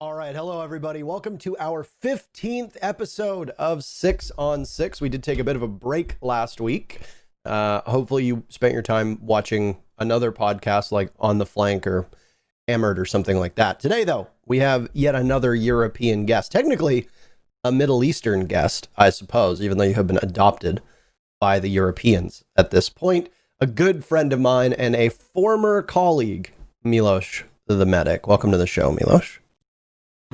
All right, hello everybody. Welcome to our 15th episode of 6 on 6. We did take a bit of a break last week. Hopefully you spent your time watching another podcast like On the Flank or Hammered or something like that. Today, though, we have yet another European guest. Technically, a Middle Eastern guest, I suppose, even though you have been adopted by the Europeans at this point. A good friend of mine and a former colleague, Milosh, the medic. Welcome to the show, Milosh.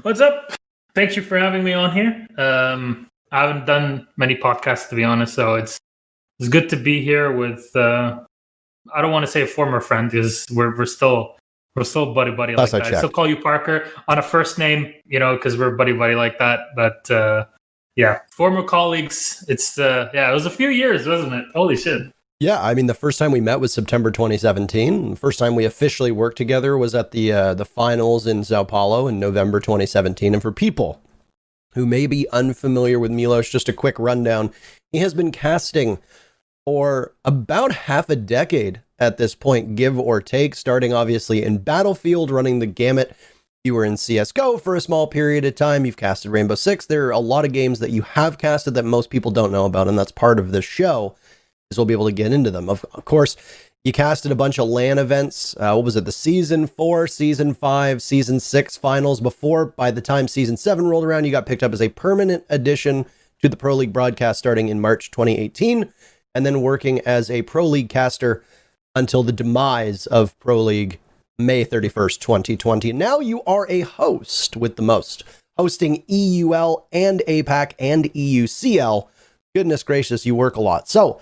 What's up? Thank you for having me on here. I haven't done many podcasts, to be honest, so it's good to be here with. I don't want to say a former friend because we're still buddy like that. I still call you Parker on a first name, because we're buddy like that. But yeah, former colleagues. It's it was a few years, wasn't it? Holy shit. Yeah, I mean, the first time we met was September 2017. The first time we officially worked together was at the finals in Sao Paulo in November 2017. And for people who may be unfamiliar with Milosh, just a quick rundown. He has been casting for about half a decade at this point, give or take, starting obviously in Battlefield, running the gamut. You were in CSGO for a small period of time. You've casted Rainbow Six. There are a lot of games that you have casted that most people don't know about, and that's part of this show. We'll be able to get into them. Of course, you casted a bunch of LAN events. What was it? The Season 4, Season 5, Season 6 finals before. By the time Season 7 rolled around, you got picked up as a permanent addition to the Pro League broadcast starting in March 2018, and then working as a Pro League caster until the demise of Pro League May 31st, 2020. Now you are a host with the most, hosting EUL and APAC and EUCL. Goodness gracious, you work a lot. So,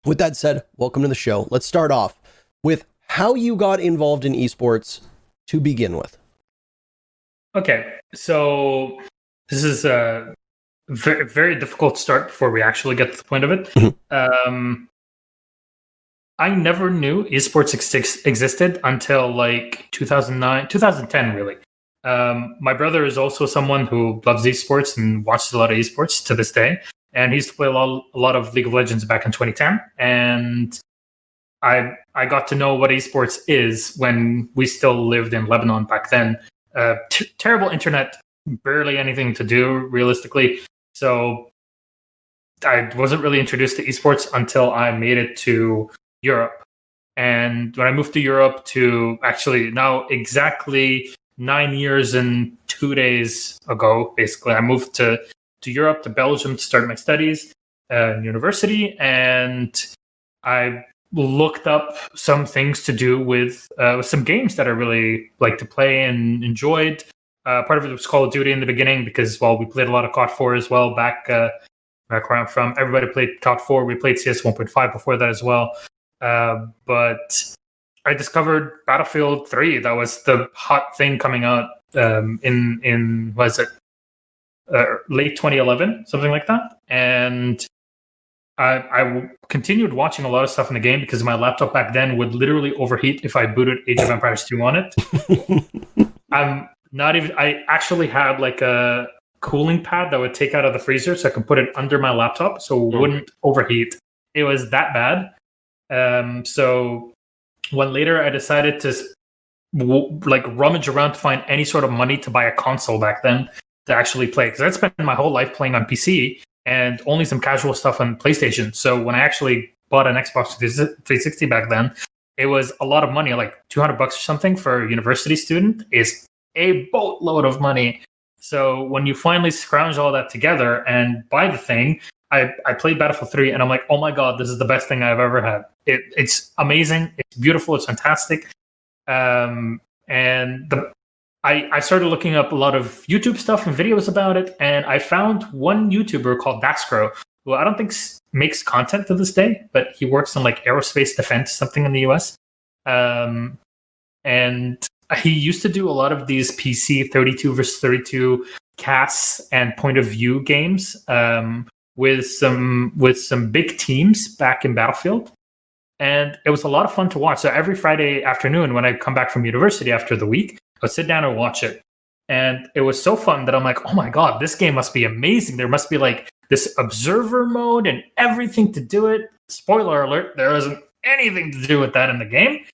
with that said, welcome to the show. Let's start off with how you got involved in esports to begin with. Okay, so this is a very, very difficult start before we actually get to the point of it. I never knew esports existed until like 2009, 2010, really. My brother is also someone who loves esports and watches a lot of esports to this day. And he used to play a lot of League of Legends back in 2010. And I got to know what esports is when we still lived in Lebanon back then. Terrible internet, barely anything to do, realistically. So I wasn't really introduced to esports until I made it to Europe. And when I moved to Europe to actually now exactly 9 years and 2 days ago, basically, I moved to Europe, to Belgium, to start my studies in university, and I looked up some things to do with some games that I really like to play and enjoyed. Part of it was Call of Duty in the beginning because, we played a lot of COD 4 as well back where I'm from. Everybody played COD 4. We played CS 1.5 before that as well. But I discovered Battlefield 3. That was the hot thing coming out in was it? Late 2011, something like that. And I continued watching a lot of stuff in the game because my laptop back then would literally overheat if I booted Age of Empires 2 on it. I actually had like a cooling pad that would take out of the freezer so I could put it under my laptop so it wouldn't overheat. It was that bad. So when later I decided to rummage around to find any sort of money to buy a console back then, to actually play, because I'd spent my whole life playing on PC and only some casual stuff on PlayStation. So when I actually bought an Xbox 360 back then, it was a lot of money, like $200 or something for a university student is a boatload of money. So when you finally scrounge all that together and buy the thing, I played Battlefield 3 and I'm like, oh my God, this is the best thing I've ever had. It's amazing. It's beautiful. It's fantastic. I started looking up a lot of YouTube stuff and videos about it, and I found one YouTuber called Maestro, who I don't think makes content to this day, but he works on like aerospace defense, something in the US. And he used to do a lot of these PC 32 versus 32 casts and point of view games with some big teams back in Battlefield. And it was a lot of fun to watch. So every Friday afternoon when I come back from university after the week, I would sit down and watch it. And it was so fun that I'm like, oh my God, this game must be amazing. There must be like this observer mode and everything to do it. Spoiler alert, there isn't anything to do with that in the game.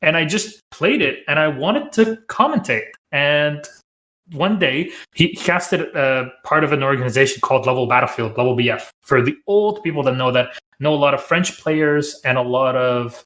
and I just played it, and I wanted to commentate. And one day, he casted part of an organization called Level Battlefield, Level BF. For the old people that know a lot of French players and a lot of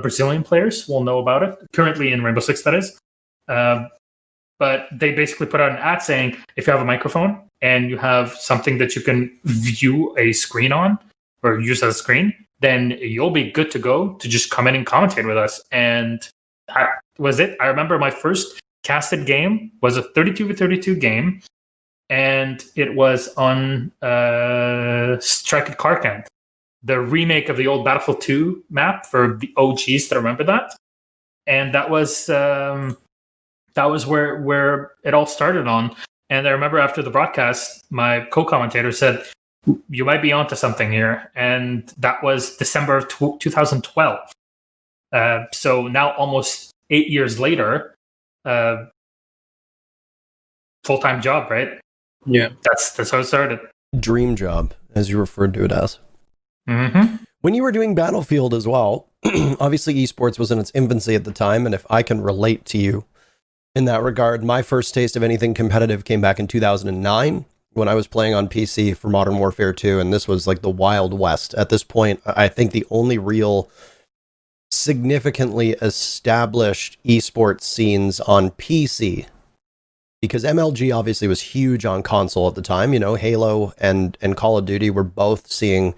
Brazilian players will know about it. Currently in Rainbow Six, that is. But they basically put out an ad saying, if you have a microphone and you have something that you can view a screen on or use as a screen, then you'll be good to go to just come in and commentate with us. And that was it. I remember my first casted game was a 32v32 game, and it was on Strike at Karkand, the remake of the old Battlefield 2 map for the OGs that remember that. And that was where it all started on. And I remember after the broadcast, my co-commentator said, "You might be onto something here." And that was December of 2012. So now almost 8 years later, full-time job, right? Yeah. That's how it started. Dream job, as you referred to it as. Mm-hmm. When you were doing Battlefield as well, obviously esports was in its infancy at the time, and if I can relate to you in that regard, my first taste of anything competitive came back in 2009 when I was playing on PC for Modern Warfare 2, and this was like the Wild West. At this point, I think the only real significantly established esports scenes on PC, because MLG obviously was huge on console at the time. You know, Halo and Call of Duty were both seeing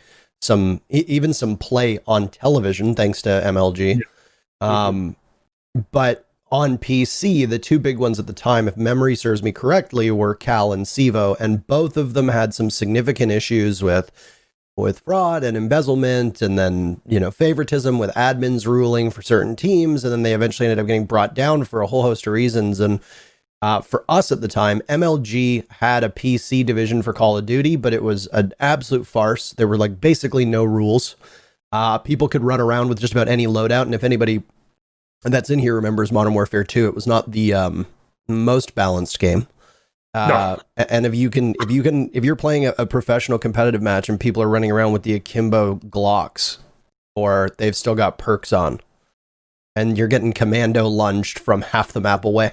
even some play on television thanks to MLG. Yeah. But on PC, the two big ones at the time, if memory serves me correctly, were Cal and Civo, and both of them had some significant issues with fraud and embezzlement, and then, you know, favoritism with admins ruling for certain teams, and then they eventually ended up getting brought down for a whole host of reasons. And for us at the time, MLG had a PC division for Call of Duty, but it was an absolute farce. There were like basically no rules. People could run around with just about any loadout, and if anybody that's in here remembers Modern Warfare 2, it was not the most balanced game. No. And if you're playing a professional competitive match and people are running around with the akimbo Glocks, or they've still got perks on, and you're getting commando lunged from half the map away,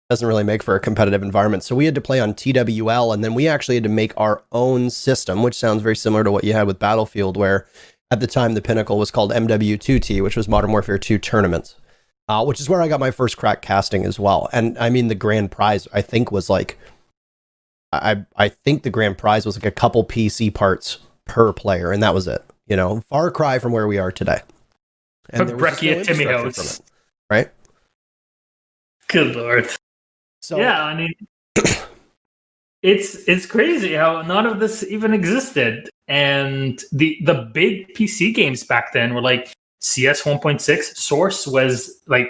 doesn't really make for a competitive environment. So we had to play on TWL, and then we actually had to make our own system, which sounds very similar to what you had with Battlefield, where at the time the pinnacle was called MW2T, which was Modern Warfare 2 tournaments. Which is where I got my first crack casting as well. And I mean, the grand prize, I think, was like, I think the grand prize was like a couple PC parts per player, and that was it. You know, far cry from where we are today. And there was no infrastructure from it, right? Good Lord. So yeah, I mean, it's crazy how none of this even existed. And the big PC games back then were like CS 1.6. Source was like,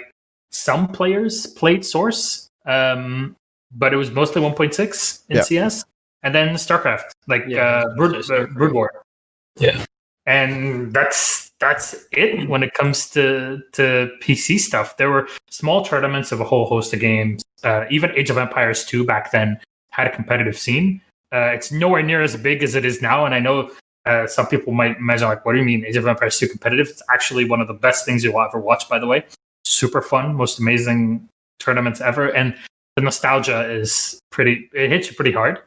some players played Source, but it was mostly 1.6 in CS, and then StarCraft, like Brood War. Yeah, and that's it when it comes to PC stuff. There were small tournaments of a whole host of games. Even Age of Empires 2 back then had a competitive scene. It's nowhere near as big as it is now, and I know some people might imagine, like, what do you mean Age of Empires 2 competitive? It's actually one of the best things you'll ever watch, by the way. Super fun, most amazing tournaments ever, and the nostalgia is it hits you pretty hard.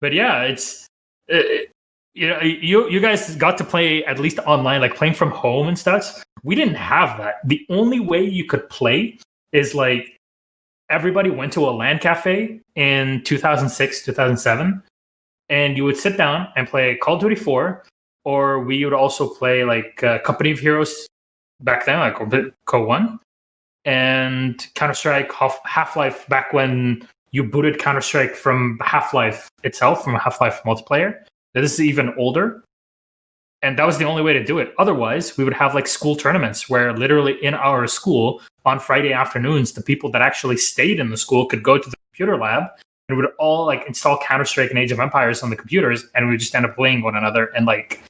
But yeah, it's you know, you guys got to play at least online, like playing from home and stuff. We didn't have that. The only way you could play is like everybody went to a LAN cafe in 2006, 2007, and you would sit down and play Call of Duty 4, or we would also play like Company of Heroes back then, like Co1, and Counter-Strike, Half-Life back when you booted Counter-Strike from Half-Life itself, from Half-Life multiplayer. This is even older. And that was the only way to do it. Otherwise, we would have like school tournaments where literally in our school on Friday afternoons, the people that actually stayed in the school could go to the computer lab and would all like install Counter-Strike and Age of Empires on the computers, and we would just end up playing one another and like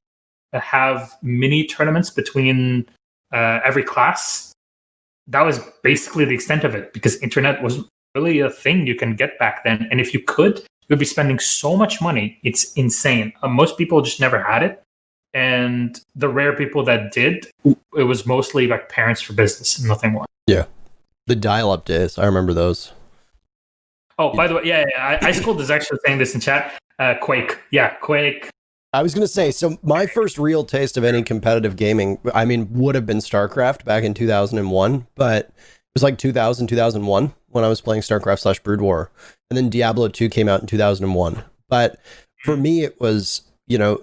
have mini tournaments between every class. That was basically the extent of it, because internet was really a thing you can get back then. And if you could, you'd be spending so much money. It's insane. Most people just never had it. And the rare people that did, it was mostly like parents for business, nothing more. Yeah. The dial-up days. I remember those. Oh, by the way, Ice Cold is actually saying this in chat. Quake. Yeah, Quake. I was going to say, so my first real taste of any competitive gaming, I mean, would have been StarCraft back in 2001, but it was like 2000, 2001 when I was playing StarCraft / Brood War. And then Diablo 2 came out in 2001. But for me, it was, you know,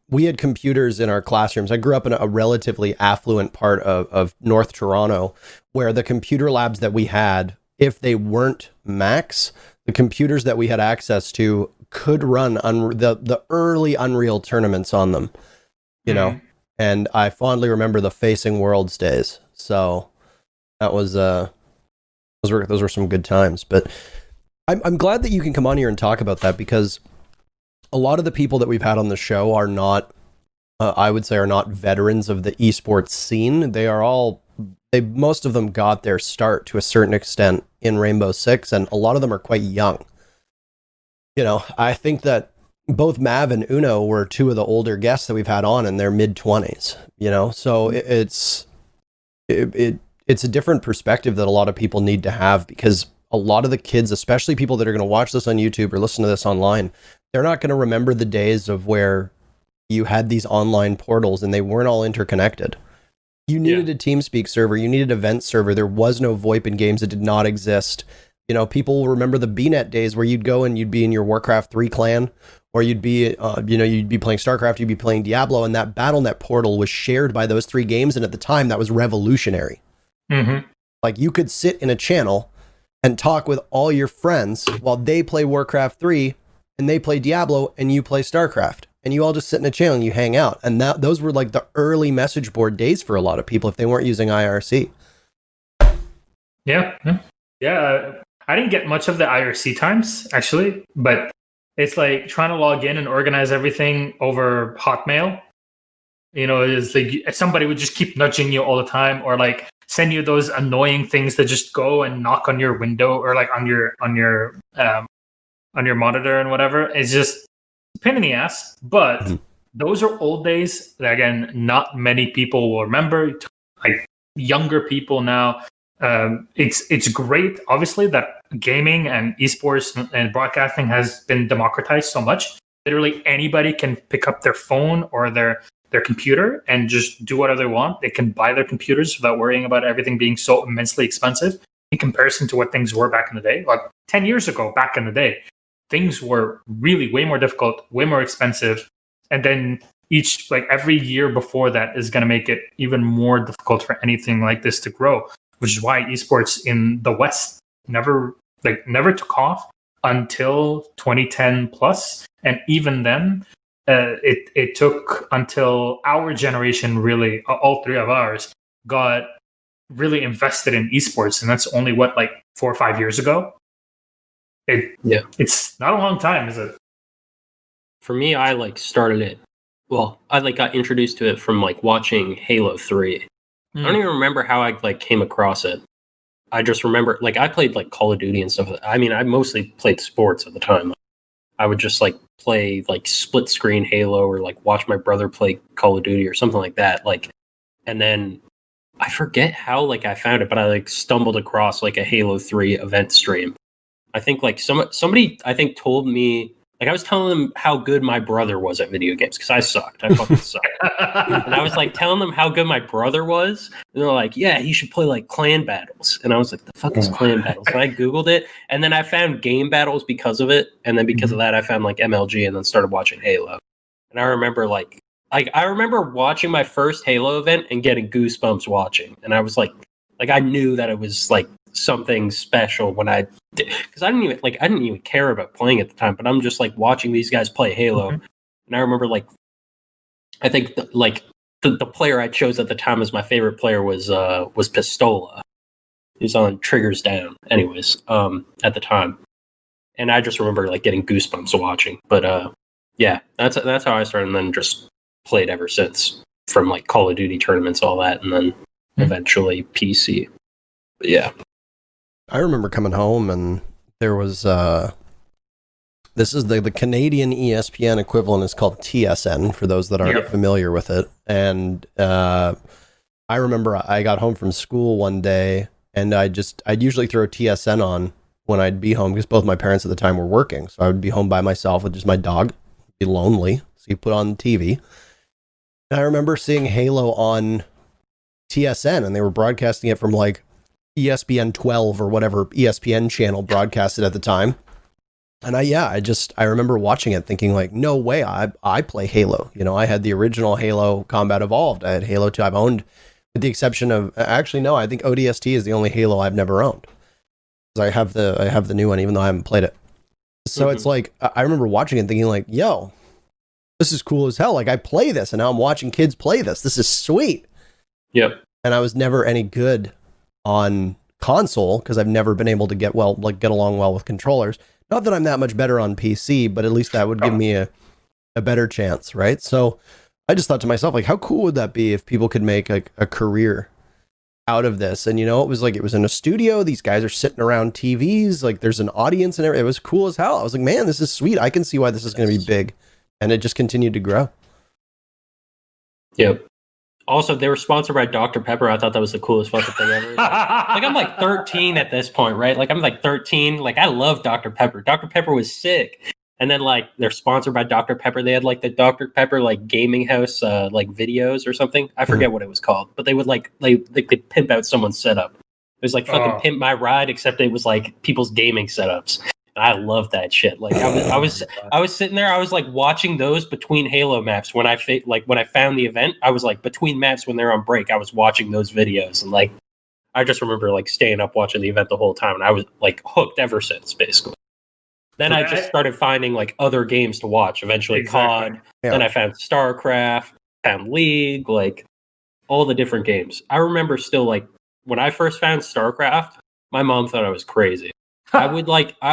we had computers in our classrooms. I grew up in a relatively affluent part of North Toronto, where the computer labs that we had, if they weren't Macs, the computers that we had access to could run the early Unreal tournaments on them, you know, and I fondly remember the Facing Worlds days. So that was those were some good times. But I'm glad that you can come on here and talk about that, because a lot of the people that we've had on the show are not, I would say, are not veterans of the esports scene. Most of them got their start to a certain extent in Rainbow Six, and a lot of them are quite young. You know, I think that both Mav and Uno were two of the older guests that we've had on in their mid-20s, you know, so it's a different perspective that a lot of people need to have, because a lot of the kids, especially people that are going to watch this on YouTube or listen to this online, they're not going to remember the days of where you had these online portals and they weren't all interconnected. You needed a TeamSpeak server, you needed an event server. There was no VoIP in games. It did not exist. You know, people will remember the BNet days where you'd go and you'd be in your Warcraft 3 clan, or you'd be, you'd be playing StarCraft, you'd be playing Diablo, and that BattleNet portal was shared by those 3 games. And at the time, that was revolutionary. Mm-hmm. Like, you could sit in a channel and talk with all your friends while they play Warcraft 3 and they play Diablo and you play StarCraft. And you all just sit in a channel and you hang out. And those were like the early message board days for a lot of people if they weren't using IRC. Yeah. I didn't get much of the IRC times, actually, but it's like trying to log in and organize everything over Hotmail. You know, it's like somebody would just keep nudging you all the time, or like send you those annoying things that just go and knock on your window, or like on your monitor and whatever. It's just a pain in the ass. But those are old days that, again, not many people will remember. Like younger people now. It's great, obviously, that gaming and esports and broadcasting has been democratized so much. Literally anybody can pick up their phone or their computer and just do whatever they want. They can buy their computers without worrying about everything being so immensely expensive in comparison to what things were back in the day. Like 10 years ago, back in the day, things were really way more difficult, way more expensive. And then every year before that is going to make it even more difficult for anything like this to grow, which is why esports in the West never took off until 2010 plus. And even then, it took until our generation, really, all 3 of ours, got really invested in esports. And that's only 4 or 5 years ago. It's not a long time, is it? For me, I started it. Well, I got introduced to it from watching Halo 3. I don't even remember how I came across it. I just remember I played Call of Duty and stuff. I mean, I mostly played sports at the time. I would just play split screen Halo, or watch my brother play Call of Duty or something like that. And then I forget how I found it, but I stumbled across a Halo 3 event stream. I think somebody I think told me, I was telling them how good my brother was at video games, because I sucked. I fucking sucked. And I was telling them how good my brother was. And they're like, yeah, he should play clan battles. And I was like, the fuck is clan battles? And I Googled it. And then I found game battles because of it. And then because of that, I found MLG, and then started watching Halo. And I remember I remember watching my first Halo event and getting goosebumps watching. And I was I knew that it was something special when I did, because I didn't even care about playing at the time, but I'm just watching these guys play Halo. And I remember I think the player I chose at the time as my favorite player was Pistola. He was on Triggers Down anyways at the time, and I just remember getting goosebumps watching. But yeah, that's how I started, and then just played ever since, from Call of Duty tournaments, all that, and then eventually PC. But yeah, I remember coming home and there was This is the Canadian ESPN equivalent is called TSN for those that aren't familiar with it. And I remember I got home from school one day and I'd usually throw TSN on when I'd be home because both my parents at the time were working. So I would be home by myself with just my dog, be lonely. So you put on TV. And I remember seeing Halo on TSN and they were broadcasting it from like ESPN 12 or whatever ESPN channel broadcasted at the time. And I remember watching it thinking like, no way, I play Halo. You know, I had the original Halo Combat Evolved. I had Halo 2. I've owned, with the exception of, actually, no, I think ODST is the only Halo I've never owned. I have the new one, even though I haven't played it. So it's like, I remember watching it and thinking like, yo, this is cool as hell. Like I play this and now I'm watching kids play this. This is sweet. Yep. And I was never any good on console because I've never been able to get along well with controllers. Not that I'm that much better on PC, but at least that would give me a better chance, right? So I just thought to myself, like, how cool would that be if people could make a career out of this? And, you know, it was in a studio. These guys are sitting around TVs. Like, there's an audience and everything. It was cool as hell. I was like, man, this is sweet. I can see why this is going to be big. And it just continued to grow. Yep. Also, they were sponsored by Dr. Pepper. I thought that was the coolest fucking thing ever. Like, I'm like 13 at this point, right? Like, I'm like 13. Like, I love Dr. Pepper. Dr. Pepper was sick. And then, like, they're sponsored by Dr. Pepper. They had, like, the Dr. Pepper, like, gaming house, like, videos or something. I forget what it was called. But they would, like, they could pimp out someone's setup. It was, like, fucking Pimp My Ride, except it was, like, people's gaming setups. I love that shit. Like I was sitting there. I was like watching those between Halo maps when I found the event. I was like between maps when they're on break. I was watching those videos and like I just remember like staying up watching the event the whole time. And I was like hooked ever since basically. Then I just started finding like other games to watch. Eventually COD. Yeah. Then I found StarCraft, found League, like all the different games. I remember still like when I first found StarCraft, my mom thought I was crazy. I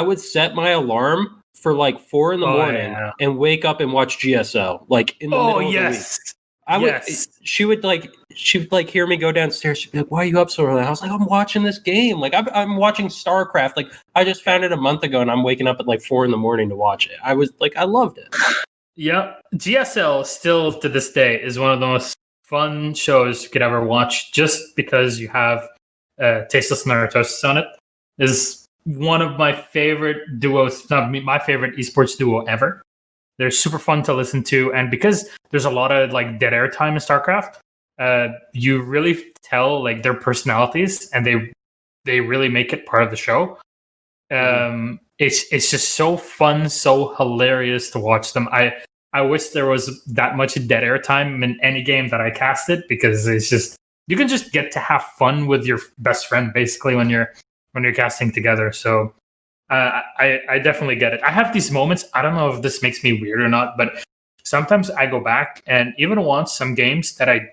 would set my alarm for like 4 a.m. and wake up and watch GSL like in the middle of the week. She would hear me go downstairs. She'd be like, "Why are you up so early?" I was like, "I'm watching this game. Like I'm watching StarCraft. Like I just found it a month ago and I'm waking up at like 4 a.m. to watch it." I was like, I loved it. Yeah, GSL still to this day is one of the most fun shows you could ever watch, just because you have Tasteless Naratosis on it. Is one of my favorite duos, not my favorite esports duo ever. They're super fun to listen to, and because there's a lot of like dead air time in StarCraft, you really tell like their personalities, and they really make it part of the show. It's just so fun, so hilarious to watch them. I wish there was that much dead air time in any game that I casted, because it's just you can just get to have fun with your best friend basically when you're casting together. So I definitely get it. I have these moments. I don't know if this makes me weird or not, but sometimes I go back and even watch some games that I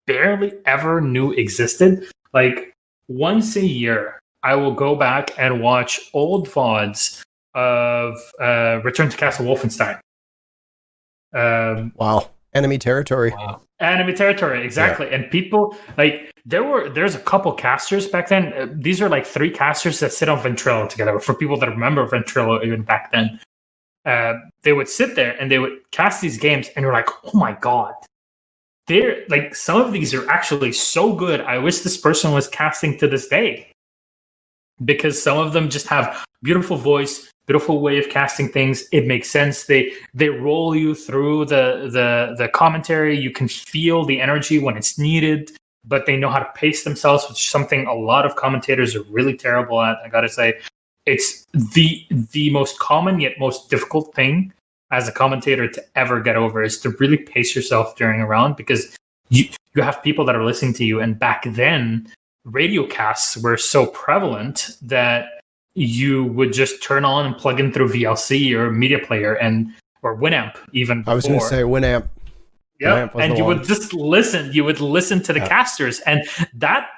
barely ever knew existed. Like once a year, I will go back and watch old VODs of Return to Castle Wolfenstein. Wow. Enemy territory. Wow. Enemy territory, exactly. Yeah. And people like there's a couple casters back then. These are like 3 casters that sit on Ventrilo together. For people that remember Ventrilo even back then, they would sit there and they would cast these games, and you're like, oh my god, they're like some of these are actually so good. I wish this person was casting to this day, because some of them just have beautiful voice, beautiful way of casting things. It makes sense. They roll you through the commentary. You can feel the energy when it's needed, but they know how to pace themselves, which is something a lot of commentators are really terrible at. I gotta say, it's the most common yet most difficult thing as a commentator to ever get over, is to really pace yourself during a round, because you have people that are listening to you. And back then, radio casts were so prevalent that you would just turn on and plug in through VLC or Media Player or Winamp even before. I was going to say Winamp. Yeah, and you would just listen. You would listen to the casters, and that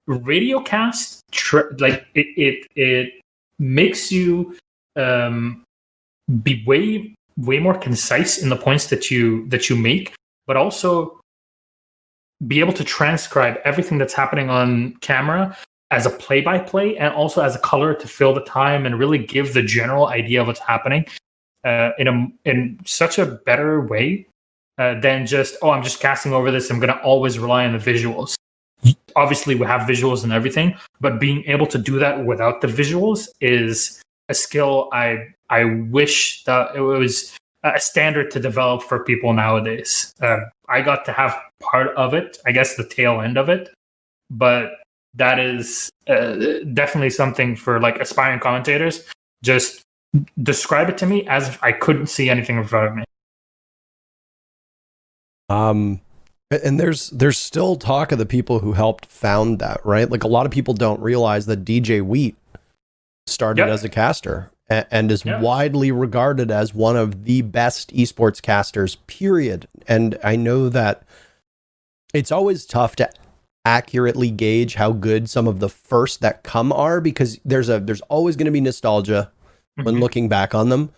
radio cast, it makes you be way more concise in the points that you make, but also be able to transcribe everything that's happening on camera as a play-by-play, and also as a color to fill the time and really give the general idea of what's happening. in such a better way than just, I'm just casting over this. I'm going to always rely on the visuals. Obviously, we have visuals and everything, but being able to do that without the visuals is a skill I wish that it was a standard to develop for people nowadays. I got to have part of it, I guess the tail end of it, but that is definitely something for like aspiring commentators. Just describe it to me as if I couldn't see anything in front of me. And there's still talk of the people who helped found that, right? Like a lot of people don't realize that DJ Wheat started as a caster and is widely regarded as one of the best esports casters, period. And I know that it's always tough to accurately gauge how good some of the first that come are, because there's always going to be nostalgia when looking back on them.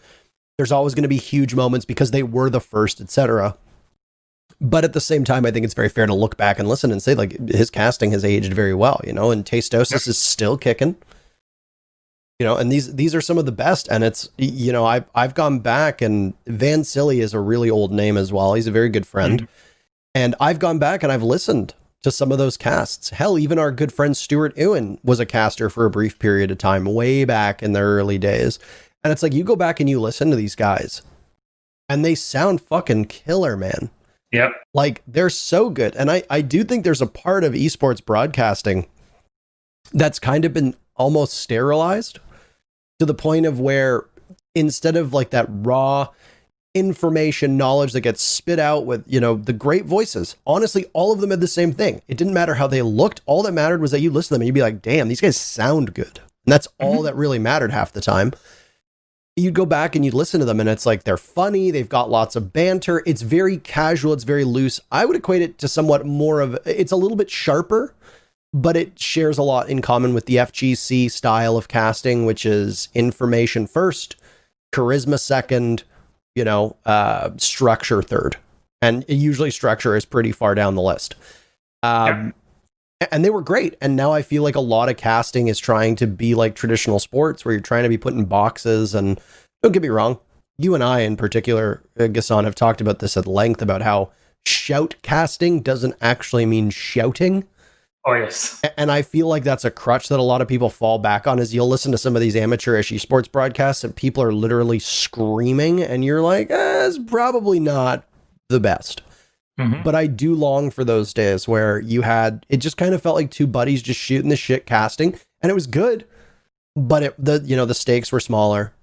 There's always going to be huge moments because they were the first, etc. But at the same time, I think it's very fair to look back and listen and say, like, his casting has aged very well, you know, and Tastosis is still kicking, you know, and these are some of the best. And it's, you know, I've gone back, and Van Silly is a really old name as well. He's a very good friend. And I've gone back and I've listened to some of those casts. Hell, even our good friend Stuart Ewan was a caster for a brief period of time, way back in the early days. And it's like, you go back and you listen to these guys and they sound fucking killer, man. Yep. Like, they're so good. And I do think there's a part of esports broadcasting that's kind of been almost sterilized to the point of where instead of like that raw information knowledge that gets spit out with, you know, the great voices, honestly, all of them had the same thing. It didn't matter how they looked. All that mattered was that you listen to them and you'd be like, damn, these guys sound good. And that's all that really mattered half the time. You'd go back and you'd listen to them and it's like, they're funny. They've got lots of banter. It's very casual. It's very loose. I would equate it to somewhat more of, it's a little bit sharper, but it shares a lot in common with the FGC style of casting, which is information first, charisma second, you know, structure third. And usually structure is pretty far down the list. And they were great. And now I feel like a lot of casting is trying to be like traditional sports where you're trying to be put in boxes. And don't get me wrong, you and I in particular, Ghassan, have talked about this at length about how shout casting doesn't actually mean shouting. Oh, yes. And I feel like that's a crutch that a lot of people fall back on, is you'll listen to some of these amateurish esports broadcasts and people are literally screaming and you're like, it's probably not the best. But I do long for those days where it just kind of felt like two buddies just shooting the shit casting, and it was good, but the stakes were smaller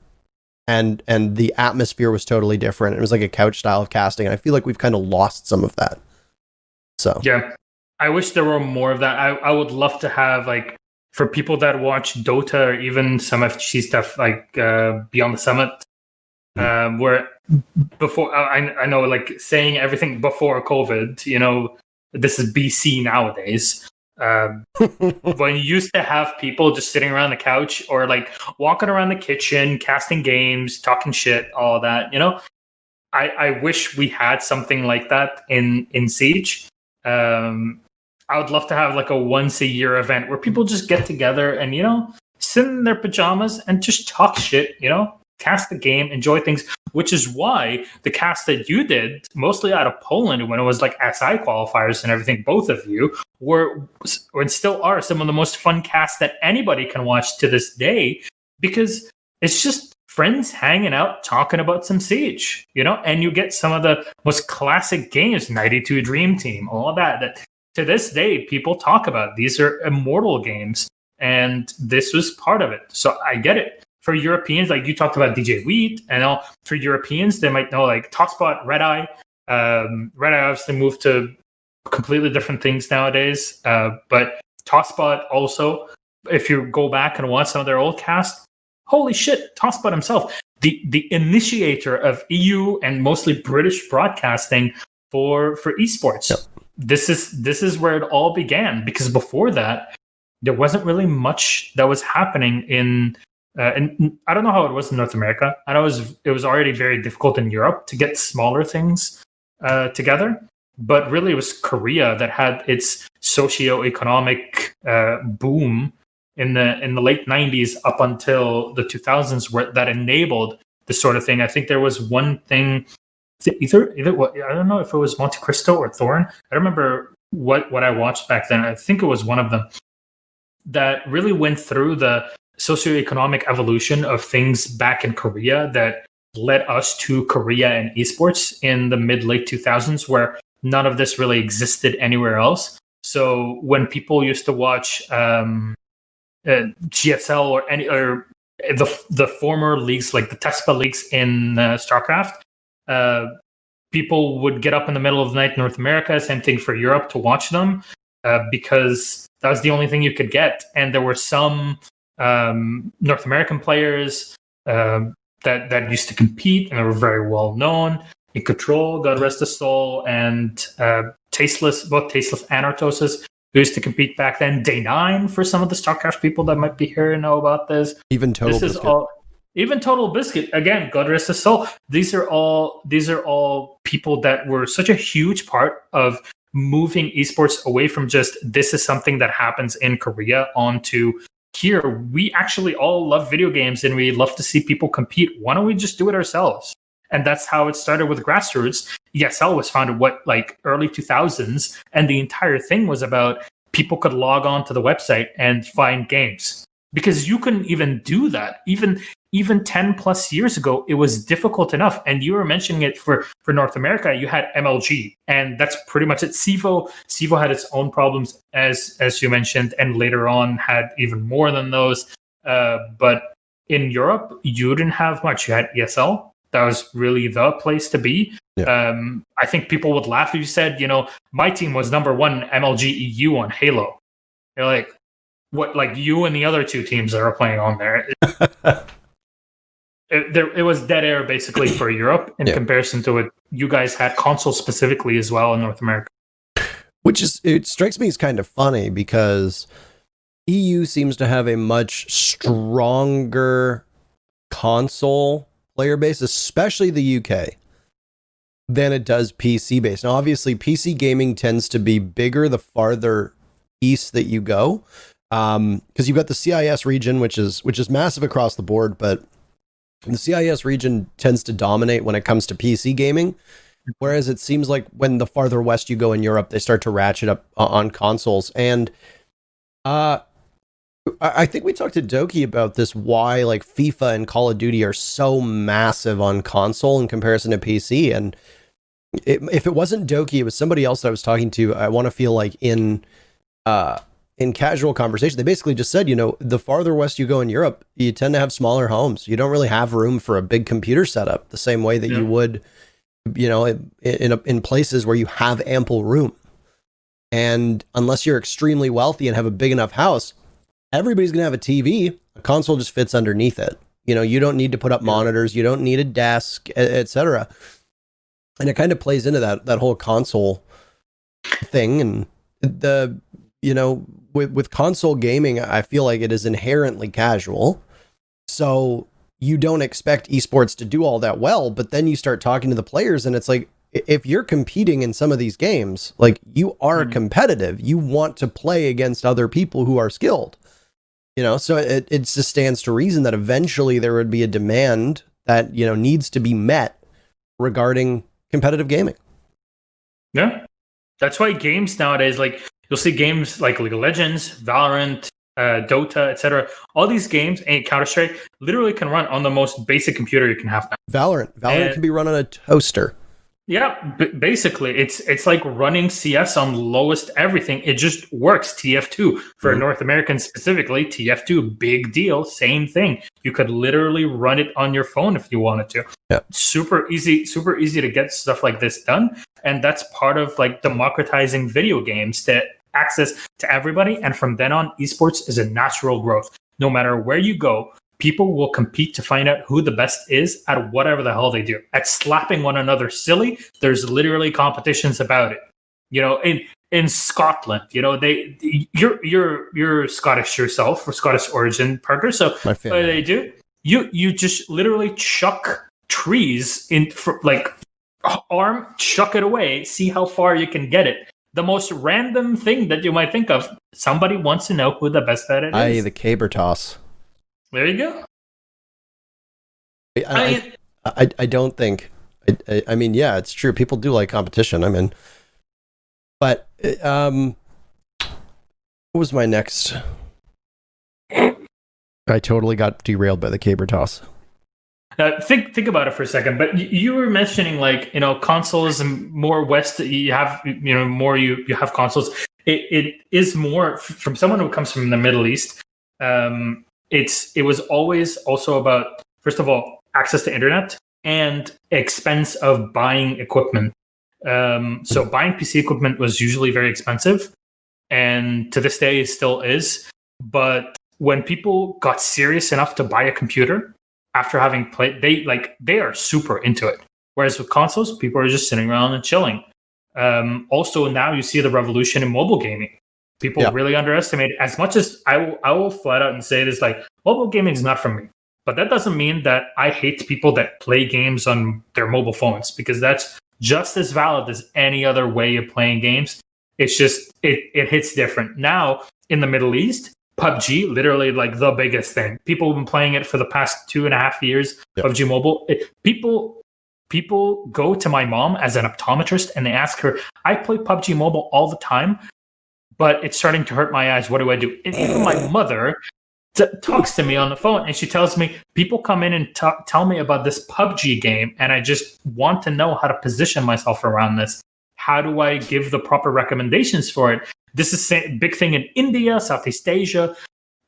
and the atmosphere was totally different. It was like a couch style of casting. And I feel like we've kind of lost some of that. So, yeah, I wish there were more of that. I would love to have, like, for people that watch Dota or even some FGC stuff, like Beyond the Summit, where before, I know, like, saying everything before COVID, you know, this is BC nowadays. When you used to have people just sitting around the couch or like walking around the kitchen, casting games, talking shit, all that, you know, I wish we had something like that in Siege. I would love to have like a once a year event where people just get together and, you know, sit in their pajamas and just talk shit, you know, cast the game, enjoy things, which is why the cast that you did, mostly out of Poland, when it was like SI qualifiers and everything, both of you were and still are some of the most fun casts that anybody can watch to this day, because it's just friends hanging out, talking about some Siege, you know, and you get some of the most classic games, 92 Dream Team, all of that to this day people talk about. These are immortal games, and this was part of it. So I get it. For Europeans, like you talked about DJ Wheat, and for Europeans, they might know like Topspot, Red Eye. Red Eye obviously moved to completely different things nowadays. But Topspot also, if you go back and watch some of their old cast, holy shit, Topspot himself, the initiator of EU and mostly British broadcasting for esports. Yep. This is where it all began, because before that, there wasn't really much that was happening in. And I don't know how it was in North America. I know it was already very difficult in Europe to get smaller things together. But really, it was Korea that had its socio-economic boom in the late 90s up until the 2000s, that enabled this sort of thing. I think there was one thing, either I don't know if it was Monte Cristo or Thorn. I don't remember what I watched back then. I think it was one of them that really went through the socioeconomic evolution of things back in Korea that led us to Korea and esports in the mid-late 2000s, where none of this really existed anywhere else. So when people used to watch GSL or the former leagues, like the TESPA leagues in StarCraft, people would get up in the middle of the night in North America, same thing for Europe, to watch them because that was the only thing you could get. And there were some North American players that used to compete, and they were very well known. In Control, God rest his soul, and Tasteless, both Tasteless and Artosis, who used to compete back then. Day 9 for some of the StarCraft people that might be here and know about this. Even Total Biscuit. Even Total Biscuit, again, God rest his soul. These are all people that were such a huge part of moving esports away from just this is something that happens in Korea onto here. We actually all love video games and we love to see people compete. Why don't we just do it ourselves? And that's how it started with Grassroots. ESL was founded, early 2000s, and the entire thing was about people could log on to the website and find games. Because you couldn't even do that. Even 10 plus years ago, it was difficult enough. And you were mentioning it for North America, you had MLG, and that's pretty much it. CEVO had its own problems, as you mentioned, and later on had even more than those. But in Europe, you didn't have much. You had ESL. That was really the place to be. Yeah. I think people would laugh if you said, my team was number 1 MLG EU on Halo. You're like, what? Like you and the other 2 teams that are playing on there. It was dead air basically for Europe in comparison to what you guys had console specifically as well in North America. It strikes me as kind of funny because EU seems to have a much stronger console player base, especially the UK, than it does PC base. Now, obviously, PC gaming tends to be bigger the farther east that you go, because you've got the CIS region, which is massive across the board, but the CIS region tends to dominate when it comes to PC gaming, whereas it seems like when the farther west you go in Europe, they start to ratchet up on consoles. And I think we talked to Doki about this, why like FIFA and Call of Duty are so massive on console in comparison to PC. And if it wasn't Doki, it was somebody else that I was talking to. I want to feel like in casual conversation, they basically just said, the farther west you go in Europe, you tend to have smaller homes. You don't really have room for a big computer setup the same way that you would, in places where you have ample room. And unless you're extremely wealthy and have a big enough house, everybody's going to have a TV. A console just fits underneath it. You don't need to put up monitors. You don't need a desk, etc. And it kind of plays into that whole console thing. And with console gaming, I feel like it is inherently casual. So you don't expect esports to do all that well, but then you start talking to the players and it's like, if you're competing in some of these games, like you are competitive, you want to play against other people who are skilled. So it just stands to reason that eventually there would be a demand that, needs to be met regarding competitive gaming. Yeah. That's why games nowadays, like you'll see games like League of Legends, Valorant, Dota, etc. All these games and Counter-Strike literally can run on the most basic computer you can have now. Valorant can be run on a toaster. Yeah, basically, it's like running CS on lowest everything. It just works. TF2 for North Americans specifically. TF2, big deal. Same thing. You could literally run it on your phone if you wanted to. Yeah, super easy to get stuff like this done. And that's part of like democratizing video games to access to everybody. And from then on, esports is a natural growth. No matter where you go, people will compete to find out who the best is at whatever the hell they do. At slapping one another silly, there's literally competitions about it. In Scotland, you're Scottish yourself, or Scottish origin, Parker. So what do they do? You just literally chuck trees chuck it away, see how far you can get it. The most random thing that you might think of. Somebody wants to know who the best at it is. The caber toss. There you go. I don't think. I mean, yeah, it's true. People do like competition. I mean, but what was my next? I totally got derailed by the caber toss. Think about it for a second. But you were mentioning like consoles and more West. You have more you have consoles. It is more from someone who comes from the Middle East. It was always also about, first of all, access to internet and expense of buying equipment. So buying PC equipment was usually very expensive, and to this day it still is. But when people got serious enough to buy a computer after having played, they are super into it. Whereas with consoles, people are just sitting around and chilling. Also, now you see the revolution in mobile gaming. People really underestimate it. As much as I will flat out and say it is like, mobile gaming is not for me. But that doesn't mean that I hate people that play games on their mobile phones, because that's just as valid as any other way of playing games. It's just, it hits different. Now, in the Middle East, PUBG, literally like the biggest thing. People have been playing it for the past 2.5 years, PUBG Mobile. People go to my mom as an optometrist and they ask her, I play PUBG Mobile all the time, but it's starting to hurt my eyes. What do I do? And even my mother talks to me on the phone and she tells me, people come in and tell me about this PUBG game and I just want to know how to position myself around this. How do I give the proper recommendations for it? This is a big thing in India, Southeast Asia.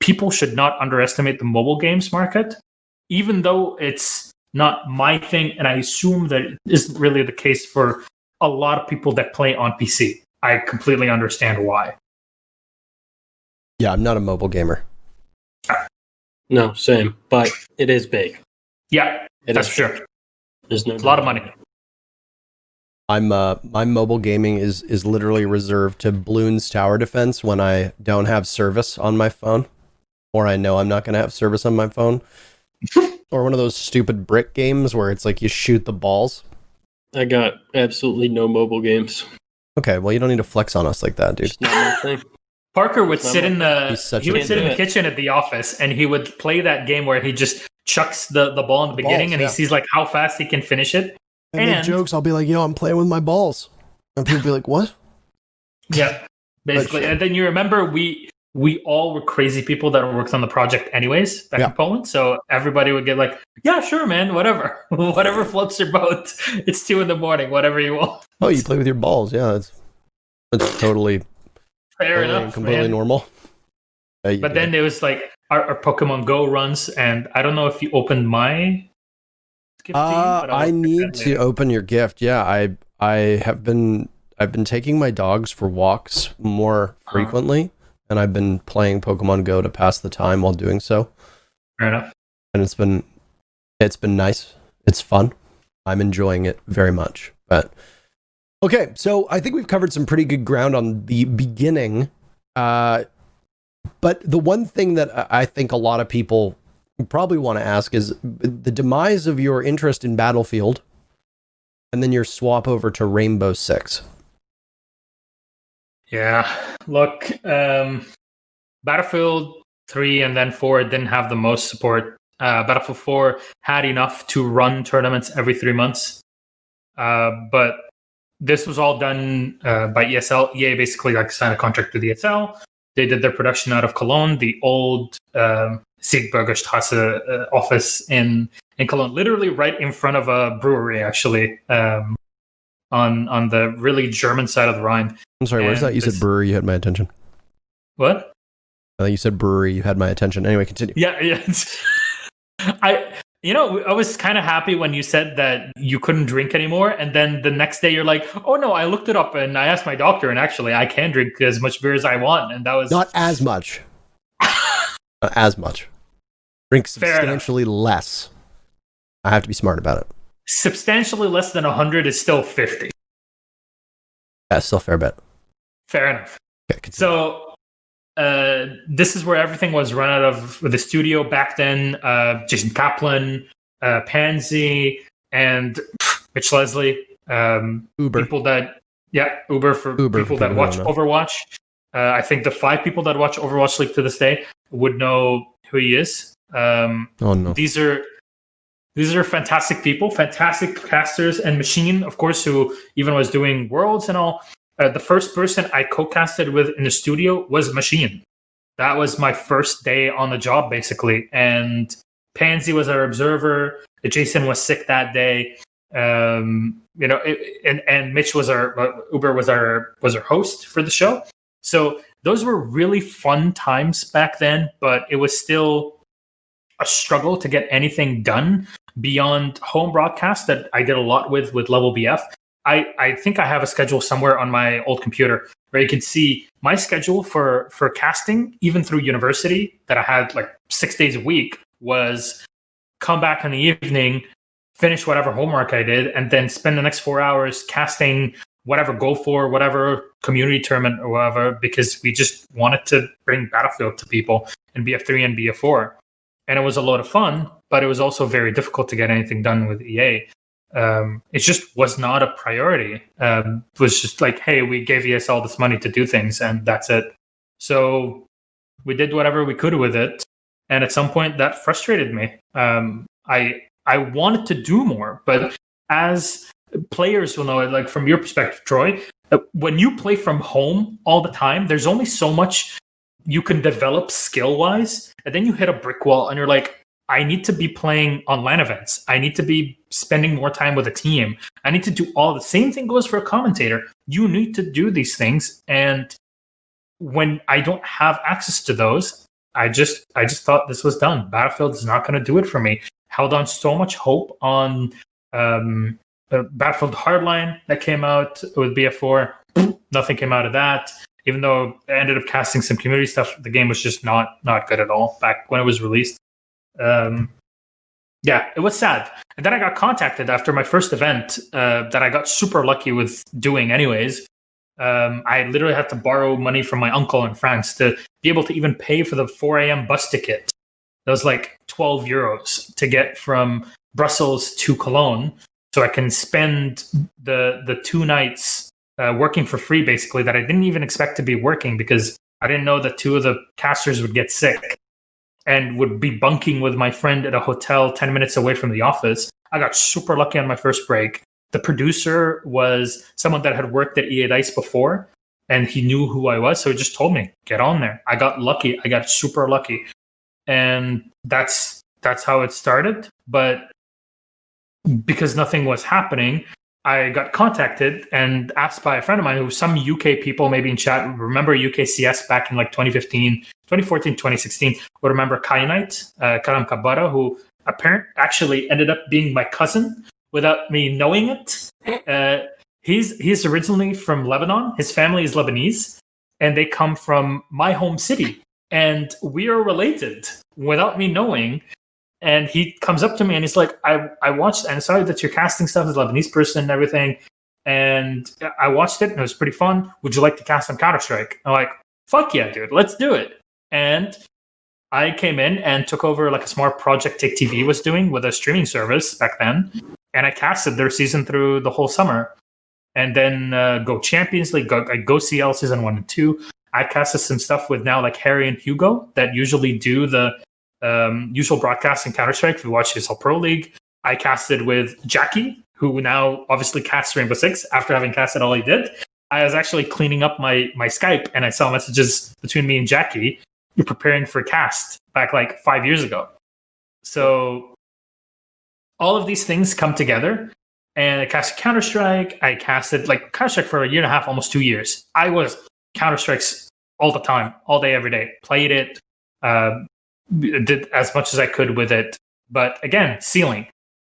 People should not underestimate the mobile games market, even though it's not my thing. And I assume that it isn't really the case for a lot of people that play on PC. I completely understand why. Yeah, I'm not a mobile gamer. No, same. But it is big. Yeah, that's sure. There's no a lot of money. My mobile gaming is literally reserved to Bloons Tower Defense when I don't have service on my phone, or I know I'm not going to have service on my phone, or one of those stupid brick games where it's like you shoot the balls. I got absolutely no mobile games. Okay, well, you don't need to flex on us like that, dude. It's not my thing. Parker would sit in the kitchen at the office and he would play that game where he just chucks the ball in the beginning and he sees like how fast he can finish it. And then jokes, I'll be like, yo, I'm playing with my balls. And people be like, what? Yeah, basically. And then you remember we all were crazy people that worked on the project anyways back in Poland. So everybody would get like, yeah, sure, man, whatever. Whatever floats your boat. It's 2 a.m, whatever you want. Oh, you play with your balls. Yeah, that's totally fair enough. Completely normal. But then there was like our Pokemon Go runs, and I don't know if you opened my gift to you, but I need to open your gift. Yeah, I've been taking my dogs for walks more frequently, and I've been playing Pokemon Go to pass the time while doing so. Fair enough. And it's been nice. It's fun. I'm enjoying it very much. But okay, so I think we've covered some pretty good ground on the beginning. But the one thing that I think a lot of people probably want to ask is the demise of your interest in Battlefield and then your swap over to Rainbow Six. Yeah, look, Battlefield 3 and then 4 didn't have the most support. Battlefield 4 had enough to run tournaments every 3 months. But this was all done by ESL. EA basically signed a contract with ESL. They did their production out of Cologne, the old Siegbürgerstraße office in Cologne, literally right in front of a brewery, actually, on the really German side of the Rhine. I'm sorry, where's that? You said brewery, you had my attention. What? I think you said brewery, you had my attention. Anyway, continue. Yeah. I was kind of happy when you said that you couldn't drink anymore, and then the next day you're like, "Oh no, I looked it up and I asked my doctor, and actually I can drink as much beer as I want." And that was not as much. Not as much. Drink substantially less. I have to be smart about it. Substantially less than 100 is still 50. That's still a fair bet. Fair enough. Okay, continue. So this is where everything was run out of the studio back then. Jason Kaplan, Pansy, and Mitch Leslie. Uber. People that, Uber for people that watch Overwatch. I think the 5 people that watch Overwatch League to this day would know who he is. Oh no. These are These are fantastic people, fantastic casters, and Machine, of course, who even was doing Worlds and all. The first person I co-casted with in the studio was Machine. That was my first day on the job, basically. And Pansy was our observer. Jason was sick that day. And Mitch was Uber was our host for the show. So those were really fun times back then, but it was still a struggle to get anything done beyond home broadcast that I did a lot with Level BF. I think I have a schedule somewhere on my old computer where you can see my schedule for casting, even through university, that I had like 6 days a week, was come back in the evening, finish whatever homework I did, and then spend the next 4 hours casting whatever whatever community tournament or whatever, because we just wanted to bring Battlefield to people in BF3 and BF4. And it was a lot of fun, but it was also very difficult to get anything done with EA. It just was not a priority. It was just like, hey, we gave ES all this money to do things, and that's it. So we did whatever we could with it. And at some point, that frustrated me. I wanted to do more, but as players will know, like from your perspective, Troy, when you play from home all the time, there's only so much you can develop skill-wise, and then you hit a brick wall, and you're like, I need to be playing on LAN events. I need to be spending more time with a team. I need to do all the same thing goes for a commentator. You need to do these things, and when I don't have access to those, I just thought this was done. Battlefield is not going to do it for me. Held on so much hope on Battlefield Hardline that came out with BF4. Nothing came out of that. Even though I ended up casting some community stuff, the game was just not good at all back when it was released. It was sad. And then I got contacted after my first event that I got super lucky with doing anyways. I literally had to borrow money from my uncle in France to be able to even pay for the 4 a.m. bus ticket. That was like 12 euros to get from Brussels to Cologne. So I can spend the 2 nights working for free, basically, that I didn't even expect to be working because I didn't know that 2 of the casters would get sick and would be bunking with my friend at a hotel 10 minutes away from the office. I got super lucky on my first break. The producer was someone that had worked at EA Dice before, and he knew who I was, so he just told me, get on there. I got lucky. I got super lucky. And that's how it started. But because nothing was happening, I got contacted and asked by a friend of mine who some UK people maybe in chat remember UKCS back in like 2014, 2016, would remember Kyanite, Karam Kabara, who actually ended up being my cousin without me knowing it. He's originally from Lebanon. His family is Lebanese, and they come from my home city. And we are related without me knowing. And he comes up to me and he's like, I watched and saw that you're casting stuff as a Lebanese person and everything. And I watched it and it was pretty fun. Would you like to cast on Counter-Strike? I'm like, fuck yeah, dude, let's do it. And I came in and took over like a small project Take TV was doing with a streaming service back then. And I casted their season through the whole summer. And then Go Champions League, Go CL season 1 and 2. I casted some stuff with now like Harry and Hugo that usually do the usual broadcast in Counter-Strike. If you watch his whole Pro League, I casted with Jackie, who now obviously casts Rainbow Six after having casted all he did. I was actually cleaning up my Skype and I saw messages between me and Jackie preparing for cast back like 5 years ago. So all of these things come together, and I casted Counter-Strike. I casted like Counter-Strike for a year and a half, almost 2 years. I was Counter-Strikes all the time, all day, every day. Played it, did as much as I could with it. But again, ceiling.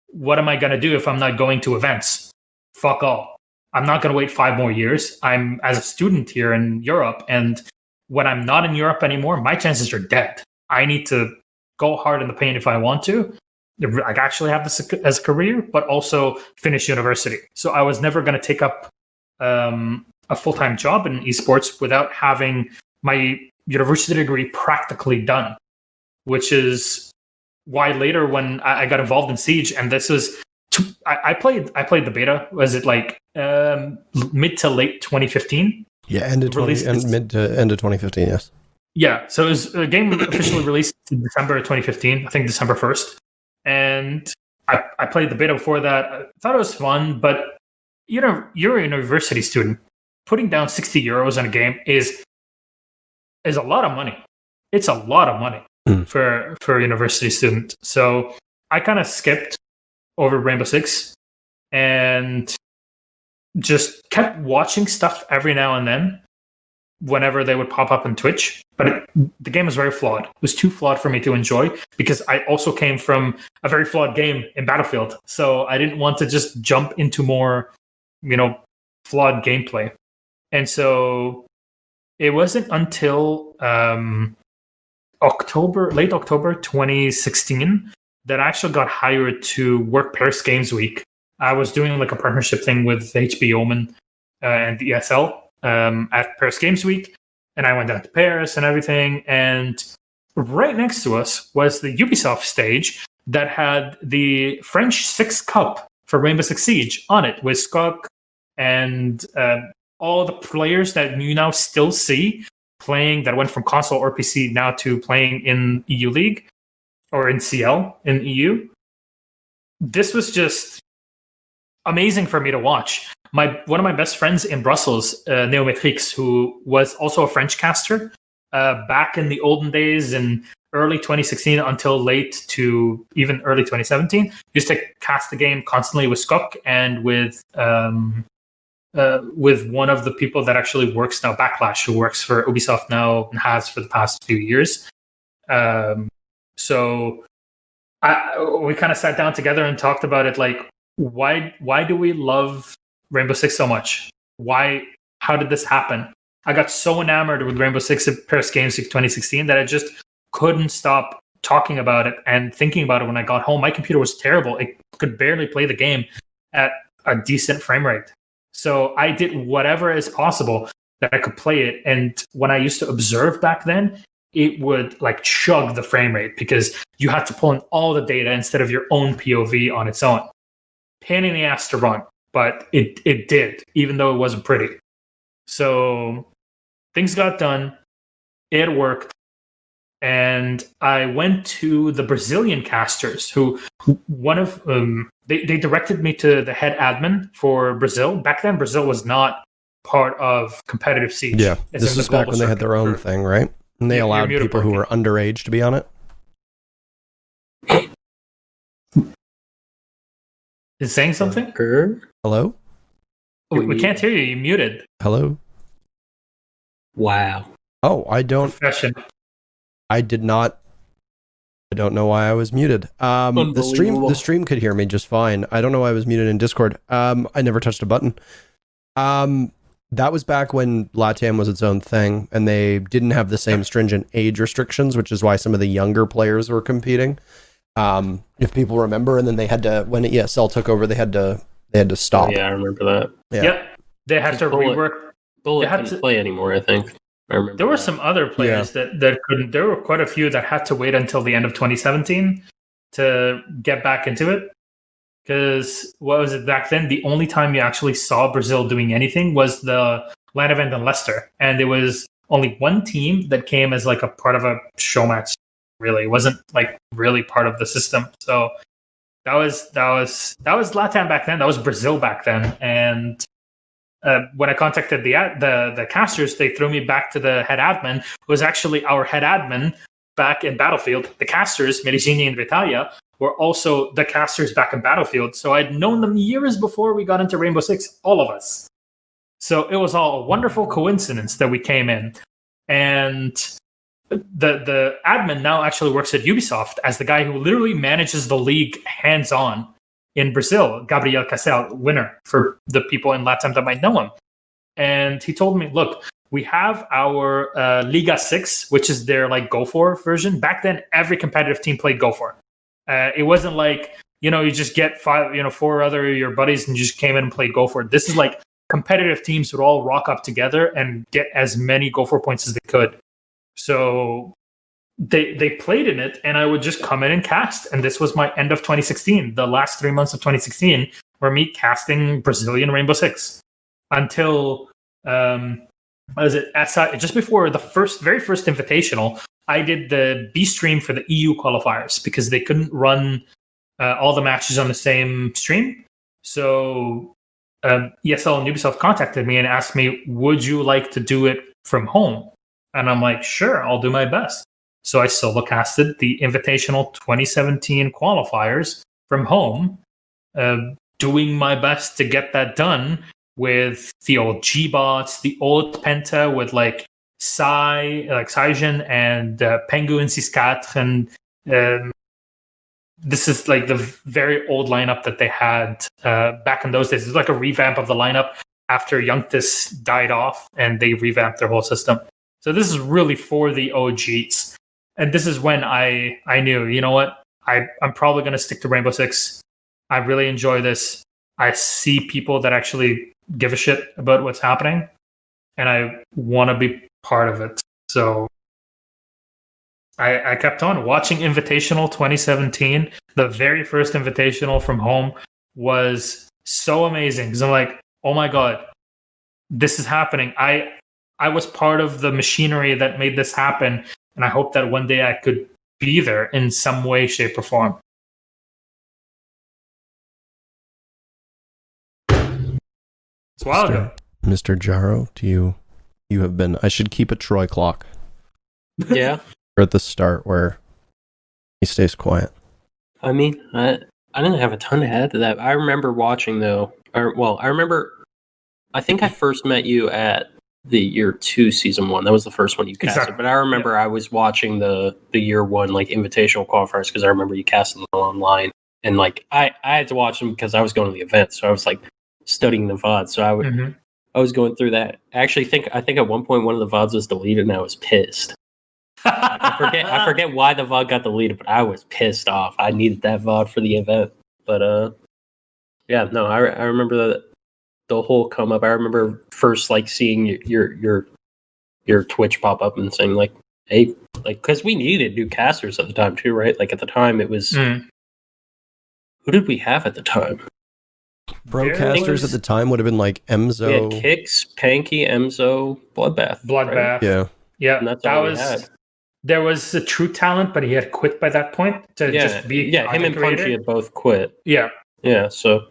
What am I going to do if I'm not going to events? Fuck all. I'm not going to wait 5 more years. I'm as a student here in Europe, and when I'm not in Europe anymore, my chances are dead. I need to go hard in the paint if I want to. I actually have this as a career, but also finish university. So I was never going to take up a full-time job in esports without having my university degree practically done, which is why later when I got involved in Siege, and this is, I played the beta. Was it like mid to late 2015? Yeah, end of 2015, yes. Yeah, so it was a game officially released in December of 2015, I think December 1st. And I played the beta before that. I thought it was fun, but you're a university student. Putting down €60 on a game is a lot of money. It's a lot of money for a university student. So I kind of skipped over Rainbow Six and just kept watching stuff every now and then whenever they would pop up on Twitch. But the game was very flawed. It was too flawed for me to enjoy because I also came from a very flawed game in Battlefield. So I didn't want to just jump into more, flawed gameplay. And so it wasn't until late October 2016 that I actually got hired to work Paris Games Week. I was doing like a partnership thing with HB Omen and the ESL at Paris Games Week. And I went down to Paris and everything. And right next to us was the Ubisoft stage that had the French 6 Cup for Rainbow Six Siege on it with Skok and all the players that you now still see playing that went from console or PC now to playing in EU League or in CL in EU. This was just amazing for me to watch. One of my best friends in Brussels, Neometrix, who was also a French caster back in the olden days in early 2016 until late to even early 2017, used to cast the game constantly with Skok and with one of the people that actually works now, Backlash, who works for Ubisoft now and has for the past few years. So we kind of sat down together and talked about it, like, why do we love Rainbow Six so much? How did this happen? I got so enamored with Rainbow Six at Paris Games Week 2016 that I just couldn't stop talking about it and thinking about it when I got home. My computer was terrible. It could barely play the game at a decent frame rate. So I did whatever is possible that I could play it. And when I used to observe back then, it would like chug the frame rate because you had to pull in all the data instead of your own POV on its own. Pain in the ass to run, but it did, even though it wasn't pretty. So things got done. It worked. And I went to the Brazilian casters who they directed me to the head admin for Brazil. Back then, Brazil was not part of competitive Siege. Yeah, this is back when they had their own thing, right? And they allowed people who were underage to be on it. Is saying something? Hello? We can't hear you. You muted. Hello? Wow. Oh, I don't... Profession. I did not... I don't know why I was muted. The stream could hear me just fine. I don't know why I was muted in Discord. I never touched a button. That was back when LATAM was its own thing, and they didn't have the same stringent age restrictions, which is why some of the younger players were competing. If people remember, and then they had to, when ESL took over, they had to stop. Oh, yeah, I remember that. Yeah. Yep. They had to rework. Bullet couldn't play anymore, I think. I remember there were some other players that couldn't. There were quite a few that had to wait until the end of 2017 to get back into it. Because what was it back then? The only time you actually saw Brazil doing anything was the LAN event in Leicester, and there was only one team that came as like a part of a show match. Really, it wasn't like really part of the system. So that was LATAM back then. That was Brazil back then. And when I contacted the casters, they threw me back to the head admin, who was actually our head admin back in Battlefield. The casters, Meligini and Vitalia, were also the casters back in Battlefield. So I'd known them years before we got into Rainbow Six, all of us. So it was all a wonderful coincidence that we came in. And the admin now actually works at Ubisoft as the guy who literally manages the league hands-on in Brazil, Gabriel Cassel, winner for the people in LATAM that might know him. And he told me, look, we have our Liga 6, which is their like Go For version. Back then, every competitive team played Go For. It wasn't like, you just get four other your buddies and you just came in and played Go For. This is like competitive teams would all rock up together and get as many Go For points as they could. So they played in it, and I would just come in and cast. And this was my end of 2016. The last 3 months of 2016 were me casting Brazilian Rainbow Six until just before the very first invitational. I did the B stream for the EU qualifiers because they couldn't run all the matches on the same stream. So ESL and Ubisoft contacted me and asked me, would you like to do it from home? And I'm like, sure, I'll do my best. So I solo casted the Invitational 2017 qualifiers from home, doing my best to get that done with the old G-bots, the old Penta with like Saijin and Pengu and Ciscatre, and this is like the very old lineup that they had back in those days. It's like a revamp of the lineup after Youngtis died off, and they revamped their whole system. So this is really for the OGs. And this is when I knew, you know what? I'm probably going to stick to Rainbow Six. I really enjoy this. I see people that actually give a shit about what's happening, and I want to be part of it. So I kept on watching Invitational 2017. The very first Invitational from home was so amazing because I'm like, oh my God, this is happening. I was part of the machinery that made this happen, and I hope that one day I could be there in some way, shape, or form. It's a while ago. Mr. Jaro, you have been, I should keep a Troy clock. Yeah. Or at the start where he stays quiet. I mean, I didn't have a ton to add to that. I remember watching though. I think I first met you at the year 2 season 1. That was the first one you casted. Exactly. But I remember I was watching the year 1 like invitational qualifiers because I remember you casting them online, and like I had to watch them because I was going to the event, so I was like studying the VOD. So I was going through that. I think at one point one of the VODs was deleted, and I was pissed. I forget why the VOD got deleted, but I was pissed off. I needed that VOD for the event. But yeah, no, I remember the whole come up. I remember first like seeing your Twitch pop up and saying like, hey, like, because we needed new casters at the time too, right? Like at the time it was who did we have at the time? Broadcasters at the time would have been like Emzo. We had Kix, Panky, Emzo, Bloodbath. Bloodbath. Right? Yeah. And that's that all we was had. There was a true talent, but he had quit by that point to just be him and Punchy had both quit. Yeah. So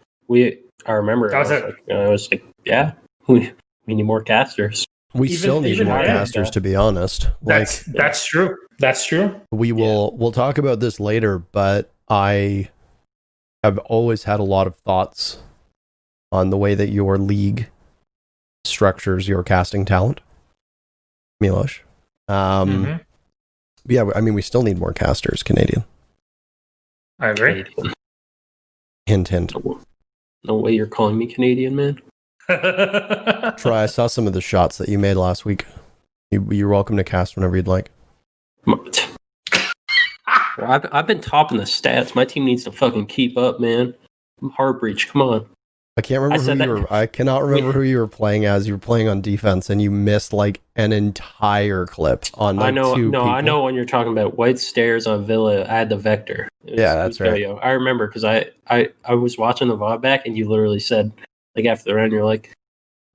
I remember that was I was like, yeah, we need more casters. We still need more casters, to be honest. That's true. That's true. We'll talk about this later, but I have always had a lot of thoughts on the way that your league structures your casting talent, Milosh. Yeah, I mean, we still need more casters, Canadian. I agree. Canadian. Hint, hint. No way you're calling me Canadian, man. Try. I saw some of the shots that you made last week. You're welcome to cast whenever you'd like. I've been topping the stats. My team needs to fucking keep up, man. I'm Heartbreach. Come on. I can't remember I cannot remember who you were playing as. You were playing on defense, and you missed like an entire clip on. Like, two people. I know when you're talking about White Stairs on Villa. I had the vector. That's right. I remember because I was watching the VOD back, and you literally said like after the round, you're like,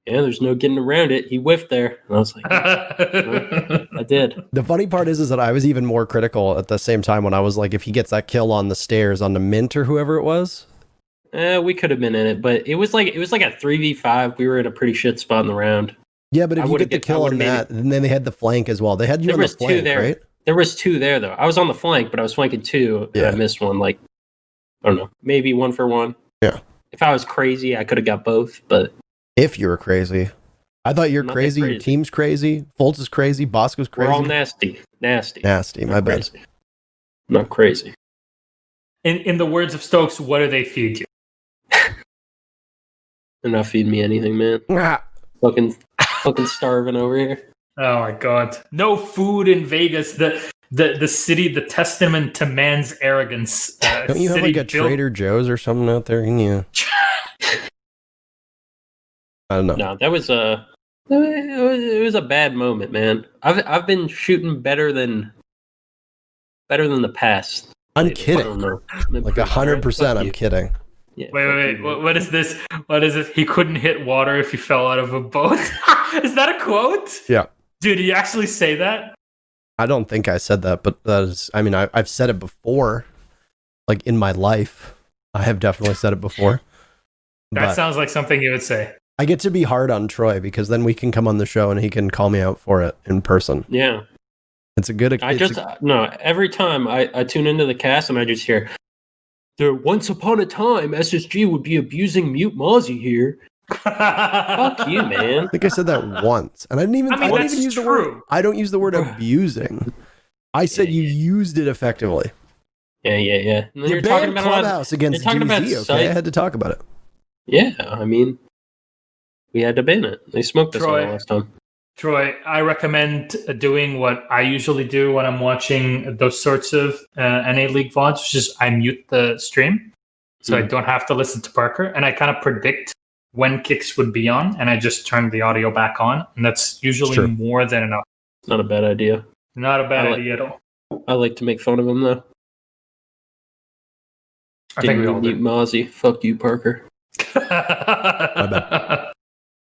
yeah, there's no getting around it. He whiffed there, and I was like, I did. The funny part is that I was even more critical at the same time when I was like, if he gets that kill on the stairs on the Mint or whoever it was. We could have been in it, but it was like a 3v5. We were in a pretty shit spot in the round. Yeah, but if you get the kill on that, and then they had the flank as well. They had you on the flank, right? There was 2 there though. I was on the flank, but I was flanking 2, and I missed one. Like, I don't know, maybe 1 for 1. Yeah. If I was crazy, I could have got both. But if you were crazy, I thought you're crazy. Your team's crazy. Fultz is crazy. Bosco's crazy. We're all nasty. My bad. Crazy. Not crazy. In the words of Stokes, what do they feed you? They're not feeding me anything, man. fucking starving over here. Oh my god. No food in Vegas. The city, the testament to man's arrogance. Don't you have like a Trader Joe's or something out there? Can you? I don't know. No, that was it was a bad moment, man. I've been shooting better than the past. I'm kidding. Like 100%. I'm kidding. Yeah, wait. What is this? What is it? He couldn't hit water if he fell out of a boat. Is that a quote? Yeah. Dude, did you actually say that? I don't think I said that, but that is, I mean, I've said it before. like in my life. I have definitely said it before. That sounds like something you would say. I get to be hard on Troy because then we can come on the show and he can call me out for it in person. Yeah. It's a good... No, every time I tune into the cast and I just hear, there once upon a time, SSG would be abusing Mute Mozzie here. Fuck you, man. I think I said that once. And I don't even use the word... I don't use the word abusing. I said you used it effectively. Yeah. And then you're talking about Clubhouse against DZ, okay? I had to talk about it. Yeah, I mean, we had to ban it. They smoked us all last time. Troy, I recommend doing what I usually do when I'm watching those sorts of NA League VODs, which is I mute the stream, so I don't have to listen to Parker, and I kind of predict when kicks would be on, and I just turn the audio back on, and that's usually more than enough. Not a bad idea. Not a bad idea at all. I like to make fun of him, though. I think we all mute Mozzie. Fuck you, Parker. My bad.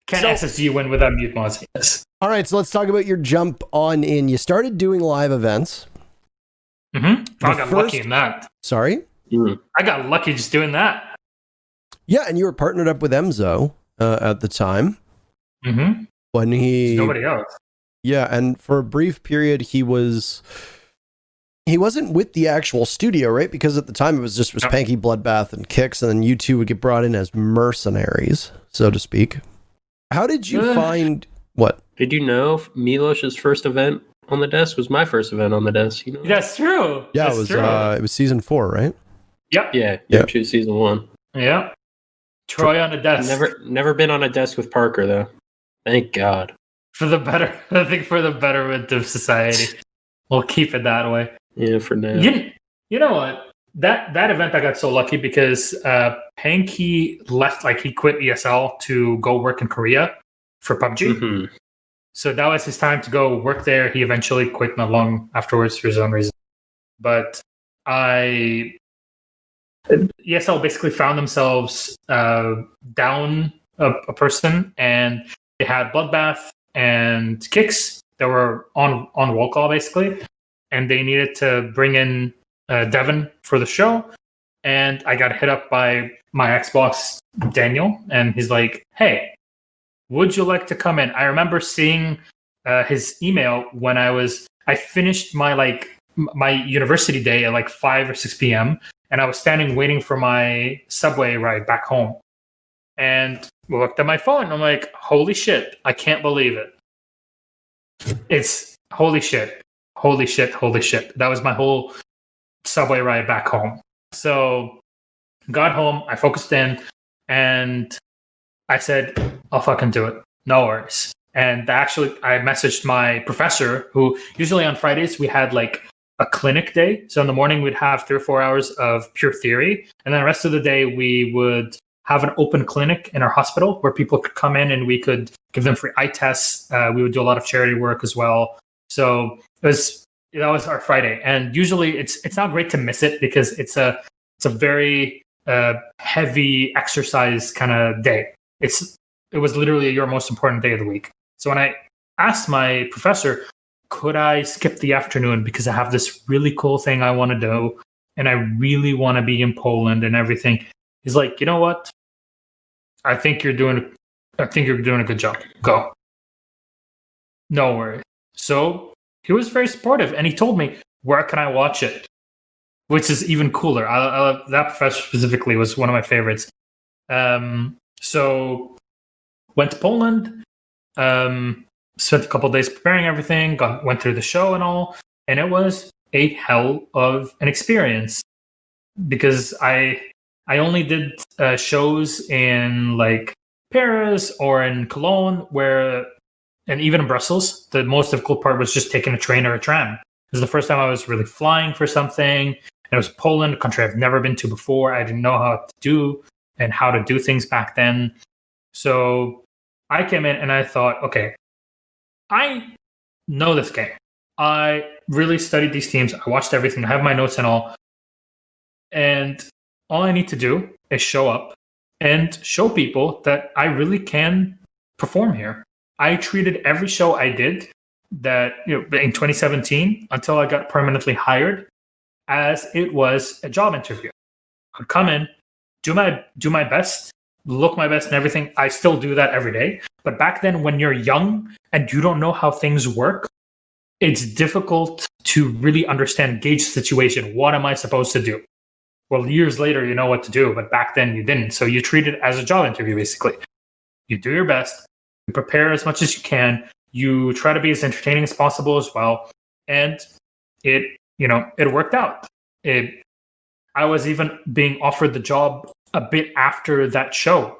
Can't SSG win without mute Mozzie. Yes. All right, so let's talk about your jump on in. You started doing live events. I got lucky in that. Sorry? I got lucky just doing that. Yeah, and you were partnered up with Emzo at the time. When he... Nobody else. Yeah, and for a brief period, he wasn't with the actual studio, right? Because at the time it was Panky, Bloodbath, and Kicks, and then you two would get brought in as mercenaries, so to speak. How did you find what? Did you know Milosh's first event on the desk was my first event on the desk? You know? That's true. Yeah, it was season 4, right? Yep. Yeah, season 1. Yeah. Troy on the desk. Never been on a desk with Parker though. Thank God. For the betterment of society. We'll keep it that way. Yeah, for now. You know what? That event I got so lucky because Panky left, like he quit ESL to go work in Korea for PUBG. So that was his time to go work there. He eventually quit not long afterwards for his own reason. But ESL basically found themselves down a person, and they had Bloodbath and Kicks that were on roll call basically, and they needed to bring in Devin for the show. And I got hit up by my Xbox Daniel, and he's like, "Hey, would you like to come in?" I remember seeing his email when I finished my university day at like 5 or 6 p.m. and I was standing waiting for my subway ride back home. And looked at my phone. I'm like, holy shit, I can't believe it. It's holy shit. That was my whole subway ride back home. So got home, I focused in, and I said, I'll fucking do it. No worries. And actually, I messaged my professor, who usually on Fridays we had like a clinic day. So in the morning we'd have 3 or 4 hours of pure theory. And then the rest of the day we would have an open clinic in our hospital where people could come in and we could give them free eye tests. We would do a lot of charity work as well. So that was our Friday. And usually it's not great to miss it because it's a very heavy exercise kind of day. It was literally your most important day of the week. So when I asked my professor, could I skip the afternoon because I have this really cool thing I want to do and I really want to be in Poland and everything. He's like, you know what? I think you're doing a good job. Go. No worries. So he was very supportive and he told me, where can I watch it? Which is even cooler. That professor specifically was one of my favorites. So went to Poland, spent a couple of days preparing everything, went through the show and all, and it was a hell of an experience because I only did shows in like Paris or in Cologne, and even in Brussels. The most difficult part was just taking a train or a tram. This is the first time I was really flying for something. And it was Poland, a country I've never been to before. I didn't know how to do things back then. So I came in and I thought, okay, I know this game. I really studied these teams. I watched everything. I have my notes and all. And all I need to do is show up and show people that I really can perform here. I treated every show I did in 2017 until I got permanently hired as it was a job interview. I'd come in, do my best, look my best and everything. I still do that every day. But back then, when you're young and you don't know how things work, it's difficult to really understand, gauge the situation. What am I supposed to do? Well, years later, you know what to do, but back then you didn't. So you treat it as a job interview, basically. You do your best, you prepare as much as you can, you try to be as entertaining as possible as well. And it worked out. I was even being offered the job a bit after that show.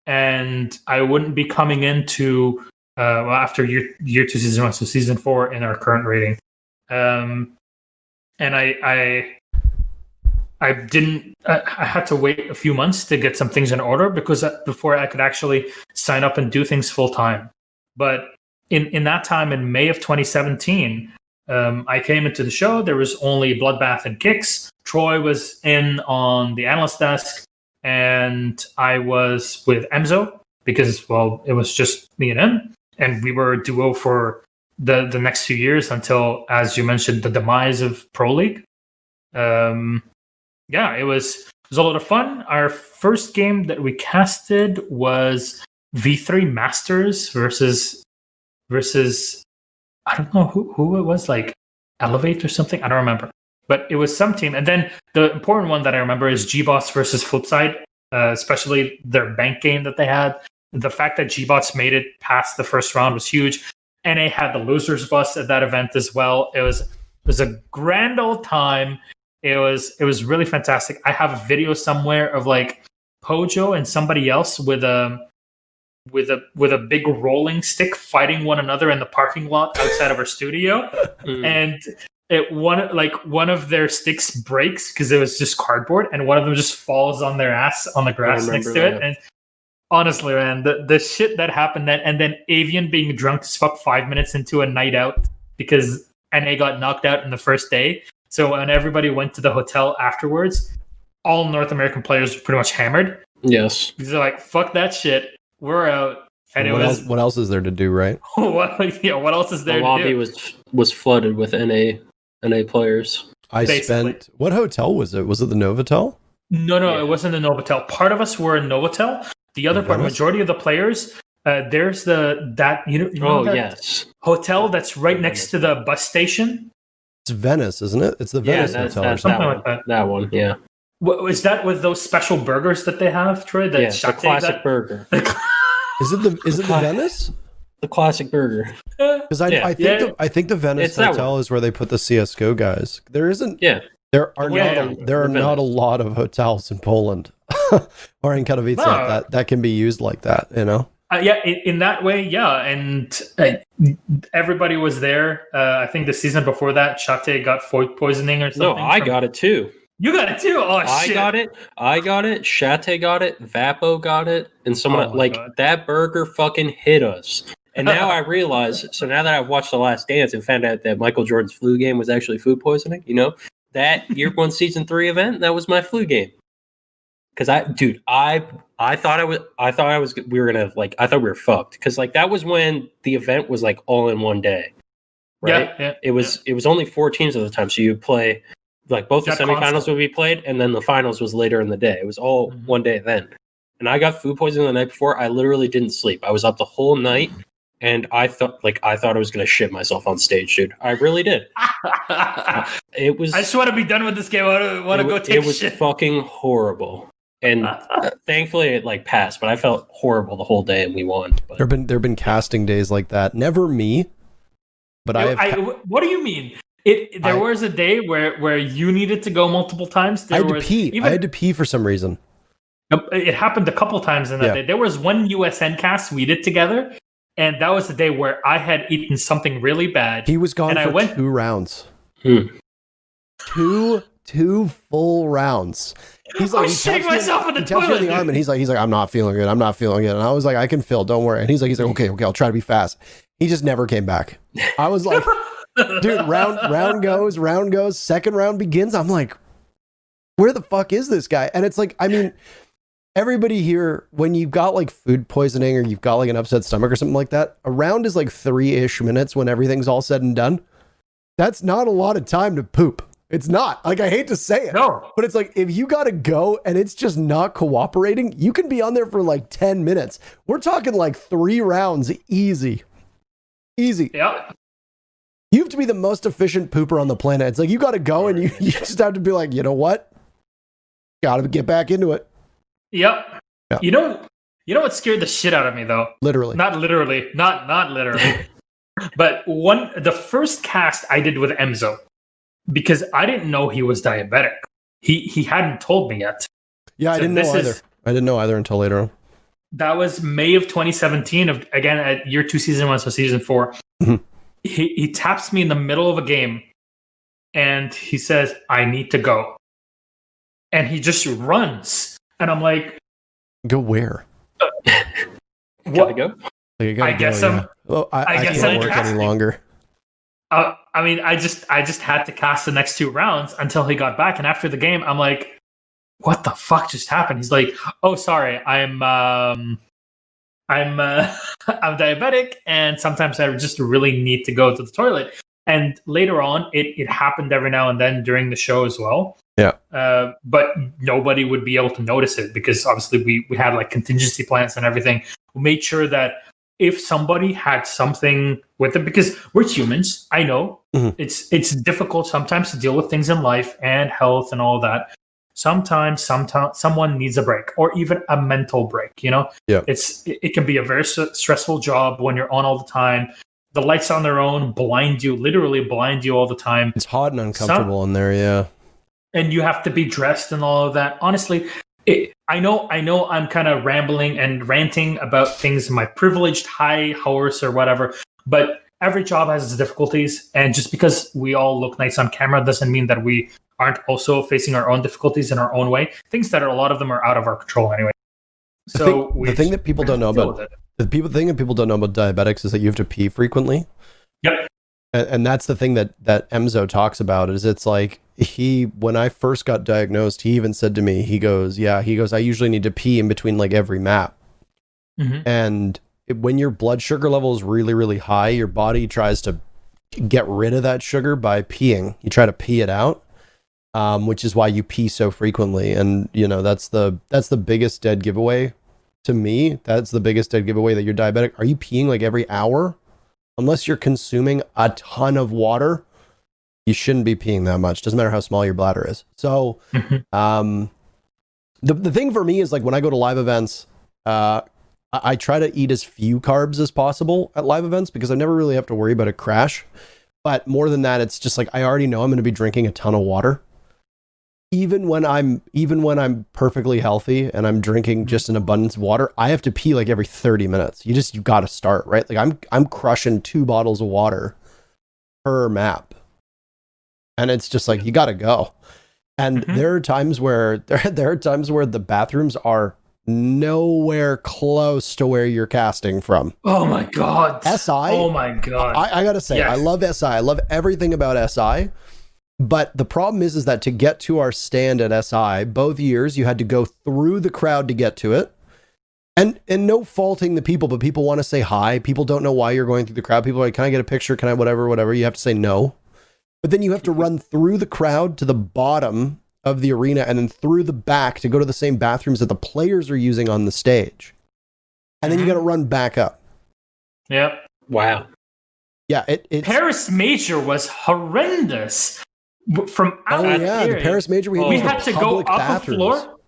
And I wouldn't be coming into after year 2, season 1, so season 4 in our current rating. And I didn't. I had to wait a few months to get some things in order before I could actually sign up and do things full time. But in that time, in May of 2017, I came into the show. There was only Bloodbath and Kicks. Troy was in on the analyst desk, and I was with Emzo because, well, it was just me and him, and we were a duo for the next few years until, as you mentioned, the demise of Pro League. Yeah, it was a lot of fun. Our first game that we casted was V3 Masters versus I don't know who it was, like Elevate or something. I don't remember, but it was some team. And then the important one that I remember is G-Bots versus Flipside, especially their bank game that they had. The fact that G-Bots made it past the first round was huge. NA had the losers bus at that event as well. It was a grand old time. It was really fantastic. I have a video somewhere of like Pojo and somebody else with a big rolling stick fighting one another in the parking lot outside of our studio. And one of their sticks breaks because it was just cardboard, and one of them just falls on their ass on the grass next to it. And honestly, man, the shit that happened then, and then Avian being drunk as fuck 5 minutes into a night out because NA got knocked out in the first day. So when everybody went to the hotel afterwards, all North American players were pretty much hammered. Yes. Because they're like, fuck that shit. We're out. And what else is there to do, right? what else is there the to do? lobby was flooded with NA players. What hotel was it? Was it the Novotel? No, it wasn't the Novotel. Part of us were in Novotel. The other part, majority of the players, there's that hotel that's right next to the bus station. It's Venice, isn't it? It's the Venice Hotel or something like that. That one, yeah. Is that with those special burgers that they have, Troy? The classic burger. Is it the Venice? The classic burger. Because I think the Venice Hotel is where they put the CS:GO guys. There isn't. Yeah. There are not a lot of hotels in Poland or in Katowice that can be used like that. You know. In that way, yeah, and everybody was there. I think the season before that, Shate got food poisoning or something. No, I got it too. You got it too? Oh, shit. I got it. Shate got it. Vapo got it. And someone that burger fucking hit us. And now I realize, so now that I've watched The Last Dance and found out that Michael Jordan's flu game was actually food poisoning, you know, that year 1 season 3 event, that was my flu game. Because I thought we were fucked. Because like that was when the event was like all in one day. Right? Yeah. It was only 4 teams at the time. So you play like both the semifinals would be played, and then the finals was later in the day. It was all one day event. And I got food poisoning the night before. I literally didn't sleep. I was up the whole night, and I thought I was gonna shit myself on stage, dude. I really did. It was. I just want to be done with this game. I want to go take shit. It was fucking horrible. And thankfully it like passed, but I felt horrible the whole day, and we won. But. There've been casting days like that. Never me, but what do you mean? There was a day where you needed to go multiple times. I had to pee. I had to pee for some reason. It happened a couple times in that day. There was one USN cast we did together, and that was the day where I had eaten something really bad. He was gone for 2 rounds. Two full rounds. He's like, I was shitting myself in the toilet. He taps me in the arm, and he's like, I'm not feeling good. I'm not feeling good. And I was like, I can feel. Don't worry. And he's like, okay, I'll try to be fast. He just never came back. I was like, dude, round goes, second round begins. I'm like, where the fuck is this guy? And it's like, I mean, everybody here, when you've got like food poisoning or you've got like an upset stomach or something like that, a round is like 3-ish minutes when everything's all said and done. That's not a lot of time to poop. It's not. Like, I hate to say it. No. But it's like, if you got to go and it's just not cooperating, you can be on there for like 10 minutes. We're talking like 3 rounds. Easy. Yeah. You have to be the most efficient pooper on the planet. It's like, you got to go and you just have to be like, you know what? Got to get back into it. Yep. Yeah. You know what scared the shit out of me though? Literally. Not literally. Not literally. But the first cast I did with Emzo, because I didn't know he was diabetic. He hadn't told me yet. Yeah, I didn't know either. I didn't know either until later on. That was May of 2017. Again, at year 2, season 1, so season 4. Mm-hmm. He taps me in the middle of a game, and he says, "I need to go," and he just runs, and I'm like, "Go where?" Gotta go. I guess I'm. Well, I can't work any longer. I mean, I just had to cast the next 2 rounds until he got back, and after the game, I'm like, "What the fuck just happened?" He's like, "Oh, sorry, I'm diabetic, and sometimes I just really need to go to the toilet." And later on, it happened every now and then during the show as well. Yeah. But nobody would be able to notice it because obviously we had like contingency plans and everything. We made sure that if somebody had something with it, because we're humans, I know it's difficult sometimes to deal with things in life and health and all that. Sometimes someone needs a break or even a mental break, you know? Yeah. It can be a very stressful job when you're on all the time. The lights on their own literally blind you all the time. It's hot and uncomfortable in there, yeah. And you have to be dressed and all of that. Honestly, I know I'm kind of rambling and ranting about things in my privileged high horse or whatever, but every job has its difficulties. And just because we all look nice on camera doesn't mean that we aren't also facing our own difficulties in our own way. Things that a lot of them are out of our control anyway. So the thing that people don't know about diabetics is that you have to pee frequently. Yep. And that's the thing that Emzo talks about is it's like when I first got diagnosed, he even said to me, he goes, I usually need to pee in between like every map. Mm-hmm. And when your blood sugar level is really, really high, your body tries to get rid of that sugar by peeing. You try to pee it out. Which is why you pee so frequently. And, you know, that's the biggest dead giveaway to me. That's the biggest dead giveaway that you're diabetic. Are you peeing like every hour? Unless you're consuming a ton of water, you shouldn't be peeing that much. Doesn't matter how small your bladder is. So, the thing for me is like when I go to live events, I try to eat as few carbs as possible at live events because I never really have to worry about a crash. But more than that, it's just like I already know I'm going to be drinking a ton of water. Even when I'm perfectly healthy and I'm drinking just an abundance of water, I have to pee like every 30 minutes. You got to start, right? Like I'm crushing 2 bottles of water per map. And it's just like, you got to go. And there are times where the bathrooms are nowhere close to where you're casting from. Oh my God. SI. Oh my God. I got to say, yes. I love SI. I love everything about SI. But the problem is that to get to our stand at SI, both years you had to go through the crowd to get to it. And no faulting the people, but people want to say hi. People don't know why you're going through the crowd. People are like, can I get a picture? Can I whatever? You have to say no. But then you have to run through the crowd to the bottom of the arena and then through the back to go to the same bathrooms that the players are using on the stage. And then you got to run back up. Yep. Wow. Yeah. It's Paris Major was horrendous. From out area, the Paris Major, we had to go up a floor.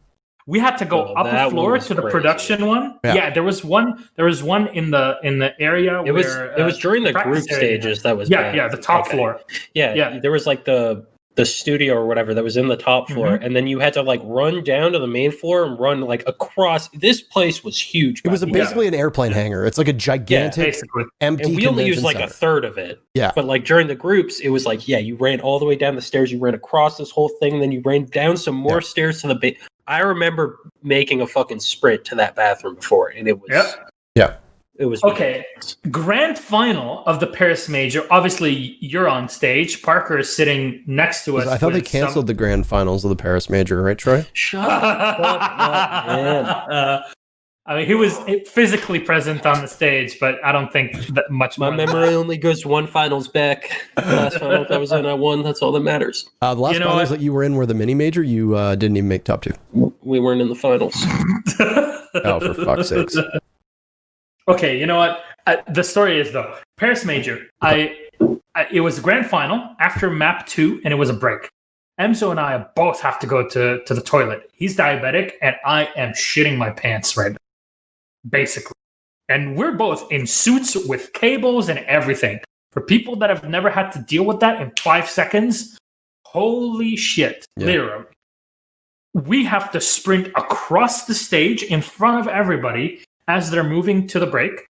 We had to go up a floor to the production one. Yeah, there was one in the area. It was during the group stages that was bad. Yeah, the top floor. Yeah, there was like the studio or whatever that was in the top floor, and then you had to like run down to the main floor and run like across. This place was huge. It was basically an airplane hangar. It's like a gigantic empty. And we only used like a third of it. Yeah, but like during the groups, it was like you ran all the way down the stairs, you ran across this whole thing, then you ran down some more stairs to the base. I remember making a fucking sprint to that bathroom before, and it was It was okay. Grand final of the Paris Major. Obviously, you're on stage. Parker is sitting next to us. I thought they canceled the grand finals of the Paris Major, right, Troy? Shut up, man. I mean, he was physically present on the stage, but I don't think that much My more than memory that. only goes one finals back. The last finals I was in, I won. That's all that matters. The last You know finals what? that you were in were the mini major. You didn't even make top 2. We weren't in the finals. Oh, for fuck's sakes. Okay, you know what? The story is, though, Paris Major, it was the grand final after map 2, and it was a break. Emzo and I both have to go to the toilet. He's diabetic, and I am shitting my pants right now, basically. And we're both in suits with cables and everything. For people that have never had to deal with that in 5 seconds, holy shit, literally. We have to sprint across the stage in front of everybody as they're moving to the break.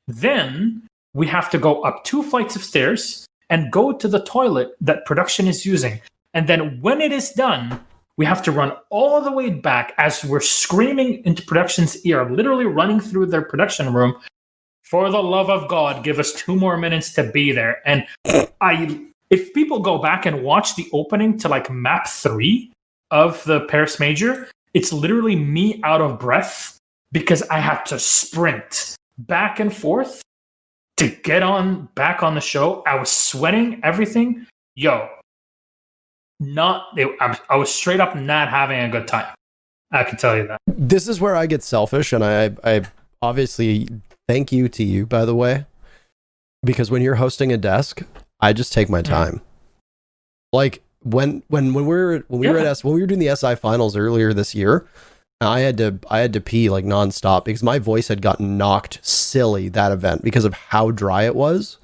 Then we have to go up 2 flights of stairs and go to the toilet that production is using. And then when it is done, we have to run all the way back as we're screaming into production's ear, literally running through their production room. For the love of God, give us 2 more minutes to be there. And if people go back and watch the opening to like map 3 of the Paris Major, it's literally me out of breath because I had to sprint back and forth to get back on the show. I was sweating, everything. I was straight up not having a good time. I can tell you that. This is where I get selfish, and I obviously thank you to you, by the way, because when you're hosting a desk, I just take my time. Like when we were doing the SI finals earlier this year, I had to pee like nonstop because my voice had gotten knocked silly that event because of how dry it was.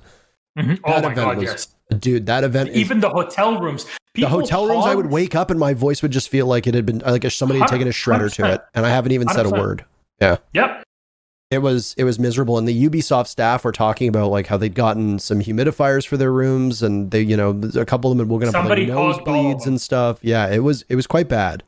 Mm-hmm. Oh my God, yes. Dude, that event. Even the hotel rooms. I would wake up and my voice would just feel like it had been like somebody had taken a shredder to it, and I haven't even said a word. Yeah. Yep. It was miserable, and the Ubisoft staff were talking about like how they'd gotten some humidifiers for their rooms, and they, a couple of them had woken up with like nosebleeds and stuff. Yeah, it was quite bad.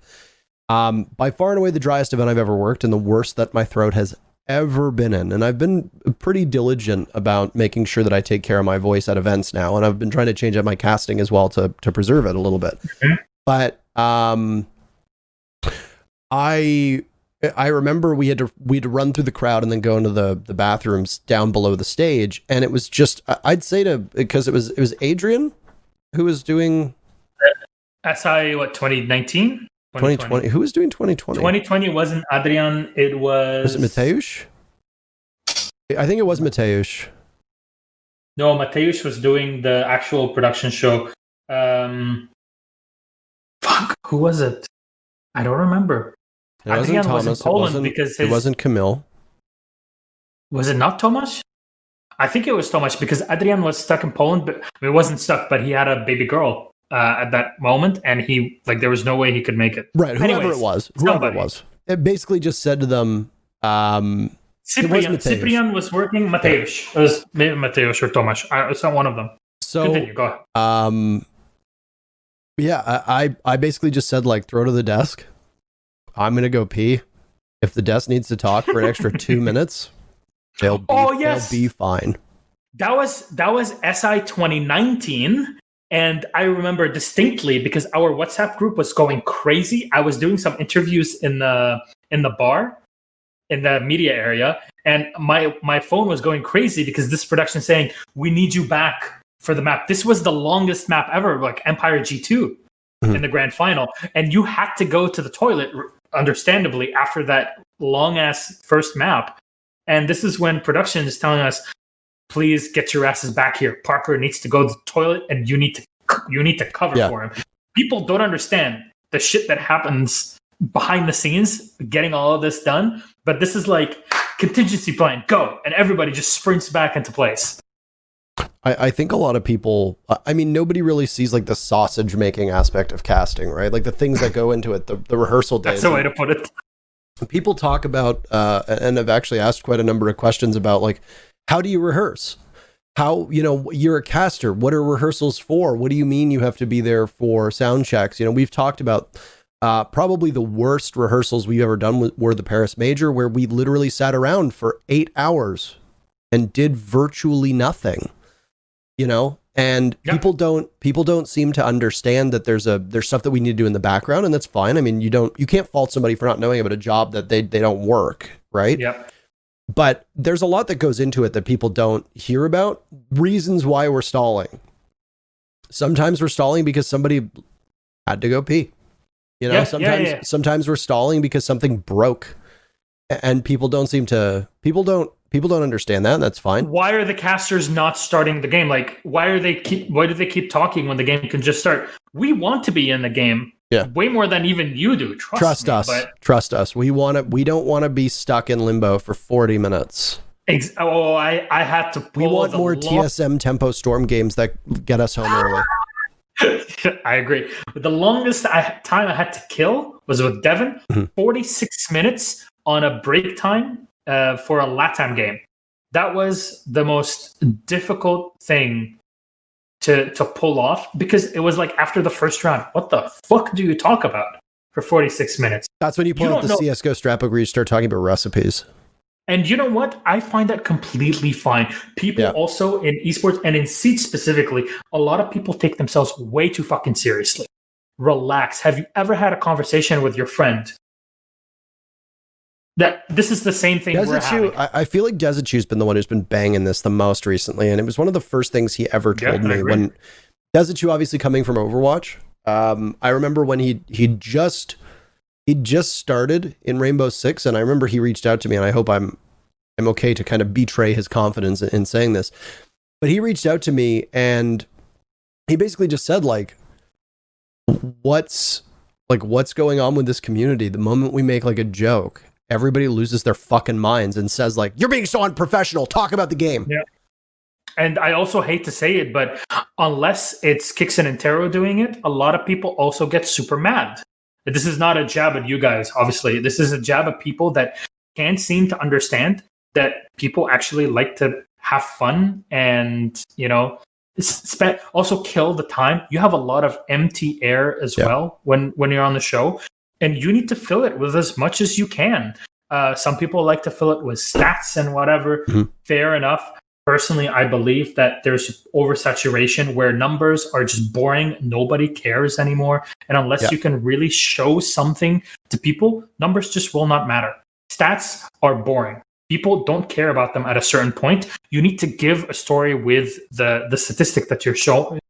By far and away the driest event I've ever worked, and the worst that my throat has ever been in. And I've been pretty diligent about making sure that I take care of my voice at events now, and I've been trying to change up my casting as well to preserve it a little bit. Mm-hmm. But I remember we had to run through the crowd and then go into the bathrooms down below the stage, and it was just, I'd say because it was Adrian who was doing SI 2019. 2020. Who was doing 2020? 2020 wasn't Adrian. It was. Was it Mateusz? I think it was Mateusz. No, Mateusz was doing the actual production show. Who was it? I don't remember. Adrian was in Poland because it wasn't Camille. Was it not Tomasz? I think it was Tomasz because Adrian was stuck in Poland, but it wasn't stuck. But he had a baby girl at that moment, and there was no way he could make it. Right, whoever it was. It basically just said to them, Cyprian was working. Mateusz. It was maybe Mateusz or Tomasz. It's not one of them. So continue, go ahead. Yeah, I basically just said like throw to the desk. I'm gonna go pee. If the desk needs to talk for an extra 2 minutes, they'll be fine. That was SI 2019. And I remember distinctly because our WhatsApp group was going crazy. I was doing some interviews in the bar, in the media area, and my phone was going crazy because this production saying, "We need you back for the map." This was the longest map ever, like Empire G2 in the grand final, and you had to go to the toilet, understandably, after that long ass first map. And this is when production is telling us, please get your asses back here. Parker needs to go to the toilet, and you need to cover for him. People don't understand the shit that happens behind the scenes, getting all of this done. But this is like contingency plan, go, and everybody just sprints back into place. I think a lot of people, I mean, nobody really sees like the sausage making aspect of casting, right? Like the things that go into it, the rehearsal days. That's the way to put it. People talk about, and I've actually asked quite a number of questions about like, how do you rehearse? How, you're a caster. What are rehearsals for? What do you mean you have to be there for sound checks? We've talked about probably the worst rehearsals we've ever done were the Paris Major, where we literally sat around for 8 hours and did virtually nothing, and people don't seem to understand that there's stuff that we need to do in the background, and that's fine. I mean, you can't fault somebody for not knowing about a job that they don't work, right? Yep. But there's a lot that goes into it that people don't hear about. Reasons why we're stalling. Sometimes we're stalling because somebody had to go pee. You know, sometimes we're stalling because something broke, and people don't understand that, and that's fine. Why are the casters not starting the game? Like, why do they keep talking when the game can just start? We want to be in the game. Yeah. Way more than even you do. Trust us. We don't want to be stuck in limbo for 40 minutes. I had to pull. We want more TSM tempo storm games that get us home early. I agree. But the longest time I had to kill was with Devin. 46 minutes on a break time for a LATAM game. That was the most difficult thing to pull off, because it was like after the first round, what the fuck do you talk about for 46 minutes? That's when you pull out the CSGO strap where you start talking about recipes. And you know what? I find that completely fine. People also in esports and in Seeds specifically, a lot of people take themselves way too fucking seriously. Relax. Have you ever had a conversation with your friend that this is the same thing we're having? I feel like Desichu's been the one who's been banging this the most recently, and it was one of the first things he ever told me. When Desichu, obviously coming from Overwatch, I remember when he just started in Rainbow Six, and I remember he reached out to me, and I hope I'm okay to kind of betray his confidence in saying this, but he reached out to me and he basically just said, like, what's going on with this community? The moment we make like a joke, everybody loses their fucking minds and says, like, you're being so unprofessional, talk about the game. Yeah. And I also hate to say it, but unless it's Kixen and INTERRO doing it, a lot of people also get super mad. This is not a jab at you guys, obviously. This is a jab at people that can't seem to understand that people actually like to have fun and, you know, also kill the time. You have a lot of empty air as well when you're on the show, and you need to fill it with as much as you can. Some people like to fill it with stats and whatever. Fair enough. Personally, I believe that there's oversaturation where numbers are just boring. Nobody cares anymore. And unless you can really show something to people, numbers just will not matter. Stats are boring. People don't care about them at a certain point. You need to give a story with the statistic that you're showing.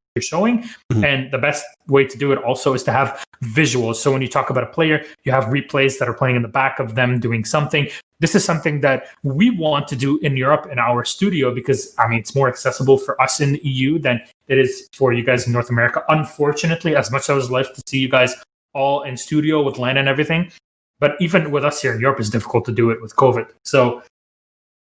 And the best way to do it also is to have visuals. So when you talk about a player, you have replays that are playing in the back of them doing something. This is something that we want to do in Europe in our studio because, I mean, it's more accessible for us in the EU than it is for you guys in North America. Unfortunately, as much as I would love to see you guys all in studio with LAN and everything, but even with us here in Europe, it's difficult to do it with COVID. So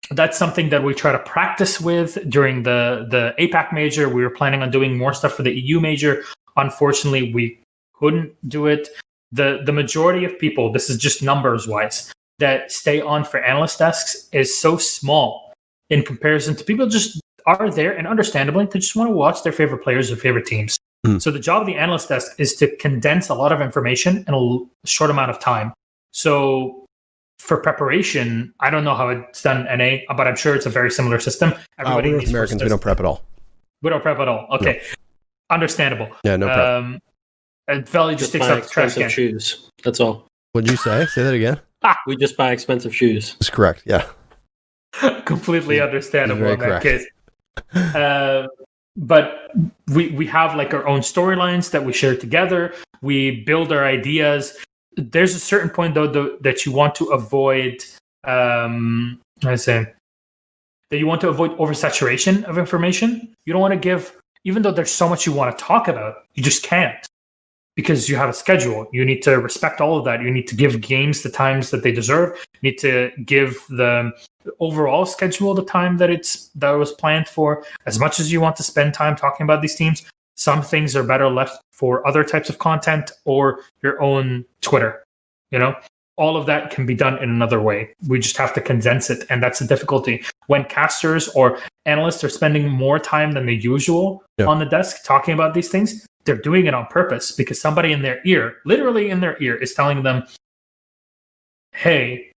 that's something that we try to practice with during the APAC major. We were planning on doing more stuff for the EU major. Unfortunately, we couldn't do it. The majority of people, this is just numbers wise, that stay on for analyst desks is so small in comparison to people just are there, and understandably, they just want to watch their favorite players or favorite teams. So the job of the analyst desk is to condense a lot of information in a short amount of time. So for preparation, I don't know how it's done in NA, but I'm sure it's a very similar system. Everybody North Americans, we don't prep at all. We don't prep at all. Okay. No. Understandable. Yeah, no prep. And Valley just takes out the trash can. Shoes. That's all. What'd you say? Say that again. We just buy expensive shoes. That's correct. Yeah. Completely understandable in that case. But we have like our own storylines that we share together. We build our ideas. There's a certain point though that you want to avoid. That you want to avoid oversaturation of information. You don't want to give, even though there's so much you want to talk about, you just can't. Because you have a schedule. You need to respect all of that. You need to give games the times that they deserve. You need to give the overall schedule the time that was planned for. As much as you want to spend time talking about these teams, some things are better left for other types of content or your own Twitter. You know, all of that can be done in another way. We just have to condense it, and that's the difficulty. When casters or analysts are spending more time than the usual on the desk talking about these things, they're doing it on purpose because somebody in their ear, literally in their ear, is telling them, hey,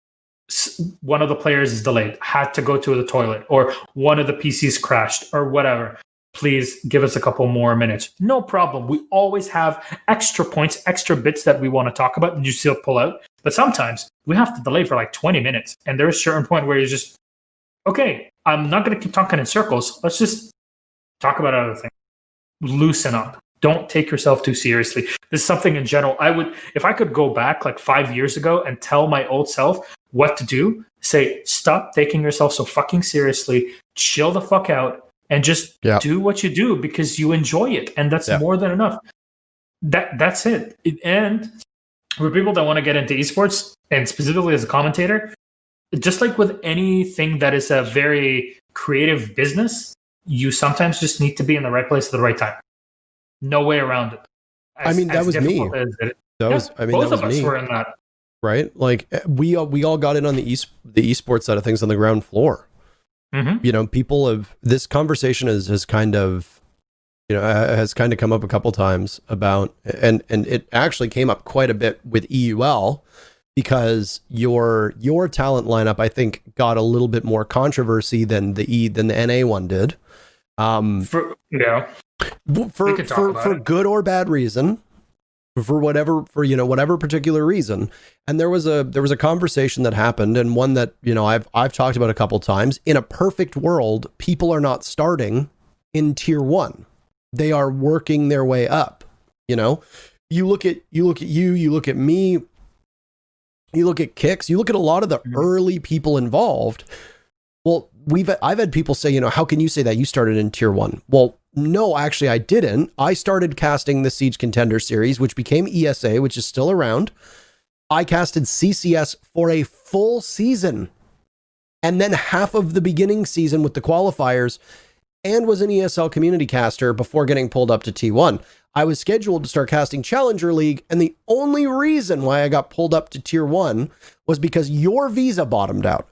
one of the players is delayed, had to go to the toilet, or one of the PCs crashed, or whatever. please give us a couple more minutes. No problem. We always have extra points, extra bits that we want to talk about and you still pull out. But sometimes we have to delay for like 20 minutes. And there's a certain point where you're just, okay, I'm not going to keep talking in circles. Let's just talk about other things. Loosen up. Don't take yourself too seriously. This is something in general. If I could go back like 5 years ago and tell my old self what to do, say, stop taking yourself so fucking seriously, chill the fuck out, and just do what you do because you enjoy it. And that's more than enough. That's it. And for people that want to get into esports, and specifically as a commentator, just like with anything that is a very creative business, you sometimes just need to be in the right place at the right time. No way around it. That was me. Both of us were in that. Right? Like we all got in on the esports side of things on the ground floor. Mm-hmm. You know, people have, this conversation has kind of come up a couple times about, and it actually came up quite a bit with EUL because your talent lineup, I think, got a little bit more controversy than the NA one did. For good or bad reason, for whatever particular reason. And there was a conversation that happened, and one that, you know, I've talked about a couple times. In a perfect world, people are not starting in tier 1. They are working their way up. You know, you look at you look at me, you look at Kix, you look at a lot of the early people involved. Well, I've had people say, you know, how can you say that you started in tier 1? Well, no, actually I didn't. I started casting the Siege Contender series, which became ESA, which is still around. I casted CCS for a full season and then half of the beginning season with the qualifiers, and was an ESL community caster before getting pulled up to T1. I was scheduled to start casting Challenger League, and the only reason why I got pulled up to tier 1 was because your visa bottomed out.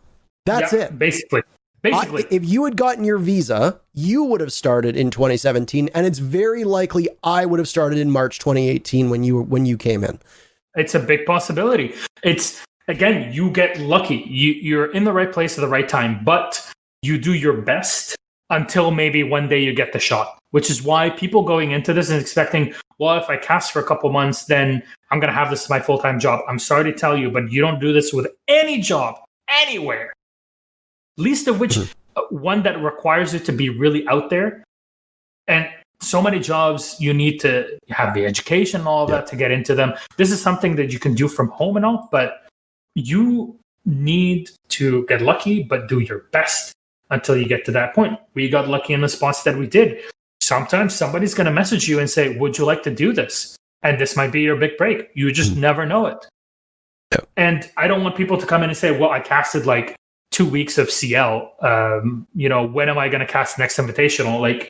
That's it. Basically. If you had gotten your visa, you would have started in 2017, and it's very likely I would have started in March 2018 when you came in. It's a big possibility. It's, again, you get lucky. You're in the right place at the right time, but you do your best until maybe one day you get the shot, which is why people going into this and expecting, well, if I cast for a couple months, then I'm going to have this as my full-time job. I'm sorry to tell you, but you don't do this with any job anywhere. Least of which one that requires you to be really out there. And so many jobs, you need to have the education and all of that to get into them. This is something that you can do from home and all, but you need to get lucky, but do your best until you get to that point. We got lucky in the spots that we did. Sometimes somebody's going to message you and say, would you like to do this? And this might be your big break. You just never know it. Yeah. And I don't want people to come in and say, well, I casted like 2 weeks of CL. When am I going to cast next invitational? Like,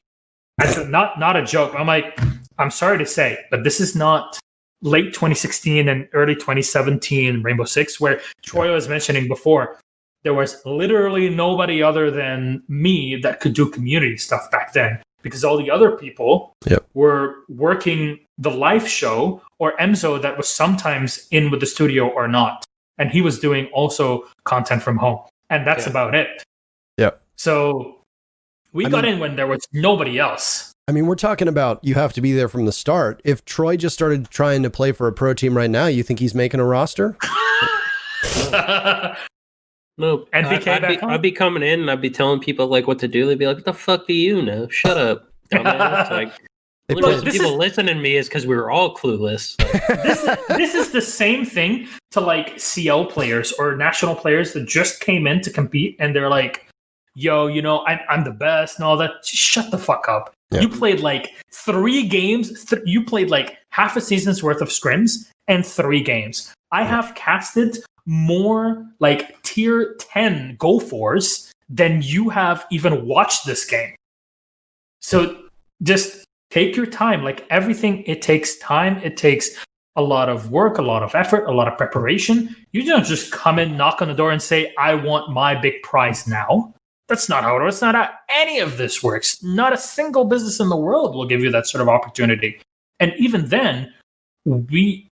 that's not a joke. I'm like, I'm sorry to say, but this is not late 2016 and early 2017 Rainbow Six, where Troy was mentioning before. There was literally nobody other than me that could do community stuff back then, because all the other people were working the live show, or Emzo that was sometimes in with the studio or not. And he was doing also content from home. And that's about it. Yeah. So we got in when there was nobody else. I mean, we're talking about you have to be there from the start. If Troy just started trying to play for a pro team right now, you think he's making a roster? No. I'd be coming in and I'd be telling people like what to do. They'd be like, what the fuck do you know? Shut up. Dumbass. Like, the only reason people listening to me is because we were all clueless. This is the same thing to like CL players or national players that just came in to compete and they're like, yo, I'm the best and all that. Just shut the fuck up. Yeah. You played like 3 games. You played like half a season's worth of scrims and 3 games. I have casted more like tier 10 Go 4s than you have even watched this game. So just take your time. Like everything, it takes time. It takes a lot of work, a lot of effort, a lot of preparation. You don't just come in, knock on the door and say, I want my big prize now. That's not how it works. That's not how any of this works. Not a single business in the world will give you that sort of opportunity. And even then, we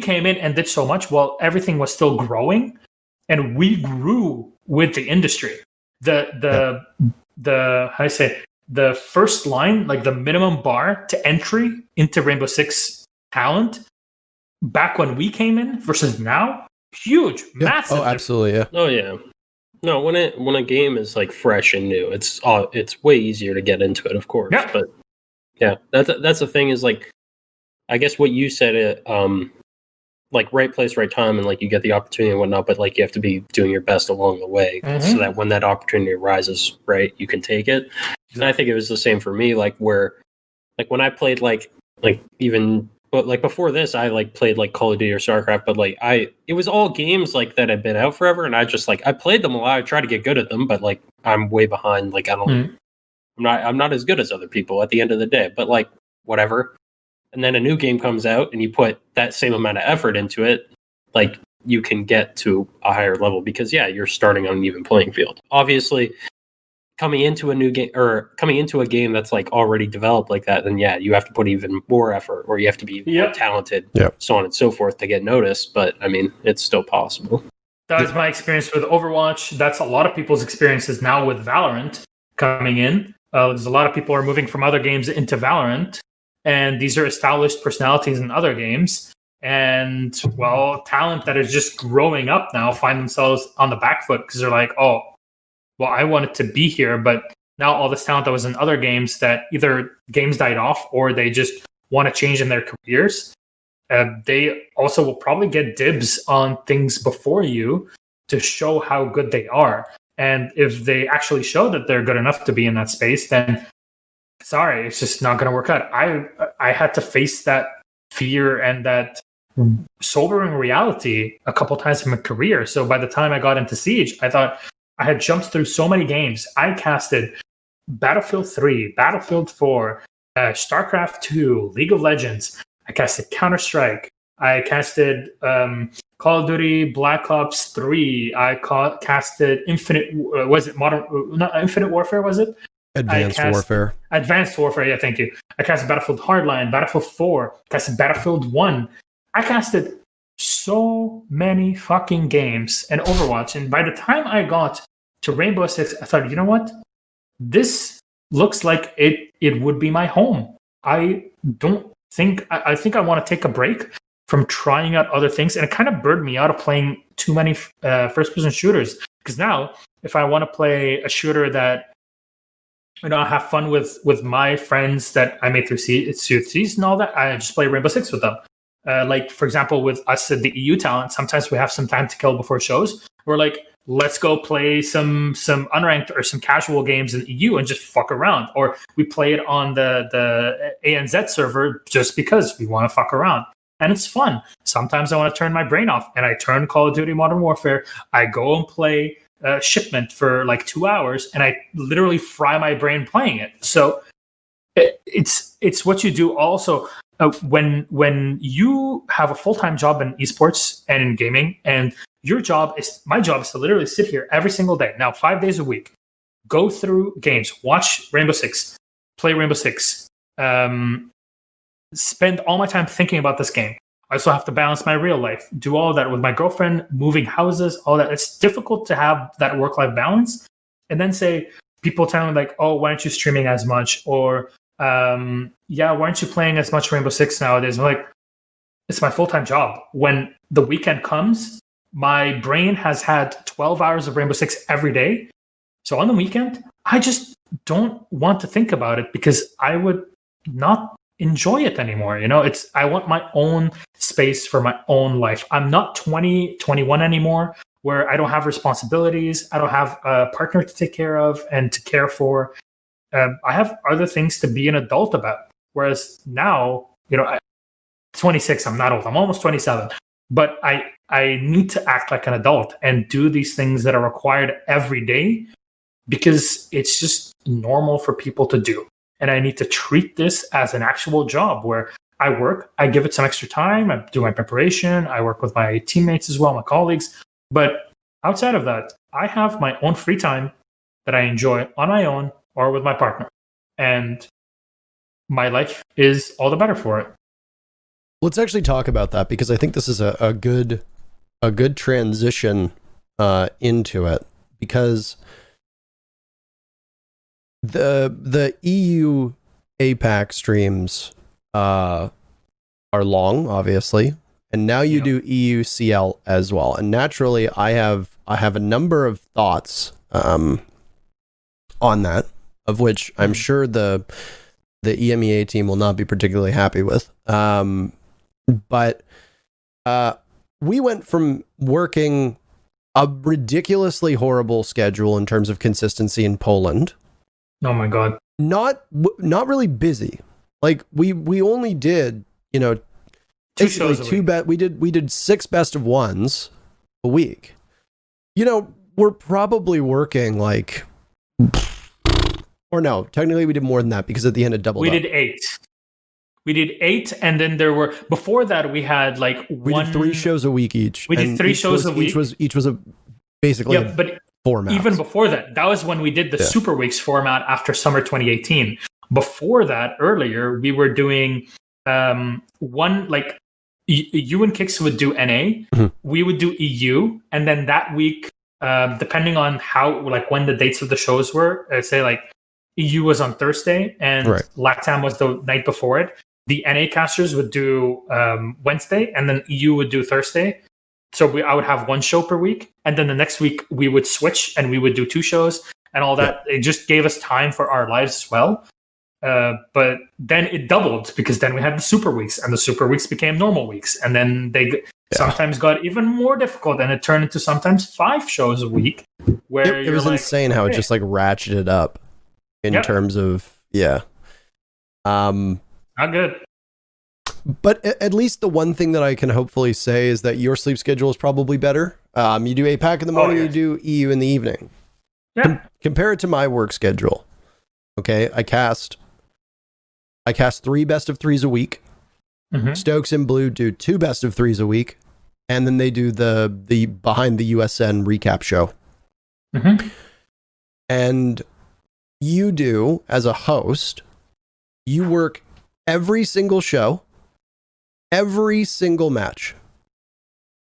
came in and did so much while everything was still growing, and we grew with the industry. The the first line, like the minimum bar to entry into Rainbow Six talent back when we came in versus now, huge, massive. Oh, absolutely, yeah. Oh yeah. No, when a game is like fresh and new, it's way easier to get into it, of course. Yeah. But yeah, that's the thing is like, I guess what you said, like right place, right time, and like you get the opportunity and whatnot, but like you have to be doing your best along the way so that when that opportunity arises, right, you can take it. And I think it was the same for me, like where, like when I played like even. But like before this, I like played like Call of Duty or StarCraft, but like it was all games like that had been out forever, and I just like I played them a lot. I try to get good at them, but like I'm way behind. Like I'm not as good as other people at the end of the day. But like whatever. And then a new game comes out, and you put that same amount of effort into it, like you can get to a higher level because yeah, you're starting on an even playing field. Obviously, coming into a new game or coming into a game that's like already developed like that, then yeah, you have to put even more effort or you have to be more talented, so on and so forth to get noticed. But I mean, it's still possible. That's my experience with Overwatch. That's a lot of people's experiences now with Valorant coming in. There's a lot of people are moving from other games into Valorant, and these are established personalities in other games. And well, talent that is just growing up now find themselves on the back foot because they're like, oh, well, I wanted to be here, but now all this talent that was in other games that either games died off or they just want to change in their careers, they also will probably get dibs on things before you to show how good they are. And if they actually show that they're good enough to be in that space, then sorry, it's just not going to work out. I had to face that fear and that sobering reality a couple times in my career. So by the time I got into Siege, I thought, I had jumped through so many games. I casted Battlefield 3, Battlefield 4, StarCraft 2, League of Legends. I casted Counter-Strike. I casted Call of Duty Black Ops 3. I casted Infinite Warfare, was it? Advanced Warfare. Advanced Warfare, yeah, thank you. I casted Battlefield Hardline, Battlefield 4, casted Battlefield 1. I casted so many fucking games and Overwatch, and by the time I got to Rainbow Six, I thought, you know what? This looks like it would be my home. I think I want to take a break from trying out other things, and it kind of burned me out of playing too many first-person shooters. Because now, if I want to play a shooter that I have fun with my friends that I made through Seas and all that, I just play Rainbow Six with them. Like, for example, with us at the EU talent, sometimes we have some time to kill before shows. We're like, let's go play some unranked or some casual games in the EU and just fuck around. Or we play it on the ANZ server just because we want to fuck around. And it's fun. Sometimes I want to turn my brain off, and I turn Call of Duty Modern Warfare. I go and play Shipment for like 2 hours, and I literally fry my brain playing it. So it's what you do also. When you have a full-time job in esports and in gaming, and my job is to literally sit here every single day, now 5 days a week, go through games, watch Rainbow Six, play Rainbow Six, spend all my time thinking about this game. I also have to balance my real life, do all of that with my girlfriend, moving houses, all that. It's difficult to have that work-life balance. And then say, people tell me like, oh, why aren't you streaming as much? Or why aren't you playing as much Rainbow Six nowadays? I'm like, it's my full-time job. When the weekend comes, my brain has had 12 hours of Rainbow Six every day. So on the weekend, I just don't want to think about it because I would not enjoy it anymore. I want my own space for my own life. I'm not 20, 21 anymore, where I don't have responsibilities. I don't have a partner to take care of and to care for. I have other things to be an adult about. Whereas now, 26, I'm not old. I'm almost 27. But I need to act like an adult and do these things that are required every day because it's just normal for people to do. And I need to treat this as an actual job where I work, I give it some extra time, I do my preparation, I work with my teammates as well, my colleagues. But outside of that, I have my own free time that I enjoy on my own or with my partner. And my life is all the better for it. Let's actually talk about that because I think this is a good transition into it, because The EU APAC streams are long, obviously, and now you do EU CL as well. And naturally, I have a number of thoughts on that, of which I'm sure the EMEA team will not be particularly happy with. But we went from working a ridiculously horrible schedule in terms of consistency in Poland. Oh my God. Not really busy. Like we only did, Two shows a week. We did 6 best of ones a week. We're probably working like, or no, technically we did more than that because at the end it doubled. We did 8. We did 8, and then there were before that we had like we did 3 shows a week each. We did 3 shows a week. Each was a basically but format. Even before that was when we did the Super Weeks format after summer 2018. Before that, earlier we were doing one like you and Kix would do NA, we would do EU, and then that week, depending on how like when the dates of the shows were, say like EU was on Thursday and LATAM was the night before it. The NA casters would do Wednesday, and then EU would do Thursday. So I would have 1 show per week, and then the next week we would switch and we would do 2 shows and all that. It just gave us time for our lives as well. But then it doubled because then we had the Super Weeks, and the Super Weeks became normal weeks, and then they sometimes got even more difficult, and it turned into sometimes 5 shows a week. Where it was like, insane how it just like ratcheted up in terms of not good. But at least the one thing that I can hopefully say is that your sleep schedule is probably better. You do APAC in the morning, you do EU in the evening. Yeah. Compare it to my work schedule. Okay, I cast 3 best of 3s a week. Stokes and Blue do 2 best of 3s a week, and then they do the behind the USN recap show. And you do, as a host, you work every single show, every single match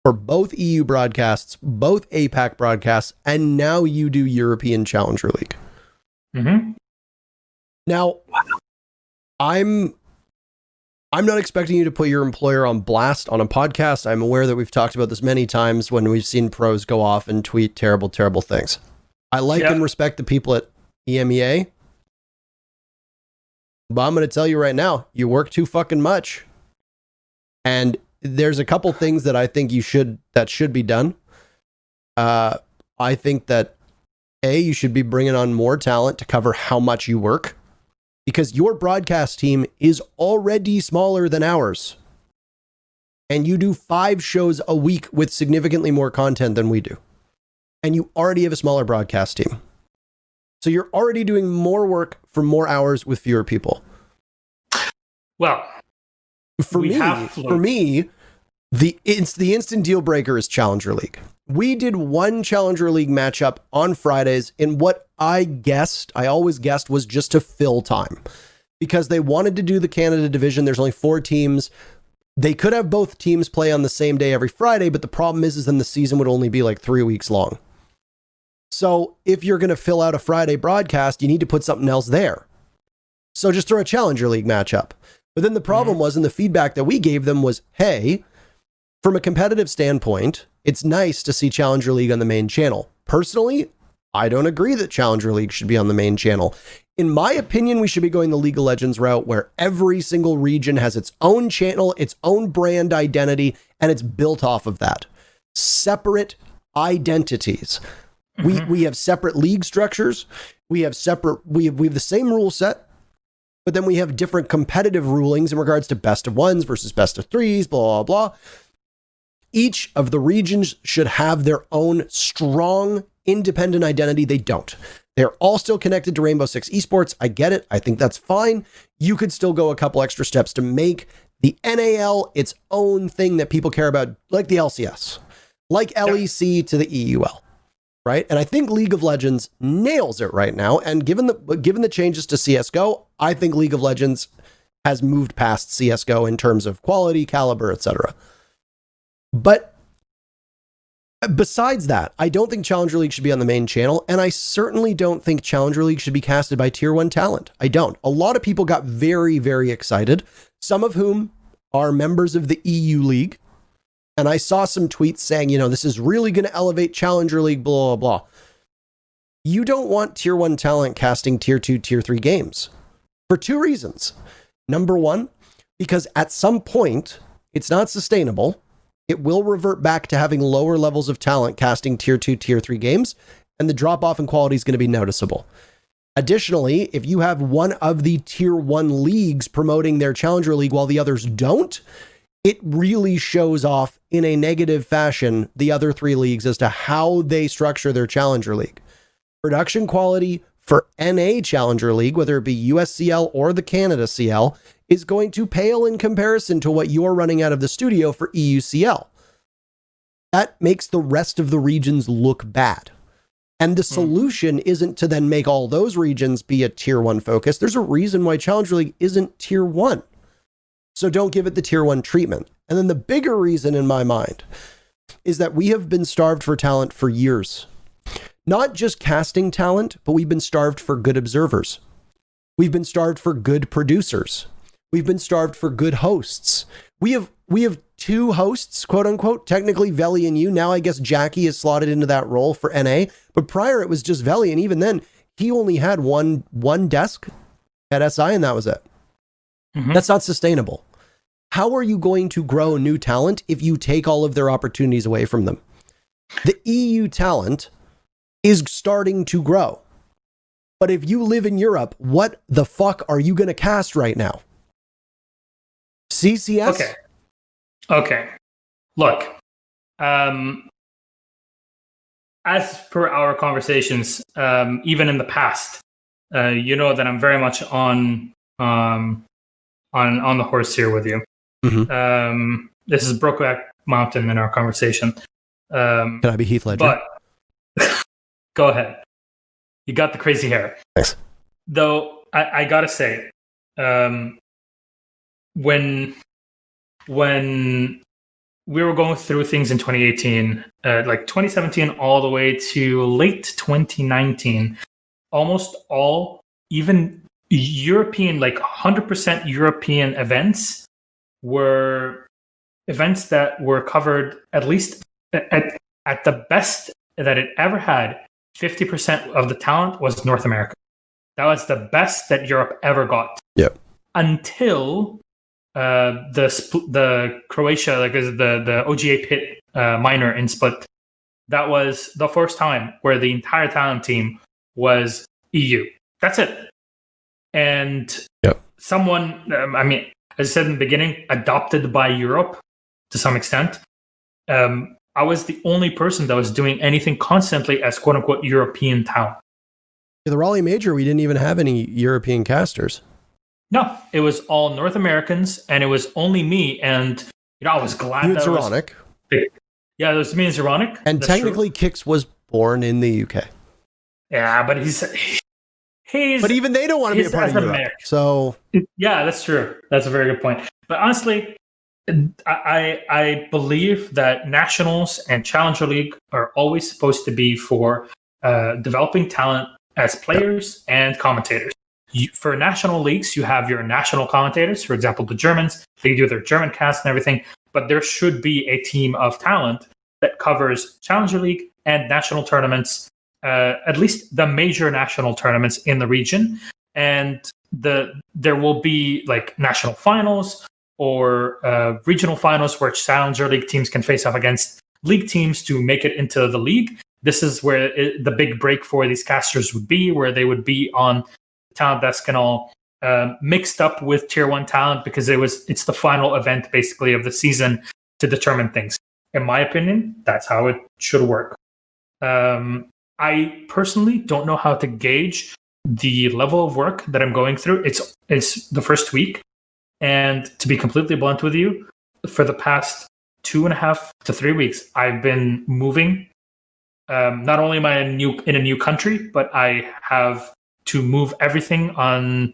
for both EU broadcasts, both APAC broadcasts, and now you do European Challenger League. Now, I'm not expecting you to put your employer on blast on a podcast. I'm aware that we've talked about this many times when we've seen pros go off and tweet terrible, terrible things. I like and respect the people at EMEA, but I'm going to tell you right now, you work too fucking much. And there's a couple things that I think that should be done. I think that you should be bringing on more talent to cover how much you work, because your broadcast team is already smaller than ours. And you do 5 shows a week with significantly more content than we do. And you already have a smaller broadcast team. So you're already doing more work for more hours with fewer people. Well, for me, the instant deal breaker is Challenger League. We did 1 Challenger League matchup on Fridays in what I always guessed was just to fill time, because they wanted to do the Canada division. There's only 4 teams. They could have both teams play on the same day every Friday, but the problem is then the season would only be like 3 weeks long. So if you're going to fill out a Friday broadcast, you need to put something else there. So just throw a Challenger League matchup. But then the problem was, and the feedback that we gave them was, hey, from a competitive standpoint, it's nice to see Challenger League on the main channel. Personally, I don't agree that Challenger League should be on the main channel. In my opinion, we should be going the League of Legends route, where every single region has its own channel, its own brand identity, and it's built off of that. Separate identities. We have separate league structures. We have the same rule set, but then we have different competitive rulings in regards to best of 1s versus best of 3s, blah, blah, blah. Each of the regions should have their own strong, independent identity. They don't. They're all still connected to Rainbow Six Esports. I get it. I think that's fine. You could still go a couple extra steps to make the NAL its own thing that people care about, like the LCS, like LEC to the EUL, right? And I think League of Legends nails it right now. And given the changes to CSGO, I think League of Legends has moved past CSGO in terms of quality, caliber, etc. But Besides that, I don't think Challenger League should be on the main channel, and I certainly don't think Challenger League should be casted by tier 1 talent. I don't. A lot of people got very, very excited, some of whom are members of the EU League, and I saw some tweets saying, this is really going to elevate Challenger League, blah, blah, blah. You don't want tier 1 talent casting tier 2, tier 3 games for two reasons. Number one, because at some point, it's not sustainable. It will revert back to having lower levels of talent casting tier 2, tier 3 games, and the drop off in quality is going to be noticeable. Additionally, if you have one of the tier 1 leagues promoting their Challenger League while the others don't, it really shows off in a negative fashion the other 3 leagues as to how they structure their Challenger League. Production quality for NA Challenger League, whether it be USCL or the Canada CL, is going to pale in comparison to what you're running out of the studio for EUCL. That makes the rest of the regions look bad. And the solution isn't to then make all those regions be a tier 1 focus. There's a reason why Challenger League isn't tier 1. So don't give it the tier 1 treatment. And then the bigger reason in my mind is that we have been starved for talent for years. Not just casting talent, but we've been starved for good observers. We've been starved for good producers. We've been starved for good hosts. We have 2 hosts, quote unquote, technically Veli and you. Now I guess Jackie is slotted into that role for NA, but prior it was just Veli, and even then he only had one desk at SI, and that was it. Mm-hmm. That's not sustainable. How are you going to grow new talent if you take all of their opportunities away from them? The EU talent is starting to grow. But if you live in Europe, what the fuck are you going to cast right now? CCS? Okay. Look, as per our conversations, even in the past, that I'm very much on the horse here with you. Mm-hmm. This is Brokeback Mountain in our conversation. Can I be Heath Ledger? But go ahead. You got the crazy hair. Thanks. Though I gotta say, when we were going through things in 2018, like 2017 all the way to late 2019, almost all, even European, like 100% European events were events that were covered at least at the best that it ever had. 50% of the talent was North America. That was the best that Europe ever got. Yep. Until the Croatia, like the OGA pit minor in Split. That was the first time where the entire talent team was EU. That's it. And someone, as I said in the beginning, adopted by Europe to some extent. I was the only person that was doing anything constantly as quote unquote European talent. The Raleigh Major, we didn't even have any European casters. No, it was all North Americans, and it was only me. And I was glad that Zeronic. Yeah, it was me and Zeronic. And that's technically, true. Kix was born in the UK. Yeah, but he's. But even they don't want to be a part of Europe. American. So yeah, that's true. That's a very good point. But honestly, I believe that Nationals and Challenger League are always supposed to be for developing talent as players and commentators. For national leagues, you have your national commentators. For example, the Germans, they do their German cast and everything. But there should be a team of talent that covers Challenger League and national tournaments, at least the major national tournaments in the region. And there will be like national finals or regional finals where Challenger League teams can face off against league teams to make it into the league. This is where the big break for these casters would be, where they would be on talent desk and all mixed up with tier 1 talent, because it's the final event basically of the season to determine things. In my opinion, that's how it should work. I personally don't know how to gauge the level of work that I'm going through. It's the first week, and to be completely blunt with you, for the past 2.5 to 3 weeks, I've been moving. Not only am I in a new country, but I have to move everything on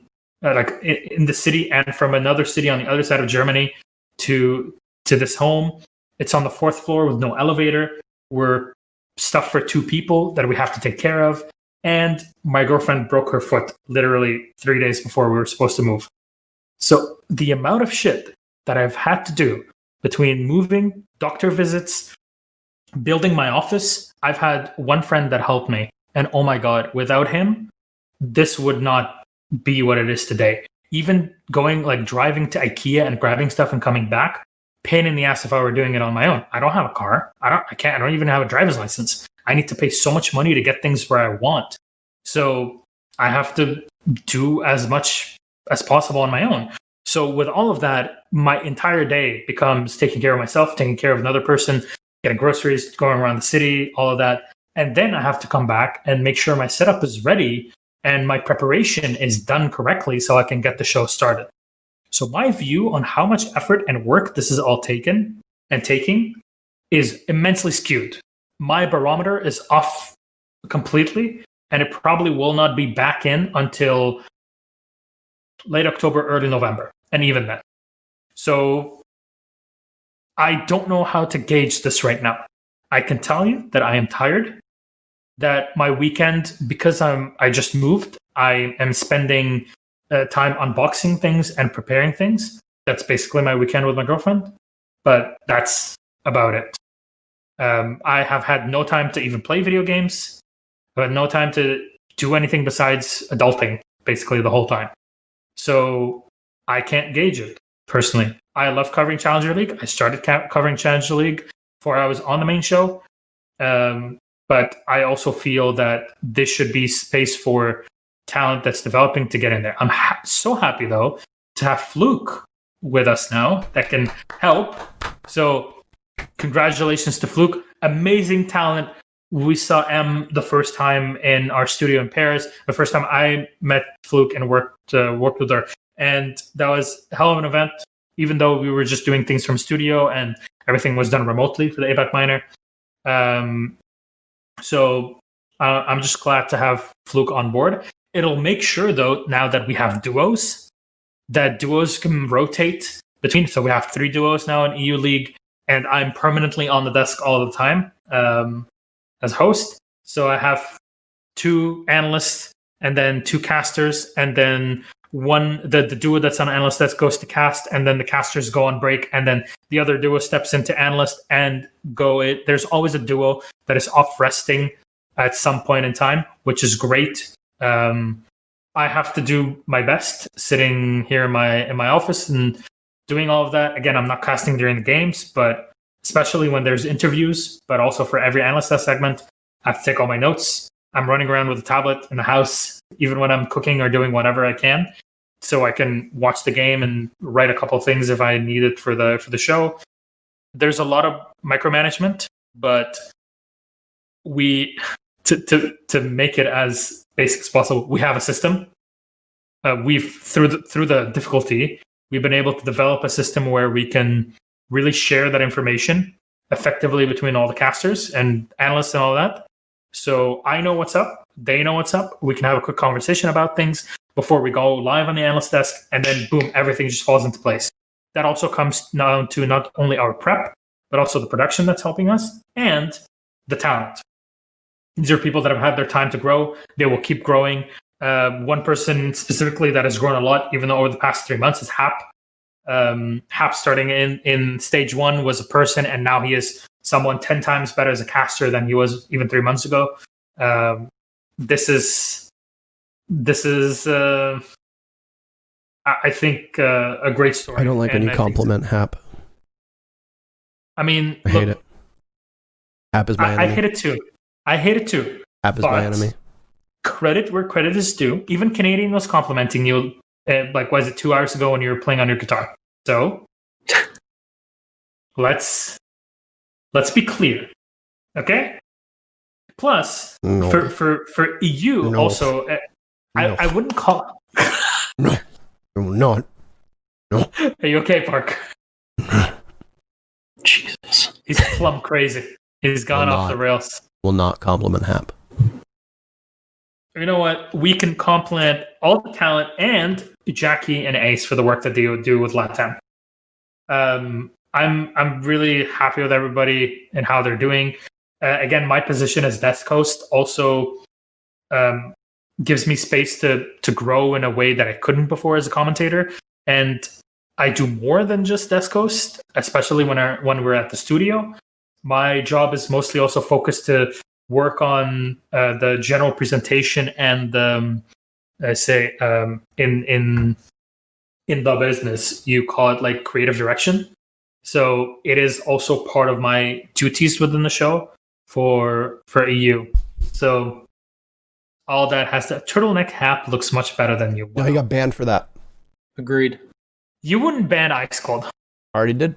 in the city and from another city on the other side of Germany to this home. It's on the 4th floor with no elevator. we're stuff for 2 people that we have to take care of. And my girlfriend broke her foot literally 3 days before we were supposed to move. So the amount of shit that I've had to do between moving, doctor visits, building my office, I've had one friend that helped me. And oh my God, without him, this would not be what it is today. Even going, like driving to IKEA and grabbing stuff and coming back, pain in the ass if I were doing it on my own. I don't have a car. I don't even have a driver's license. I need to pay so much money to get things where I want. So I have to do as much as possible on my own. So with all of that, my entire day becomes taking care of myself, taking care of another person, getting groceries, going around the city, all of that. And then I have to come back and make sure my setup is ready and my preparation is done correctly so I can get the show started. So my view on how much effort and work this is all taking is immensely skewed. My barometer is off completely, and it probably will not be back in until late October, early November, and even then. So I don't know how to gauge this right now. I can tell you that I am tired, that my weekend, because I just moved, I am spending time unboxing things and preparing things. That's basically my weekend with my girlfriend, but that's about it. I have had no time to even play video games. I had no time to do anything besides adulting, basically the whole time. So I can't gauge it personally. I love covering Challenger League. I started covering Challenger League before I was on the main show. But I also feel that this should be space for talent that's developing to get in there. I'm so happy, though, to have Fluke with us now that can help. So congratulations to Fluke. Amazing talent. We saw M the first time in our studio in Paris. The first time I met Fluke and worked with her. And that was a hell of an event, even though we were just doing things from studio and everything was done remotely for the ABAC minor. So I'm just glad to have Fluke on board. It'll make sure, though, now that we have duos, that duos can rotate between. So we have 3 duos now in EU League, and I'm permanently on the desk all the time as host. So I have 2 analysts and then 2 casters, and then the duo that's on analyst desk goes to cast, and then the casters go on break, and then the other duo steps into analyst and there's always a duo that is off resting at some point in time, which is great. I have to do my best sitting here in my office and doing all of that. Again, I'm not casting during the games, but especially when there's interviews, but also for every analyst test segment, I have to take all my notes. I'm running around with a tablet in the house, even when I'm cooking or doing whatever I can, so I can watch the game and write a couple things if I need it for the show. There's a lot of micromanagement, but to make it as basic as possible, we have a system. We've through the difficulty, we've been able to develop a system where we can really share that information effectively between all the casters and analysts and all that. So I know what's up, they know what's up. We can have a quick conversation about things before we go live on the analyst desk, and then boom, everything just falls into place. That also comes down to not only our prep, but also the production that's helping us and the talent. These are people that have had their time to grow. They will keep growing. One person specifically that has grown a lot, even though over the past 3 months, is Hap. Hap, starting in stage 1, was a person, and now he is someone 10 times better as a caster than he was even 3 months ago. This is I think a great story. I don't like when you compliment Hap. I mean, I hate it. Hap is my enemy. I hate it too. Hap is my enemy. Credit where credit is due. Even Canadian was complimenting you, was it 2 hours ago when you were playing on your guitar? So let's be clear, okay? Plus, no. for EU no. also, no. I wouldn't call. No, you're not. No. Are you okay, Park? Jesus, he's plumb crazy. He's gone off the rails. Will not compliment Hap. You know what? We can compliment all the talent and Jackie and Ace for the work that they do with LATAM. I'm really happy with everybody and how they're doing. again, my position as desk host also gives me space to grow in a way that I couldn't before as a commentator. And I do more than just desk host, especially when we're at the studio. My job is mostly also focused to work on the general presentation and in the business you call it like creative direction. So it is also part of my duties within the show for EU. So all that has the turtleneck hat looks much better than you. No, he got banned for that. Agreed. You wouldn't ban Ice Cold. Already did.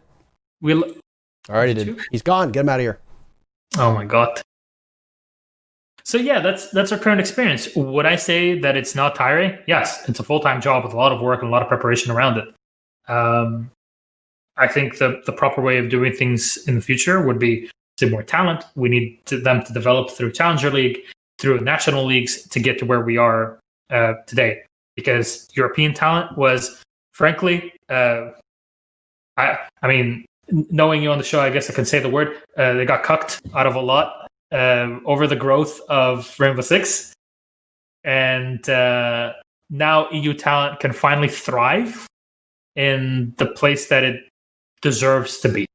Already did. He's gone. Get him out of here. Oh my god. So yeah, that's our current experience. Would I say that it's not tiring? Yes, it's a full-time job with a lot of work and a lot of preparation around it. I think the proper way of doing things in the future would be to more talent. We need them to develop through Challenger League, through national leagues to get to where we are today. Because European talent was, frankly, I mean, knowing you on the show, I guess I can say the word. They got cucked out of a lot over the growth of Rainbow Six. And now EU talent can finally thrive in the place that it deserves to be.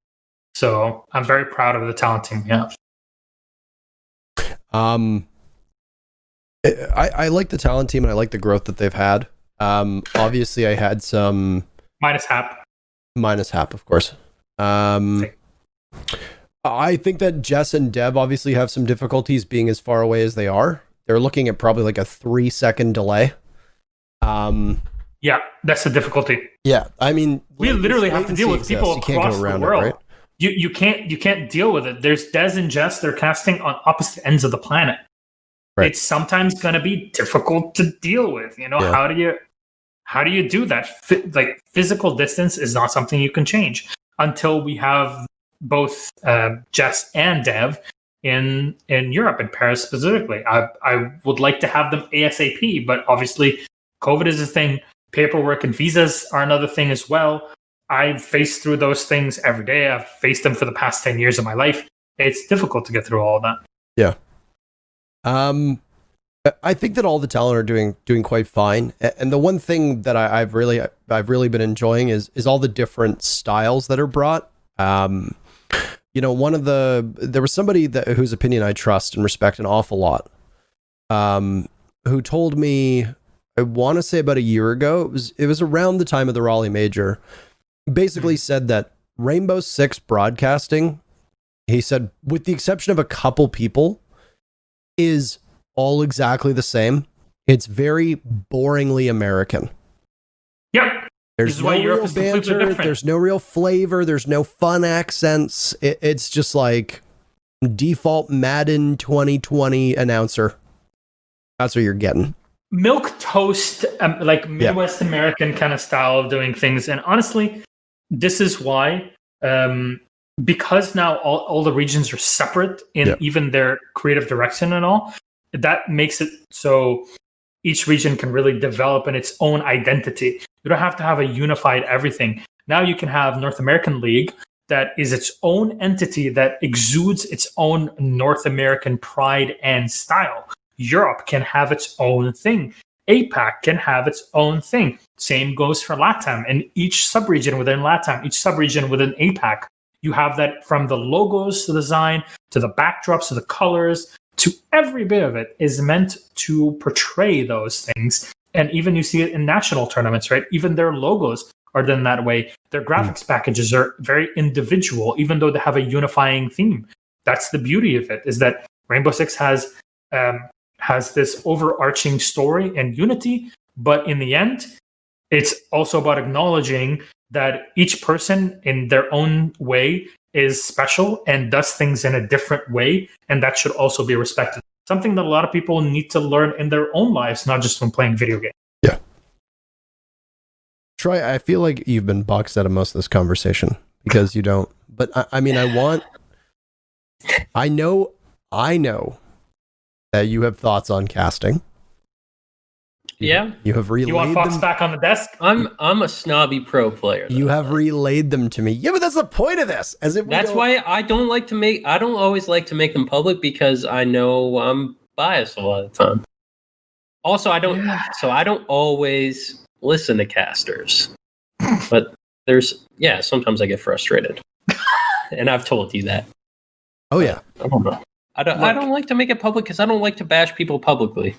So I'm very proud of the talent team we have. I like the talent team and I like the growth that they've had. Obviously, I had some... Minus Hap, of course. I think that Jess and Deb obviously have some difficulties being as far away as they are. They're looking at probably like a 3-second delay. Yeah, that's the difficulty. Yeah, I mean, we literally have to deal with people across the world. Right? You can't deal with it. There's Des and Jess. They're casting on opposite ends of the planet. Right. It's sometimes going to be difficult to deal with. You know, how do you do that? Like physical distance is not something you can change until we have both Jess and Dev in Europe, in Paris specifically. I would like to have them ASAP, but obviously COVID is a thing. Paperwork and visas are another thing as well. I face through those things every day. I've faced them for the past 10 years of my life. It's difficult to get through all of that. Yeah. I think that all the talent are doing quite fine. And the one thing that I've really been enjoying is all the different styles that are brought. You know, there was somebody whose opinion I trust and respect an awful lot, who told me, I want to say about a year ago, it was around the time of the Raleigh Major, basically said that Rainbow Six broadcasting, he said, with the exception of a couple people, is all exactly the same. It's very boringly American. Yep. There's no real banter, there's no real flavor, there's no fun accents. It's just like default Madden 2020 announcer. That's what you're getting. Milk toast, like Midwest American kind of style of doing things. And honestly, this is why, because now all the regions are separate in even their creative direction and all, that makes it so each region can really develop in its own identity. You don't have to have a unified everything. Now you can have North American League that is its own entity that exudes its own North American pride and style. Europe can have its own thing. APAC can have its own thing. Same goes for LATAM. And each subregion within LATAM, each subregion within APAC, you have that from the logos to the design, to the backdrops, to the colors, to every bit of it is meant to portray those things. And even you see it in national tournaments, right? Even their logos are done that way. Their graphics packages are very individual, even though they have a unifying theme. That's the beauty of it, is that Rainbow Six has this overarching story and unity, but in the end, it's also about acknowledging that each person in their own way is special and does things in a different way, and that should also be respected. Something that a lot of people need to learn in their own lives, not just when playing video games. Yeah. Troy, I feel like you've been boxed out of most of this conversation because you don't. But I mean, I know that you have thoughts on casting. Yeah. You have relayed You want Fox them. back on the desk? I'm a snobby pro player. You have relayed them to me. Yeah, but that's the point of this. As if That's why I don't always like to make them public, because I know I'm biased a lot of the time. Also, I don't always listen to casters. But sometimes I get frustrated. And I've told you that. Oh yeah. I don't know. I don't like to make it public because I don't like to bash people publicly.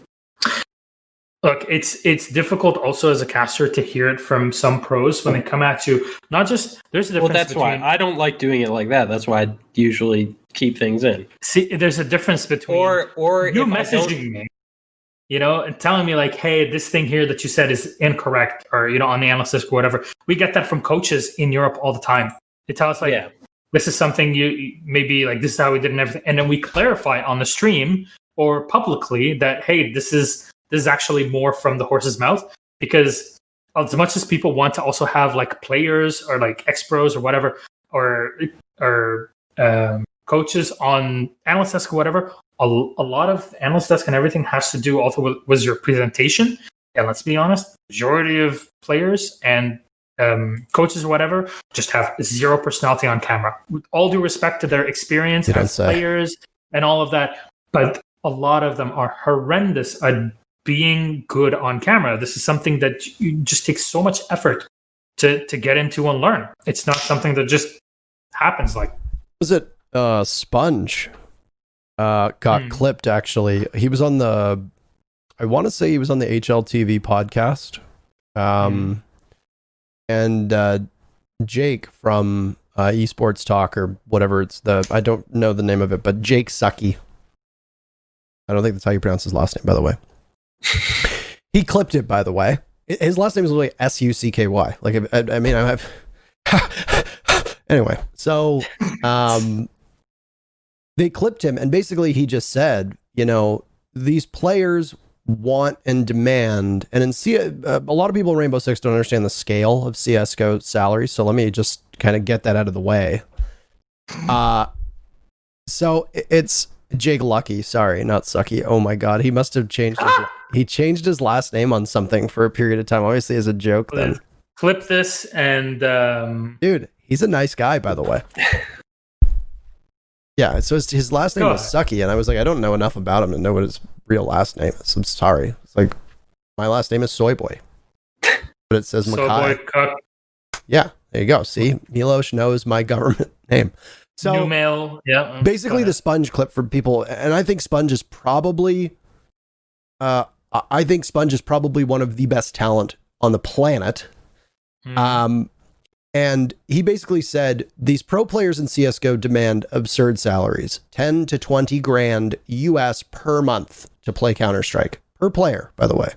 Look, it's difficult also as a caster to hear it from some pros when they come at you. Not just there's a difference. Well, that's why I don't like doing it like that. That's why I usually keep things in. See, there's a difference between or you if messaging me, and telling me like, hey, this thing here that you said is incorrect, or on the analysis or whatever. We get that from coaches in Europe all the time. They tell us like, this is something you maybe like, this is how we did and everything, and then we clarify on the stream or publicly that, hey, this is actually more from the horse's mouth, because as much as people want to also have like players or like ex-pros or whatever, or coaches on analyst desk or whatever, a lot of analyst desk and everything has to do also with your presentation. And let's be honest, majority of players and coaches or whatever just have zero personality on camera. With all due respect to their experience as players and all of that, but a lot of them are horrendous at being good on camera. This is something that you just takes so much effort to get into and learn. It's not something that just happens like. Was it Sponge got clipped actually? He was on I want to say he was on the HLTV podcast. And Jake from Esports Talk or whatever I don't know the name of it, but Jake Sucky. I don't think that's how you pronounce his last name, by the way. He clipped it, by the way. His last name is literally Sucky. Like, I mean, I have. Anyway, so they clipped him, and basically he just said, these players want and demand, and a lot of people in Rainbow Six don't understand the scale of CS:GO salaries. So let me just kind of get that out of the way. So it's Jake Lucky, sorry, not Sucky. Oh my God, he must have changed. He changed his last name on something for a period of time, obviously as a joke. Then clip this and dude, he's a nice guy, by the way. Yeah, so his last name was Sucky, and I was like, I don't know enough about him to know what his real last name is. I'm sorry. It's like, my last name is Soyboy, but it says Makai. Soyboy. Yeah, there you go. See, Milosh knows my government name. So new mail, yeah. Basically, the Sponge clip for people, and I think Sponge is probably, one of the best talent on the planet. And he basically said these pro players in CS:GO demand absurd salaries, 10 to 20 grand US per month to play Counter-Strike per player, by the way.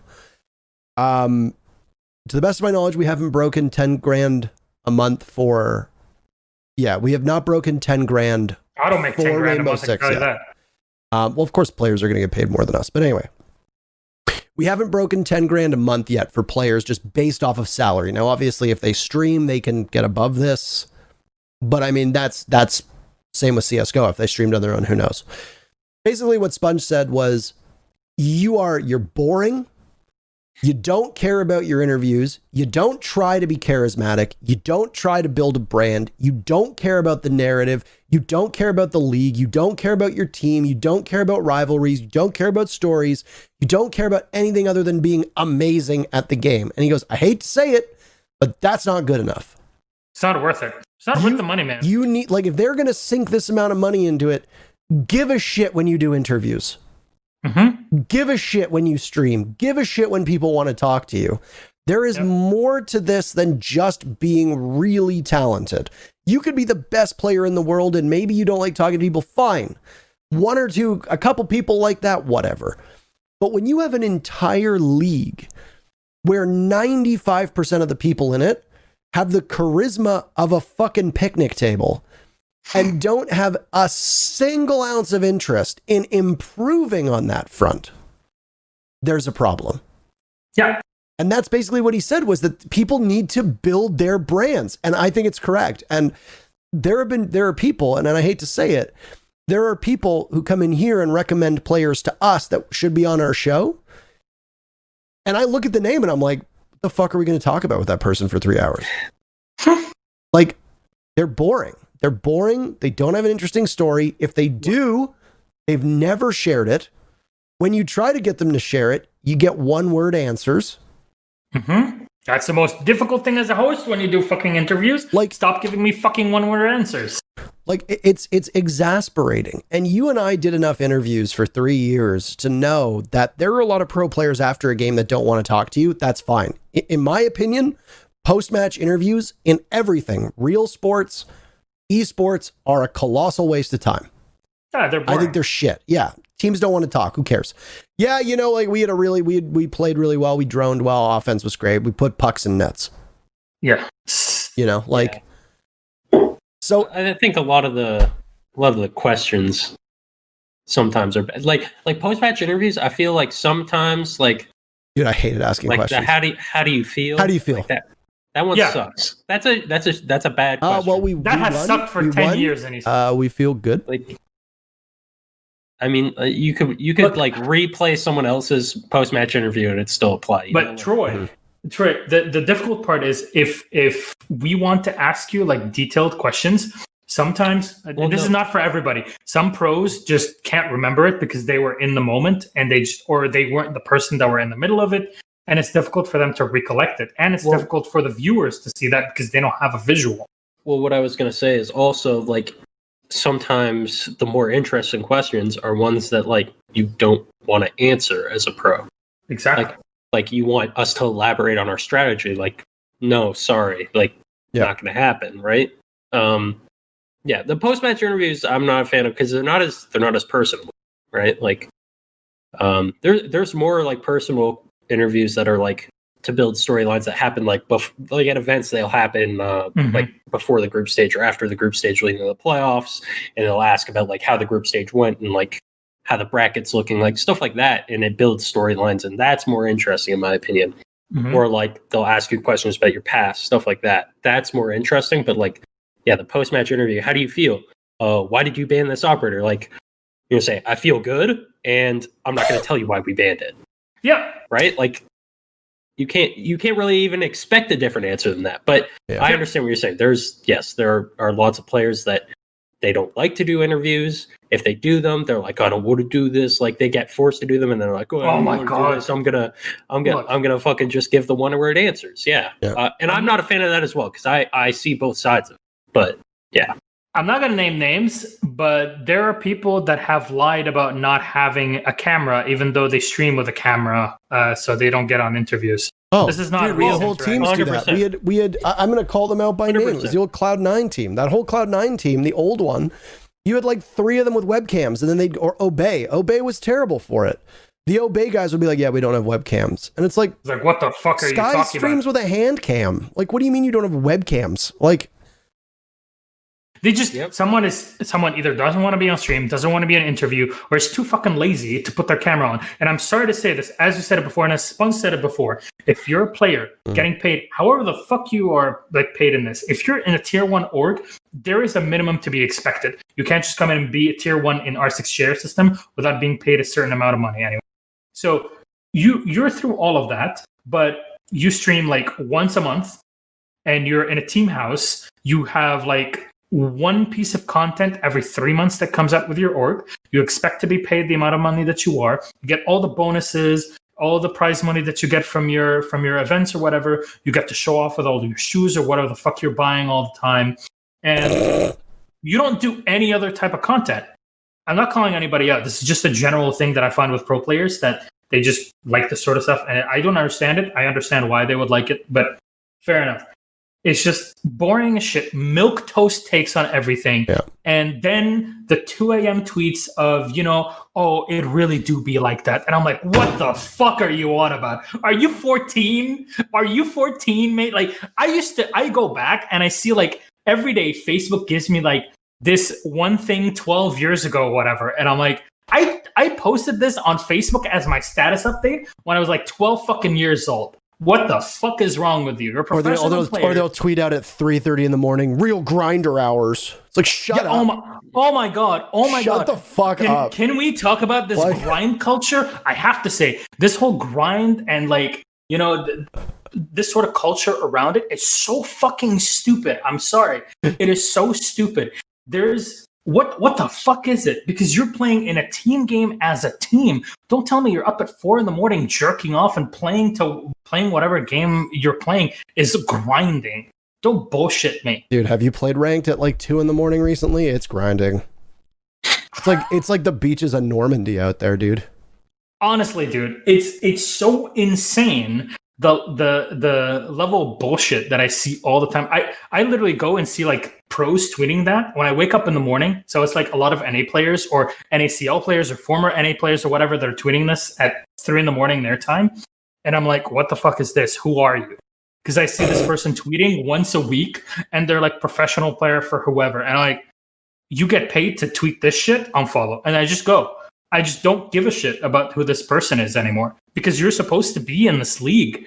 To the best of my knowledge, we haven't broken 10 grand a month for. Yeah, we have not broken 10 grand. I don't make 10 grand Rainbow a month. Six yet. Well, of course, players are going to get paid more than us. But anyway, we haven't broken 10 grand a month yet for players just based off of salary. Now, obviously, if they stream, they can get above this. But I mean, that's same with CSGO. If they streamed on their own, who knows? Basically, what Sponge said was, you're boring. You don't care about your interviews. You don't try to be charismatic. You don't try to build a brand. You don't care about the narrative. You don't care about the league. You don't care about your team. You don't care about rivalries. You don't care about stories. You don't care about anything other than being amazing at the game. And he goes, I hate to say it, but that's not good enough. It's not worth it. It's not worth the money, man. You need, like, if they're going to sink this amount of money into it, give a shit when you do interviews. Give a shit when you stream. Give a shit when people want to talk to you. There is more to this than just being really talented. You could be the best player in the world and maybe you don't like talking to people. Fine. One or two, a couple people like that, whatever. But when you have an entire league where 95% of the people in it have the charisma of a fucking picnic table and don't have a single ounce of interest in improving on that front, there's a problem. Yeah. And that's basically what he said, was that people need to build their brands. And I think it's correct. And there are people, and I hate to say it, there are people who come in here and recommend players to us that should be on our show. And I look at the name and I'm like, what the fuck are we going to talk about with that person for 3 hours? Like, they're boring. They're boring. They don't have an interesting story. If they do, they've never shared it. When you try to get them to share it, you get one-word answers. Mm-hmm. That's the most difficult thing as a host when you do fucking interviews. Like, stop giving me fucking one-word answers. Like, it's exasperating. And you and I did enough interviews for 3 years to know that there are a lot of pro players after a game that don't want to talk to you. That's fine. In my opinion, post-match interviews in everything, real sports, esports, are a colossal waste of time. Yeah, they're boring. I think they're shit. Yeah. Teams don't want to talk. Who cares? Yeah, you know, like we played really well. We droned well. Offense was great. We put pucks in nets. Yeah. You know, like... Yeah. So I think a lot of the questions sometimes are bad. Like post-match interviews. I feel like sometimes like, dude, I hated asking like questions. how do you feel? How do you feel? Like that one sucks. That's a bad question. Well, that has sucked for 10 years, and we feel good. Like, I mean, you could like replay someone else's post-match interview and it still apply. But Troy, the difficult part is if we want to ask you like detailed questions, sometimes this is not for everybody. Some pros just can't remember it because they were in the moment and they weren't the person that were in the middle of it, and it's difficult for them to recollect it, and it's difficult for the viewers to see that because they don't have a visual. Well, what I was going to say is also like sometimes the more interesting questions are ones that like you don't want to answer as a pro. Exactly. Like you want us to elaborate on our strategy. Like, no, sorry, like not going to happen, right? Yeah, the post-match interviews I'm not a fan of because they're not as personable, right? Like, there's more like personal interviews that are like to build storylines that happen like like at events. They'll happen like before the group stage or after the group stage leading to the playoffs, and they'll ask about like how the group stage went and like how the bracket's looking, like stuff like that, and it builds storylines, and that's more interesting in my opinion. Or like they'll ask you questions about your past, stuff like that. That's more interesting. But like, yeah, the post-match interview, how do you feel? Why did you ban this operator? Like, you're gonna say, I feel good, and I'm not gonna tell you why we banned it. Yeah. Right? Like, you can't really even expect a different answer than that. But I understand what you're saying. There are lots of players that they don't like to do interviews. If they do them, they're like, I don't want to do this. Like they get forced to do them, and they're like, oh my god, I'm gonna fucking just give the one-word answers. Yeah. And I'm not a fan of that as well because I see both sides of it. But yeah. I'm not going to name names, but there are people that have lied about not having a camera, even though they stream with a camera, so they don't get on interviews. Oh, this is not dude, real. the whole team do that. We had. I'm going to call them out by name. It was the old Cloud9 team. That whole Cloud9 team, the old one, you had like 3 of them with webcams, and then Obey. Obey was terrible for it. The Obey guys would be like, yeah, we don't have webcams. And it's like what the fuck are you talking about? Sky streams with a hand cam. Like, what do you mean you don't have webcams? Like, they just someone either doesn't want to be on stream, doesn't want to be in an interview, or is too fucking lazy to put their camera on. And I'm sorry to say this, as you said it before, and as Spunk said it before, if you're a player getting paid however the fuck you are like paid in this, if you're in a tier 1 org, there is a minimum to be expected. You can't just come in and be a tier 1 in R6 share system without being paid a certain amount of money anyway. So you're through all of that, but you stream like once a month and you're in a team house, you have like one piece of content every 3 months that comes out with your org. You expect to be paid the amount of money that you are. You get all the bonuses, all the prize money that you get from your events or whatever. You get to show off with all your shoes or whatever the fuck you're buying all the time. And you don't do any other type of content. I'm not calling anybody out. This is just a general thing that I find with pro players, that they just like this sort of stuff. And I don't understand it. I understand why they would like it, but fair enough. It's just boring as shit. Milk toast takes on everything. Yeah. And then the 2 a.m. tweets of, oh, it really do be like that. And I'm like, what the fuck are you on about? Are you 14? Are you 14, mate? Like, I go back and I see like every day Facebook gives me like this one thing 12 years ago, whatever. And I'm like, I posted this on Facebook as my status update when I was like 12 fucking years old. What the fuck is wrong with you? You're a professional player. Or they'll tweet out at 3:30 in the morning, real grinder hours. It's like, shut up. Oh my god! Oh my god! Shut the fuck up. Can we talk about this What? grind culture? I have to say, this whole grind and like this sort of culture around it is so fucking stupid. I'm sorry, it is so stupid. There's what the fuck is it? Because you're playing in a team game as a team. Don't tell me you're up at 4 a.m. jerking off and playing whatever game you're playing is grinding. Don't bullshit me. Dude, have you played ranked at like 2 a.m. recently? It's grinding. It's like the beaches of Normandy out there, dude. Honestly, dude, it's so insane the level of bullshit that I see all the time. I literally go and see like pros tweeting that when I wake up in the morning. So it's like a lot of NA players or NACL players or former NA players or whatever, they're tweeting this at 3 a.m. their time. And I'm like, what the fuck is this? Who are you? Because I see this person tweeting once a week and they're like professional player for whoever. And I'm like, you get paid to tweet this shit? Unfollow. And I just go. I just don't give a shit about who this person is anymore because you're supposed to be in this league.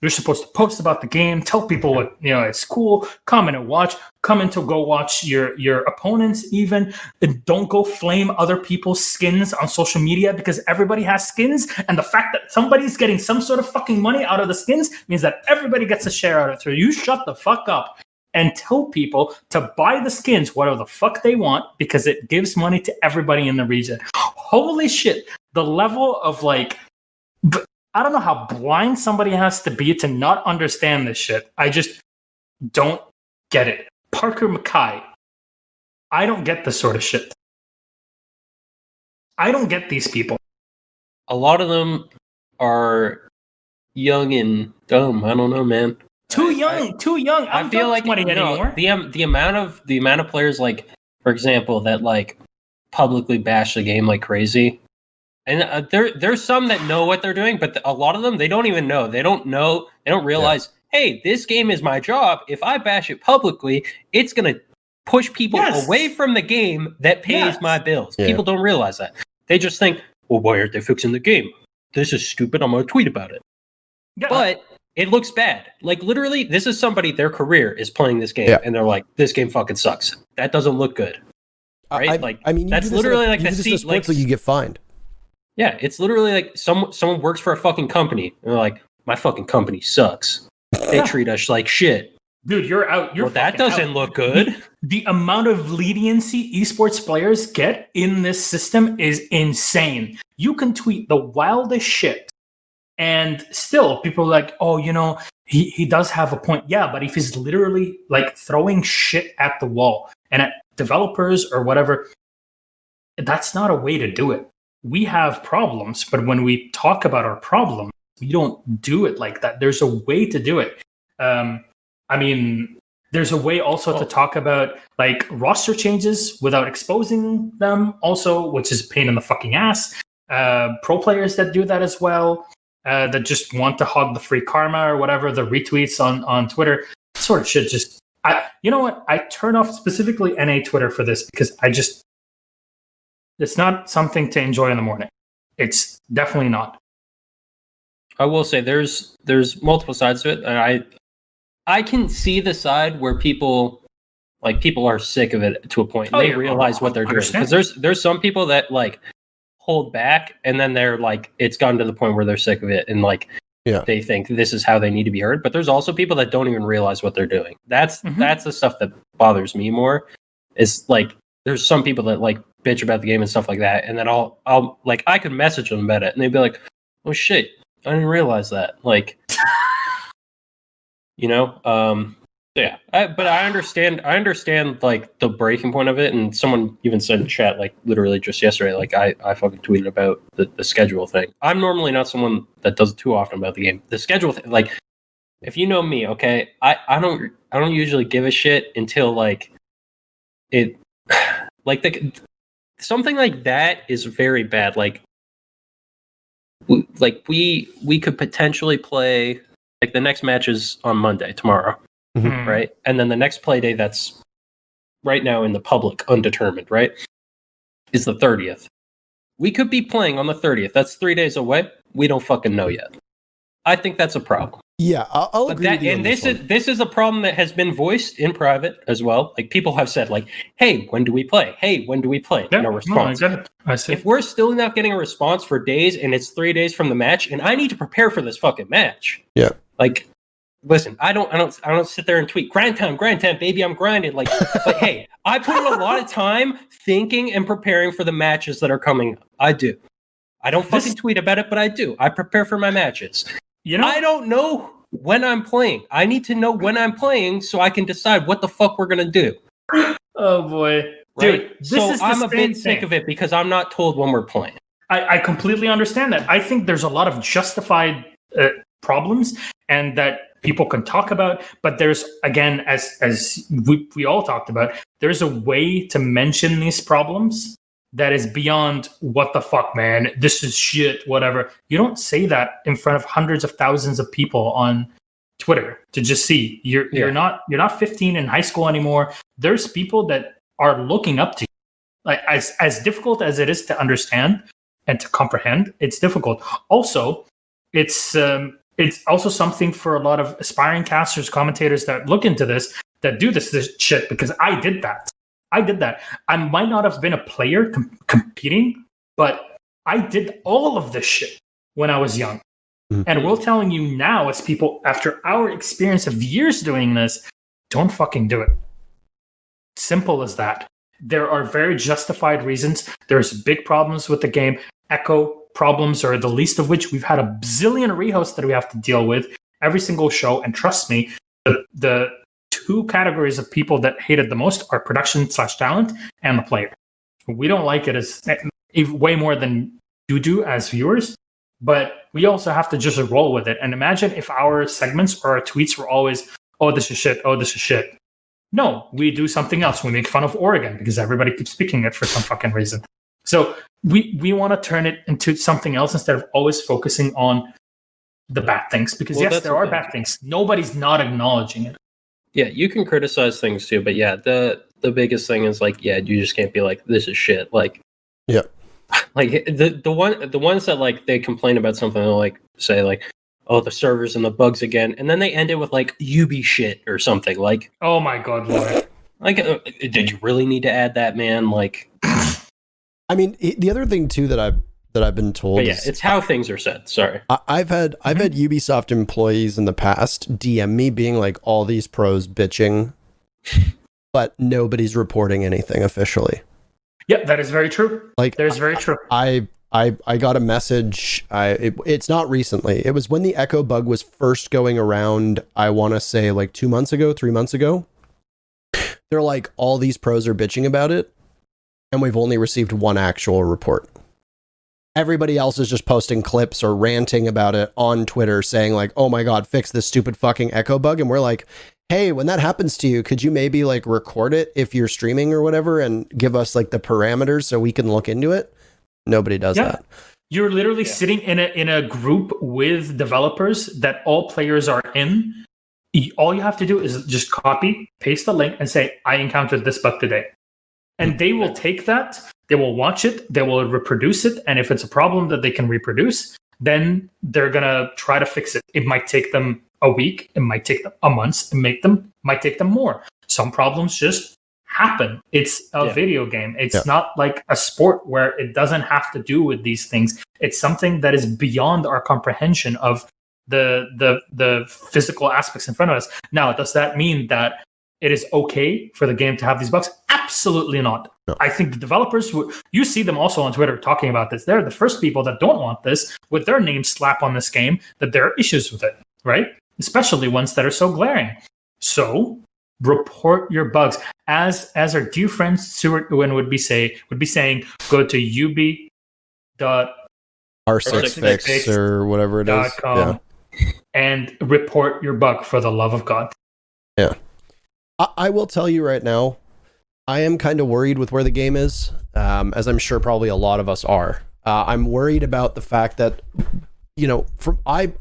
You're supposed to post about the game, tell people what, it's cool, come in and watch, come in to go watch your opponents even. And don't go flame other people's skins on social media because everybody has skins. And the fact that somebody's getting some sort of fucking money out of the skins means that everybody gets a share out of it. So you shut the fuck up and tell people to buy the skins, whatever the fuck they want, because it gives money to everybody in the region. Holy shit. The level of like, I don't know how blind somebody has to be to not understand this shit. I just don't get it. Parker Mackay, I don't get this sort of shit. I don't get these people. A lot of them are young and dumb. I don't know, man. Too young. I feel like anymore. the amount of players, like, for example, that like publicly bash the game like crazy. And there's some that know what they're doing, but a lot of them, they don't even know. They don't know. They don't realize, hey, this game is my job. If I bash it publicly, it's going to push people away from the game that pays my bills. Yeah. People don't realize that. They just think, well, why aren't they fixing the game? This is stupid. I'm going to tweet about it. Yeah. But it looks bad. Like, literally, this is somebody, their career is playing this game, and they're like, this game fucking sucks. That doesn't look good. Right? I mean, that's literally like the seat. Like, you get fined. Yeah, it's literally like someone works for a fucking company, and they're like, my fucking company sucks. They treat us like shit. Dude, you're out. That doesn't look good. The amount of leniency esports players get in this system is insane. You can tweet the wildest shit, and still people are like, oh, he does have a point. Yeah, but if he's literally like throwing shit at the wall and at developers or whatever, that's not a way to do it. We have problems, but when we talk about our problem, we don't do it like that. There's a way to do it. There's a way also to talk about like roster changes without exposing them also, which is a pain in the fucking ass. Pro players that do that as well, that just want to hog the free karma or whatever, the retweets on Twitter, sort of shit. You know what? I turn off specifically NA Twitter for this because it's not something to enjoy in the morning. It's definitely not. I will say there's multiple sides to it, and I can see the side where people are sick of it to a point. And they realize what they're doing, because there's some people that like hold back, and then they're like, it's gotten to the point where they're sick of it, and like they think this is how they need to be heard. But there's also people that don't even realize what they're doing. That's the stuff that bothers me more. Is like there's some people that like bitch about the game and stuff like that, and then I'll like I could message them about it, and they'd be like, "Oh shit, I didn't realize that." Like, yeah. But I understand like the breaking point of it, and someone even said in chat like literally just yesterday, like I fucking tweeted about the schedule thing. I'm normally not someone that does it too often about the game. The schedule thing, like if you know me, okay, I don't usually give a shit until like it like something like that is very bad. Like we could potentially play like the next match is on Monday tomorrow, right? And then the next play day that's right now in the public undetermined, right, is the 30th. We could be playing on the 30th. That's 3 days away. We don't fucking know yet. I think that's a problem. Yeah, I'll agree with you on this is a problem that has been voiced in private as well. Like people have said, like, "Hey, when do we play? Hey, when do we play?" Yeah, no response. No, I get it. I see. If we're still not getting a response for days, and it's 3 days from the match, and I need to prepare for this fucking match, yeah, like, listen, I don't sit there and tweet grind time, baby, I'm grinding. Like, but hey, I put in a lot of time thinking and preparing for the matches that are coming up. I do. I don't fucking tweet about it, but I do. I prepare for my matches. You know, I don't know when I'm playing. I need to know when I'm playing so I can decide what the fuck we're gonna do. Oh boy, right? Dude, So I'm a bit sick of it because I'm not told when we're playing. I completely understand that. I think there's a lot of justified problems and that people can talk about, but there's, again, as we all talked about, there's a way to mention these problems that is beyond what the fuck, man, this is shit, whatever. You don't say that in front of hundreds of thousands of people on Twitter to just see. You're not 15 in high school anymore. There's people that are looking up to you. Like, as difficult as it is to understand and to comprehend, it's difficult. Also, it's also something for a lot of aspiring casters, commentators that look into this, that do this shit, because I did that. I might not have been a player competing, but I did all of this shit when I was young. Mm-hmm. And we're telling you now, as people, after our experience of years doing this, don't fucking do it. Simple as that. There are very justified reasons. There's big problems with the game. Echo problems are the least of which. We've had a bazillion rehosts that we have to deal with every single show. And trust me, the two categories of people that hate it the most are production/talent and the player. We don't like it as way more than you do as viewers, but we also have to just roll with it. And imagine if our segments or our tweets were always, "Oh, this is shit. Oh, this is shit." No, we do something else. We make fun of Oregon because everybody keeps picking it for some fucking reason. So we want to turn it into something else instead of always focusing on the bad things. Because yes, there are bad things. Nobody's not acknowledging it. Yeah, you can criticize things too, but yeah, the biggest thing is like, yeah, you just can't be like, this is shit. Like, yeah, like the ones that like they complain about something, they'll like say like, oh, the servers and the bugs again, and then they end it with like UB shit or something. Like, oh my god, Lord. Like, did you really need to add that, man? Like, I mean, the other thing too that I've been told, yeah, it's how things are said. Sorry, I've had Ubisoft employees in the past DM me being like, all these pros bitching, but nobody's reporting anything officially. Yeah, that is very true. Like, that is very true. I got a message. It's not recently. It was when the Echo bug was first going around. I want to say like 3 months ago. They're like, all these pros are bitching about it, and we've only received one actual report. Everybody else is just posting clips or ranting about it on Twitter saying like, oh my god, fix this stupid fucking Echo bug. And we're like, hey, when that happens to you, could you maybe like record it if you're streaming or whatever and give us like the parameters so we can look into it? Nobody does that. You're literally sitting in a group with developers that all players are in. All you have to do is just copy, paste the link, and say, I encountered this bug today. And they will take that, they will watch it, they will reproduce it, and if it's a problem that they can reproduce, then they're going to try to fix it. It might take them a week, it might take them a month, might take them more. Some problems just happen. It's a video game. It's not like a sport where it doesn't have to do with these things. It's something that is beyond our comprehension of the physical aspects in front of us. Now, does that mean that it is okay for the game to have these bugs? Absolutely not. No. I think the developers, you see them also on Twitter talking about this. They're the first people that don't want this with their name slap on this game, that there are issues with it, right? Especially ones that are so glaring. So report your bugs. As our dear friend Stuart Owen would be saying, go to ub.r6 fix or whatever it is. And report your bug, for the love of God. Yeah. I will tell you right now, I am kind of worried with where the game is, as I'm sure probably a lot of us are. I'm worried about the fact that, you know, I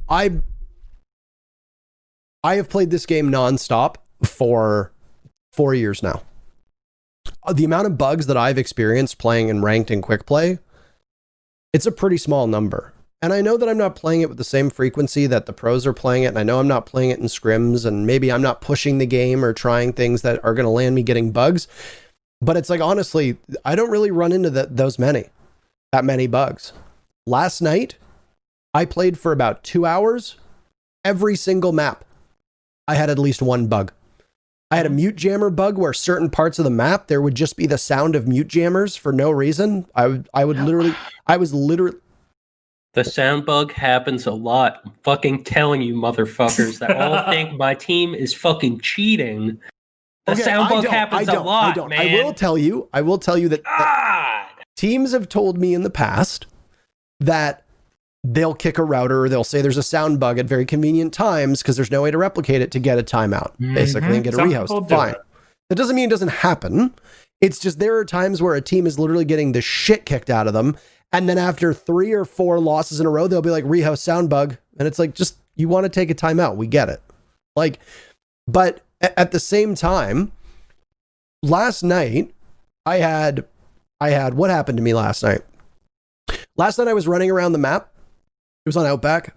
have played this game nonstop for 4 years now. The amount of bugs that I've experienced playing in ranked and quick play, it's a pretty small number. And I know that I'm not playing it with the same frequency that the pros are playing it. And I know I'm not playing it in scrims, and maybe I'm not pushing the game or trying things that are going to land me getting bugs. But it's like, honestly, I don't really run into that many bugs. Last night, I played for about 2 hours. Every single map, I had at least one bug. I had a mute jammer bug where certain parts of the map, there would just be the sound of mute jammers for no reason. I was literally... The sound bug happens a lot. I'm fucking telling you, motherfuckers, that all think my team is fucking cheating. The sound bug happens a lot, man. I will tell you that teams have told me in the past that they'll kick a router, or they'll say there's a sound bug at very convenient times because there's no way to replicate it to get a timeout, basically, and get a rehost. Fine. That doesn't mean it doesn't happen. It's just there are times where a team is literally getting the shit kicked out of them, and then after 3 or 4 losses in a row, they'll be like, rehost sound bug. And it's like, just, you want to take a timeout. We get it. Like, but at the same time, last night, I had what happened to me last night? Last night I was running around the map. It was on Outback.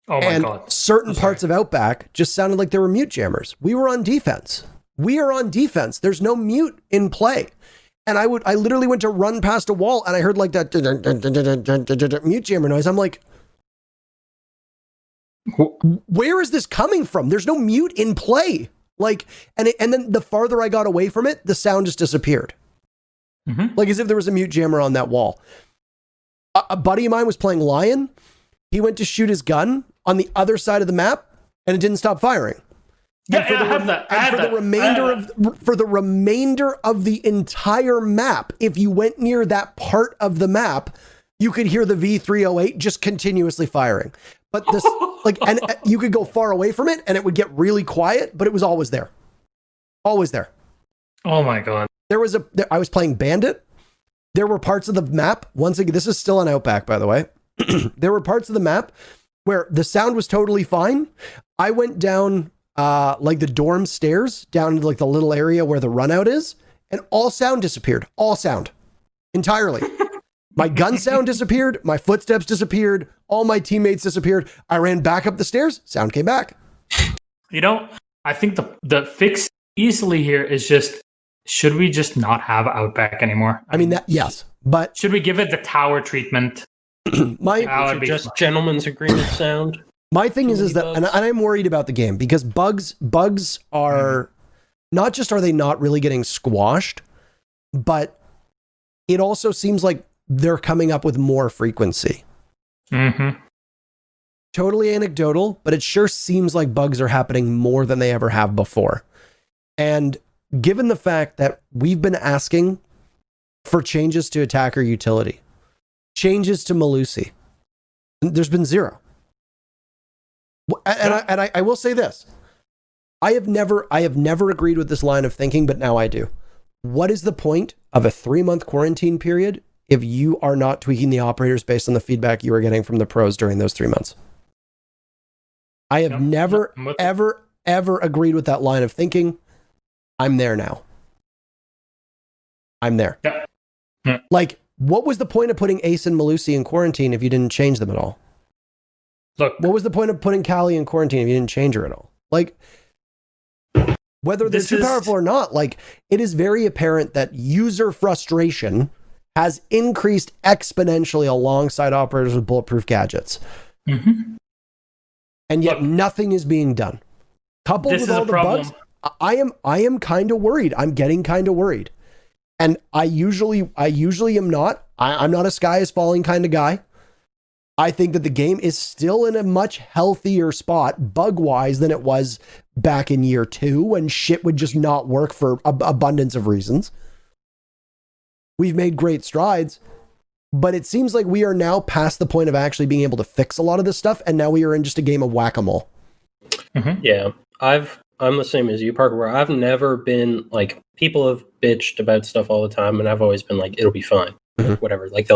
Oh my God. Certain parts of Outback just sounded like there were mute jammers. We were on defense. We are on defense. There's no mute in play. And I literally went to run past a wall and I heard like that mute jammer noise. I'm like, where is this coming from? There's no mute in play. Like, and then the farther I got away from it, the sound just disappeared. Like as if there was a mute jammer on that wall. A buddy of mine was playing Lion. He went to shoot his gun on the other side of the map, and it didn't stop firing. Yeah, I have that. For the remainder of the entire map, if you went near that part of the map, you could hear the V308 just continuously firing. But this, and you could go far away from it, and it would get really quiet, but it was always there. Always there. Oh my God. I was playing Bandit. There were parts of the map, once again, this is still an Outback, by the way. There were parts of the map where the sound was totally fine. I went down like the dorm stairs, down to like the little area where the runout is, and all sound disappeared. All sound. Entirely. My gun sound disappeared. My footsteps disappeared. All my teammates disappeared. I ran back up the stairs. Sound came back. You know, I think the fix easily here is just, should we just not have Outback anymore? I mean, yes, but should we give it the tower treatment? Just gentleman's agreement sound. My thing is that, and I'm worried about the game because bugs are not just, are they not really getting squashed, but it also seems like they're coming up with more frequency. Totally anecdotal, but it sure seems like bugs are happening more than they ever have before. And given the fact that we've been asking for changes to attacker utility, changes to Malusi, there's been zero. And I will say this. I have never agreed with this line of thinking, but now I do. What is the point of a 3-month quarantine period if you are not tweaking the operators based on the feedback you are getting from the pros during those 3 months? I have never, ever agreed with that line of thinking. I'm there now. I'm there. Yeah. Like, what was the point of putting Ace and Malusi in quarantine if you didn't change them at all? Look, what was the point of putting Callie in quarantine if you didn't change her at all? Like, whether they're too powerful or not, like, it is very apparent that user frustration has increased exponentially alongside operators with bulletproof gadgets. And yet nothing is being done. Coupled with all the bugs, I am kind of worried. I'm getting kind of worried. And I usually am not. I'm not a sky is falling kind of guy. I think that the game is still in a much healthier spot bug-wise than it was back in year 2 when shit would just not work for abundance of reasons. We've made great strides, but it seems like we are now past the point of actually being able to fix a lot of this stuff, and now we are in just a game of whack-a-mole. Yeah, I'm the same as you, Parker, where I've never been, like, people have bitched about stuff all the time, and I've always been like, it'll be fine. Whatever. Like,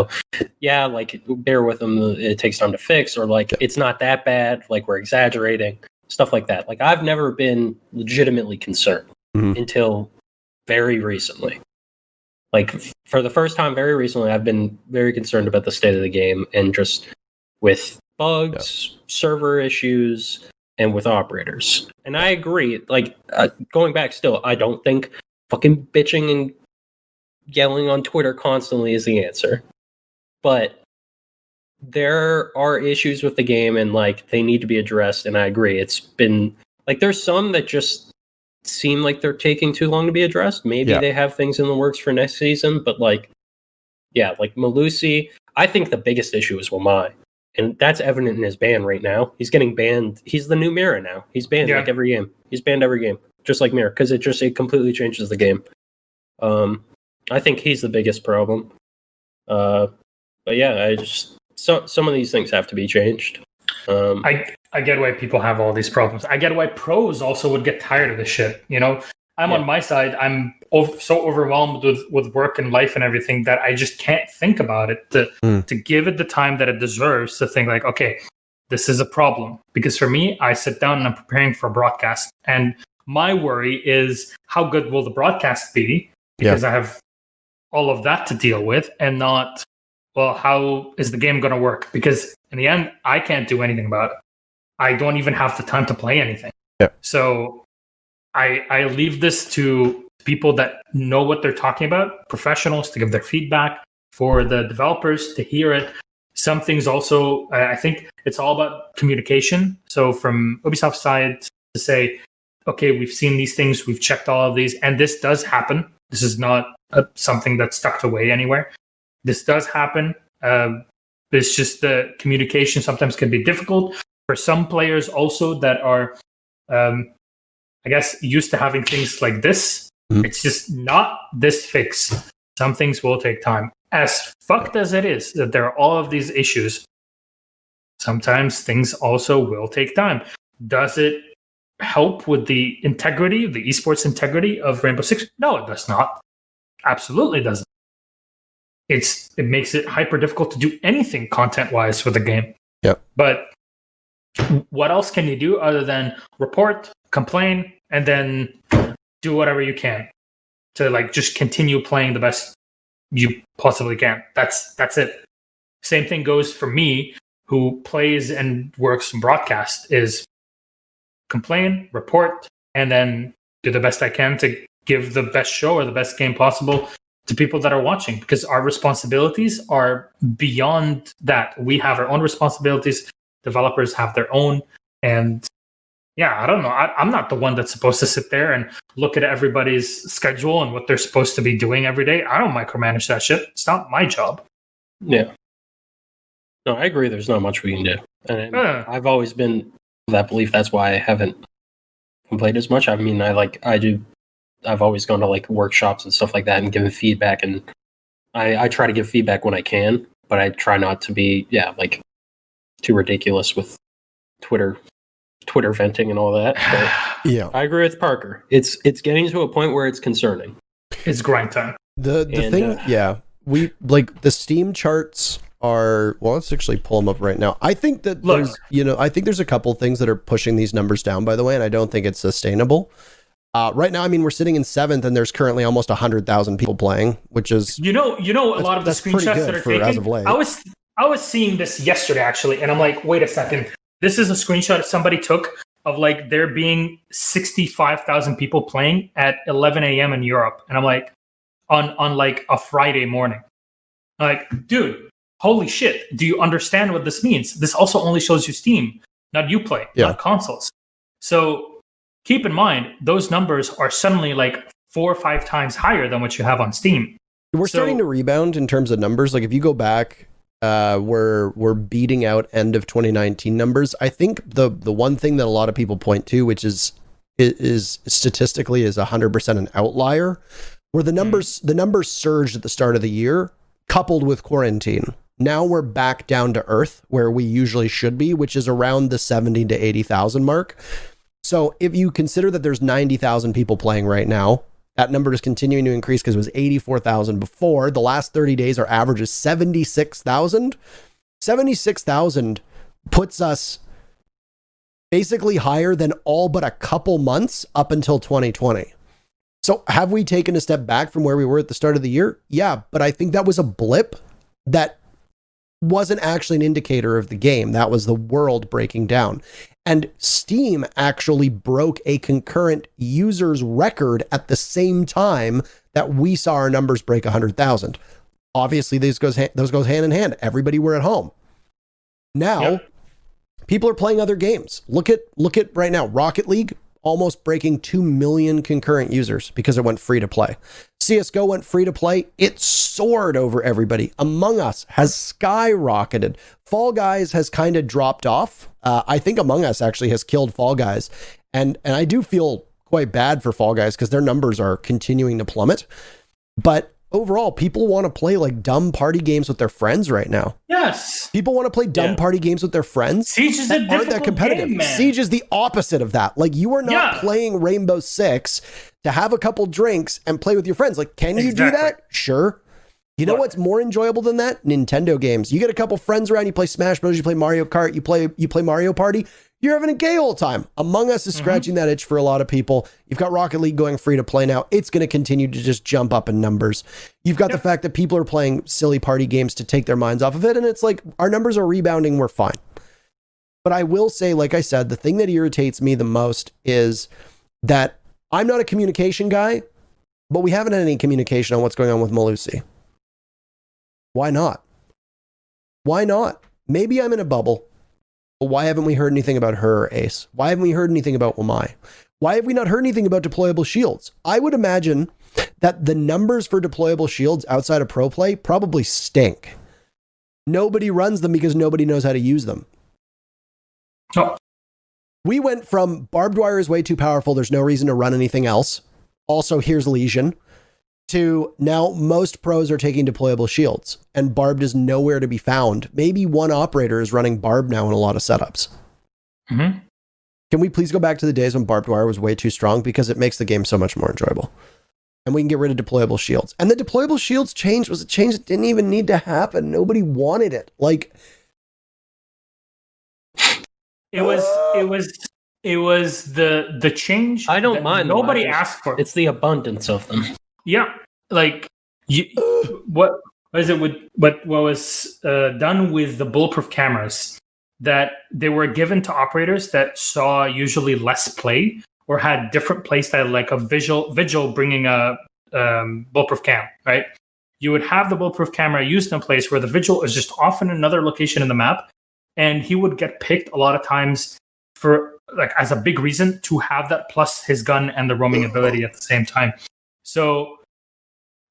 like, bear with them, it takes time to fix, or like, it's not that bad, like, we're exaggerating, stuff like that. Like, I've never been legitimately concerned until very recently. Like, for the first time very recently, I've been very concerned about the state of the game and just with bugs, server issues, and with operators. And I agree. Like, going back still, I don't think fucking bitching and yelling on Twitter constantly is the answer. But there are issues with the game, and like they need to be addressed. And I agree. It's been like there's some that just seem like they're taking too long to be addressed. Maybe they have things in the works for next season, but like, yeah, like Malusi, I think the biggest issue is Wamai. And that's evident in his ban right now. He's getting banned. He's the new Mira now. He's banned like every game. He's banned every game, just like Mira, because it completely changes the game. I think he's the biggest problem. But yeah, some of these things have to be changed. I get why people have all these problems. I get why pros also would get tired of this shit. You know, I'm on my side. I'm so overwhelmed with work and life and everything that I just can't think about it to give it the time that it deserves to think like, okay, this is a problem. Because for me, I sit down and I'm preparing for a broadcast. And my worry is how good will the broadcast be? Because I have all of that to deal with and not, well, how is the game going to work? Because in the end, I can't do anything about it. I don't even have the time to play anything. Yeah. So I leave this to people that know what they're talking about, professionals to give their feedback, for the developers to hear it. Some things also, I think it's all about communication. So from Ubisoft's side to say, okay, we've seen these things, we've checked all of these, and this does happen. This is not something that's tucked away anywhere. This does happen. It's just the communication sometimes can be difficult for some players also that are, I guess, used to having things like this. It's just not this fix. Some things will take time. As fucked as it is that there are all of these issues, sometimes things also will take time. Does it help with the integrity, the esports integrity of Rainbow Six? No, it does not. Absolutely doesn't. It makes it hyper difficult to do anything content-wise for the game. Yep. But what else can you do other than report, complain, and then do whatever you can to like just continue playing the best you possibly can? That's it. Same thing goes for me, who plays and works in broadcast, is complain, report, and then do the best I can to give the best show or the best game possible to people that are watching, because our responsibilities are beyond that. We have our own responsibilities. Developers have their own. And yeah, I don't know. I'm not the one that's supposed to sit there and look at everybody's schedule and what they're supposed to be doing every day. I don't micromanage that shit. It's not my job. Yeah. No, I agree. There's not much we can do. And I've always been of that belief. That's why I haven't played as much. I mean, I've always gone to like workshops and stuff like that and given feedback, and I try to give feedback when I can, but I try not to be like too ridiculous with Twitter venting and all that. But yeah, I agree with Parker. It's getting to a point where it's concerning. It's grind time. The thing, we like the Steam charts are, well, let's actually pull them up right now. I think that there's a couple things that are pushing these numbers down, by the way, and I don't think it's sustainable. Right now, I mean, we're sitting in 7th, and there's currently almost 100,000 people playing, which is a lot of the screenshots that are taken. As of late. I was seeing this yesterday actually, and I'm like, wait a second, this is a screenshot somebody took of like there being 65,000 people playing at 11 a.m. in Europe, and I'm like, on like a Friday morning, I'm like, dude, holy shit, do you understand what this means? This also only shows you Steam, not Uplay, not consoles. So keep in mind, those numbers are suddenly like 4 or 5 times higher than what you have on Steam. We're starting to rebound in terms of numbers. Like if you go back, we're beating out end of 2019 numbers. I think the one thing that a lot of people point to, which is statistically is 100% an outlier, where the numbers surged at the start of the year, coupled with quarantine. Now we're back down to earth where we usually should be, which is around the 70 to 80,000 mark. So if you consider that there's 90,000 people playing right now, that number is continuing to increase because it was 84,000 before. The last 30 days, our average is 76,000. 76,000 puts us basically higher than all but a couple months up until 2020. So have we taken a step back from where we were at the start of the year? Yeah, but I think that was a blip that wasn't actually an indicator of the game. That was the world breaking down. And Steam actually broke a concurrent users record at the same time that we saw our numbers break 100,000. Obviously, those goes hand in hand. Everybody were at home. Now, people are playing other games. Look at right now, Rocket League almost breaking 2 million concurrent users because it went free to play. CSGO went free to play. It soared over everybody. Among Us has skyrocketed. Fall Guys has kind of dropped off. I think Among Us actually has killed Fall Guys. And I do feel quite bad for Fall Guys because their numbers are continuing to plummet. But overall, people want to play like dumb party games with their friends right now. Yes. People want to play dumb party games with their friends. Siege is a difficult game, man. Siege is the opposite of that. Like, you are not playing Rainbow Six to have a couple drinks and play with your friends. Like, can you do that? Sure. You know what's more enjoyable than that? Nintendo games. You get a couple friends around, you play Smash Bros, you play Mario Kart, you play Mario Party. You're having a gay old time. Among Us is scratching that itch for a lot of people. You've got Rocket League going free to play now. It's going to continue to just jump up in numbers. You've got the fact that people are playing silly party games to take their minds off of it. And it's like, our numbers are rebounding. We're fine. But I will say, like I said, the thing that irritates me the most is that I'm not a communication guy, but we haven't had any communication on what's going on with Malusi. Why not? Why not? Maybe I'm in a bubble. But why haven't we heard anything about her or Ace? Why haven't we heard anything about Wamai? Why have we not heard anything about deployable shields? I would imagine that the numbers for deployable shields outside of pro play probably stink. Nobody runs them because nobody knows how to use them. Oh. We went from barbed wire is way too powerful, there's no reason to run anything else. Also, here's Legion. To now most pros are taking deployable shields and barbed is nowhere to be found. Maybe one operator is running barbed now in a lot of setups. Mm-hmm. Can we please go back to the days when barbed wire was way too strong, because it makes the game so much more enjoyable? And we can get rid of deployable shields. And the deployable shields change was a change that didn't even need to happen. Nobody wanted it. Like, it was the change. I don't mind. Nobody asked for it. It's the abundance of them. Yeah, like what was it with what was done with the bulletproof cameras, that they were given to operators that saw usually less play or had different play style, like a vigil bringing a bulletproof cam, right? You would have the bulletproof camera used in a place where the vigil is just off in another location in the map, and he would get picked a lot of times for, like, as a big reason to have that plus his gun and the roaming ability at the same time. So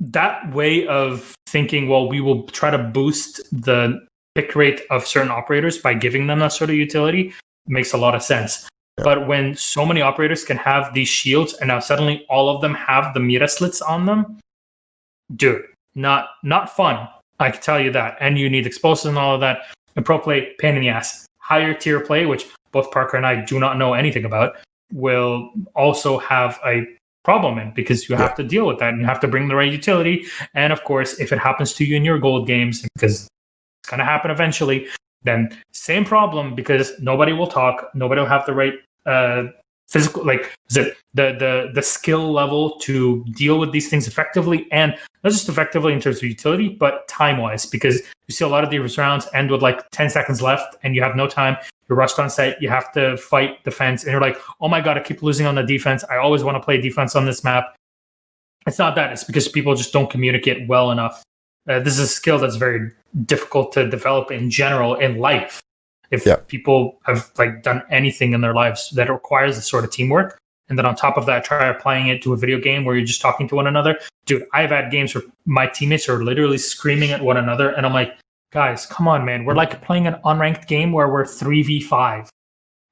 that way of thinking, well, we will try to boost the pick rate of certain operators by giving them that sort of utility makes a lot of sense. Yeah. But when so many operators can have these shields and now suddenly all of them have the mira slits on them, dude, not fun. I can tell you that. And you need explosives and all of that. And pro play, pain in the ass. Higher tier play, which both Parker and I do not know anything about, will also have a problem in, because you have to deal with that and you have to bring the right utility. And of course, if it happens to you in your gold games, because it's going to happen eventually, then same problem, because nobody will talk, nobody will have the right physical, like, is it the skill level to deal with these things effectively, and not just effectively in terms of utility, but time wise, because you see a lot of these rounds end with like 10 seconds left and you have no time. You're rushed on site, you have to fight defense, and you're like, oh my God, I keep losing on the defense. I always want to play defense on this map. It's not that. It's because people just don't communicate well enough. This is a skill that's very difficult to develop in general in life. If people have like done anything in their lives that requires this sort of teamwork, and then on top of that, try applying it to a video game where you're just talking to one another. Dude, I've had games where my teammates are literally screaming at one another, and I'm like, guys, come on, man. We're like playing an unranked game where we're 3v5.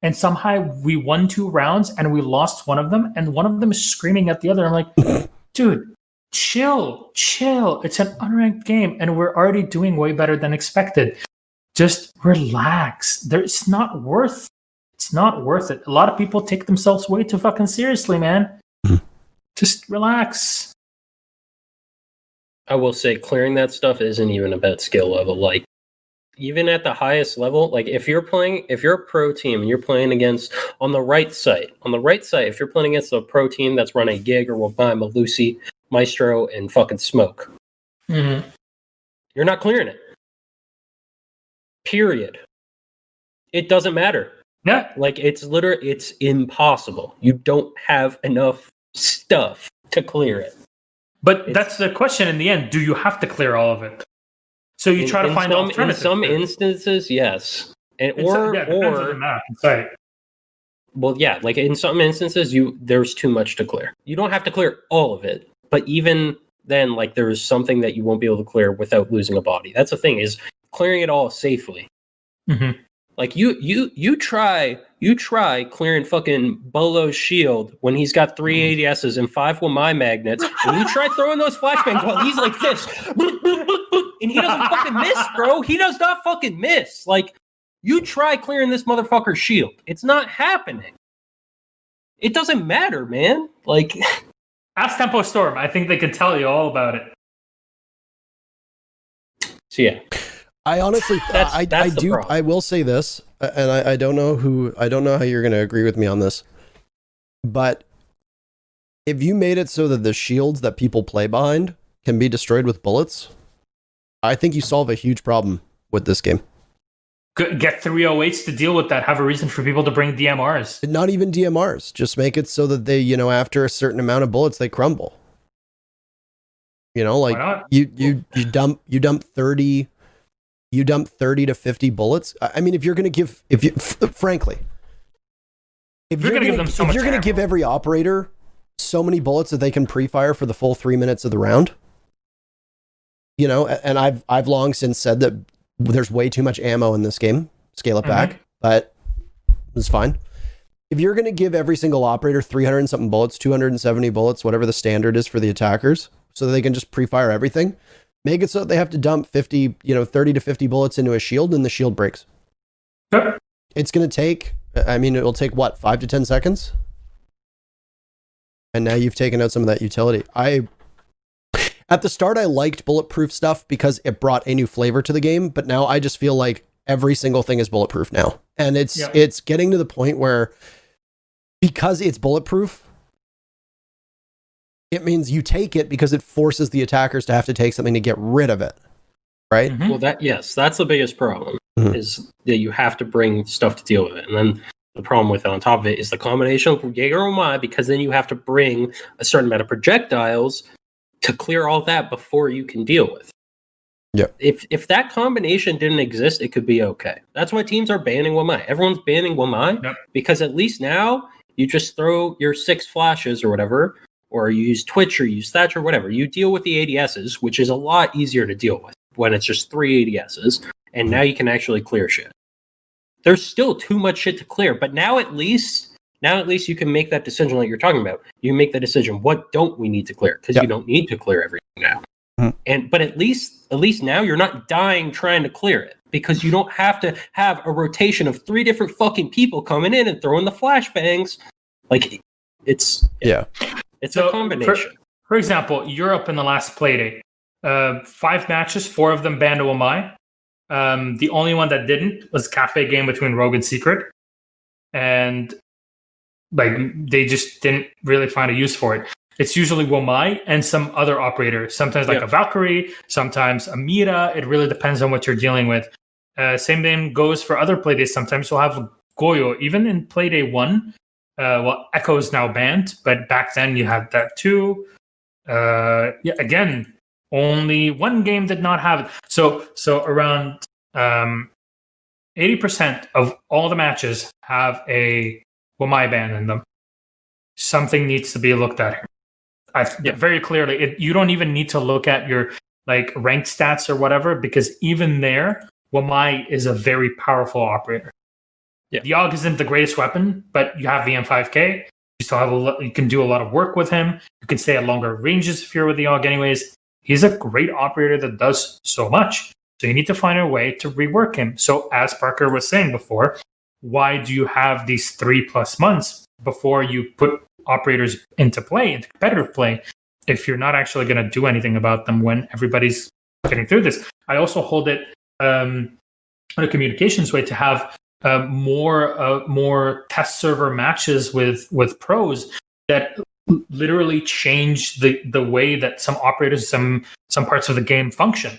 And somehow we won 2 rounds and we lost one of them, and one of them is screaming at the other. I'm like, dude, chill. It's an unranked game and we're already doing way better than expected. Just relax. It's not worth it. A lot of people take themselves way too fucking seriously, man. Just relax. I will say clearing that stuff isn't even about skill level. Like, even at the highest level, like if you're a pro team and you're playing against on the right side, if you're playing against a pro team that's running Gig or Wamai, Malusi, Maestro, and fucking Smoke, you're not clearing it. Period. It doesn't matter. Yeah. Like, it's impossible. You don't have enough stuff to clear it. But that's the question in the end. Do you have to clear all of it? So you try to find alternatives. In some instances, yes. Depends on the map. Sorry. Well, yeah, like in some instances, there's too much to clear. You don't have to clear all of it, but even then, like, there is something that you won't be able to clear without losing a body. That's the thing, is clearing it all safely. Mm-hmm. Like, you try clearing fucking Beaulo's shield when he's got 3 ADSs and 5 Wamai magnets, and you try throwing those flashbangs while he's like this, and he doesn't fucking miss, bro. He does not fucking miss. Like, you try clearing this motherfucker's shield. It's not happening. It doesn't matter, man. Like, ask Tempo Storm. I think they could tell you all about it. So yeah. I honestly, I will say this, and I don't know how you're going to agree with me on this, but if you made it so that the shields that people play behind can be destroyed with bullets, I think you solve a huge problem with this game. Get 308s to deal with that. Have a reason for people to bring DMRs. Not even DMRs. Just make it so that they, after a certain amount of bullets, they crumble. Like you dump 30 to 50 bullets. I mean, if you're going to give, frankly, if you're going to give every operator so many bullets that they can pre-fire for the full 3 minutes of the round, and I've long since said that there's way too much ammo in this game. Scale it back, but it's fine. If you're going to give every single operator 300 and something bullets, 270 bullets, whatever the standard is for the attackers, so that they can just pre-fire everything, make it so that they have to dump 30 to 50 bullets into a shield and the shield breaks. Yep. It's going to take, it'll take what, 5 to 10 seconds? And now you've taken out some of that utility. At the start, I liked bulletproof stuff because it brought a new flavor to the game, but now I just feel like every single thing is bulletproof now. And it's getting to the point where, because it's bulletproof, it means you take it because it forces the attackers to have to take something to get rid of it. Right? Mm-hmm. Well, that's the biggest problem, is that you have to bring stuff to deal with it. And then the problem with it on top of it is the combination of Jaeger and Mai, because then you have to bring a certain amount of projectiles to clear all that before you can deal with. Yeah. If that combination didn't exist, it could be okay. That's why teams are banning Wamai. Everyone's banning Wamai because at least now you just throw your 6 flashes or whatever, or you use Twitch or you use Thatch or whatever. You deal with the ADSs, which is a lot easier to deal with when it's just 3 ADSs, and now you can actually clear shit. There's still too much shit to clear, but now at least you can make that decision like you're talking about. You make the decision, what don't we need to clear? Because you don't need to clear everything now. But at least now you're not dying trying to clear it, because you don't have to have a rotation of 3 different fucking people coming in and throwing the flashbangs. Like, it's a combination. For example, Europe in the last play day, 5 matches, 4 of them banned Wamai. The only one that didn't was Cafe game between Rogue and Secret, and they just didn't really find a use for it. It's usually Wamai and some other operator, sometimes like a Valkyrie, sometimes a Mira. It really depends on what you're dealing with. Same thing goes for other playdays. Sometimes you'll have Goyo. Even in playday 1, Echo is now banned, but back then you had that too. Again, only one game did not have it. So around 80% of all the matches have a Wamai ban in them. Something needs to be looked at here. Very clearly. You don't even need to look at your ranked stats or whatever, because even there, Wamai is a very powerful operator. Yeah. The AUG isn't the greatest weapon, but you have the M5K. You still have you can do a lot of work with him. You can stay at longer ranges if you're with the AUG anyways. He's a great operator that does so much. So you need to find a way to rework him. So as Parker was saying before, why do you have these 3+ months before you put operators into competitive play, if you're not actually going to do anything about them when everybody's getting through this? I also hold it on a communications way to have more test server matches with pros that literally change the way that some operators, some parts of the game function.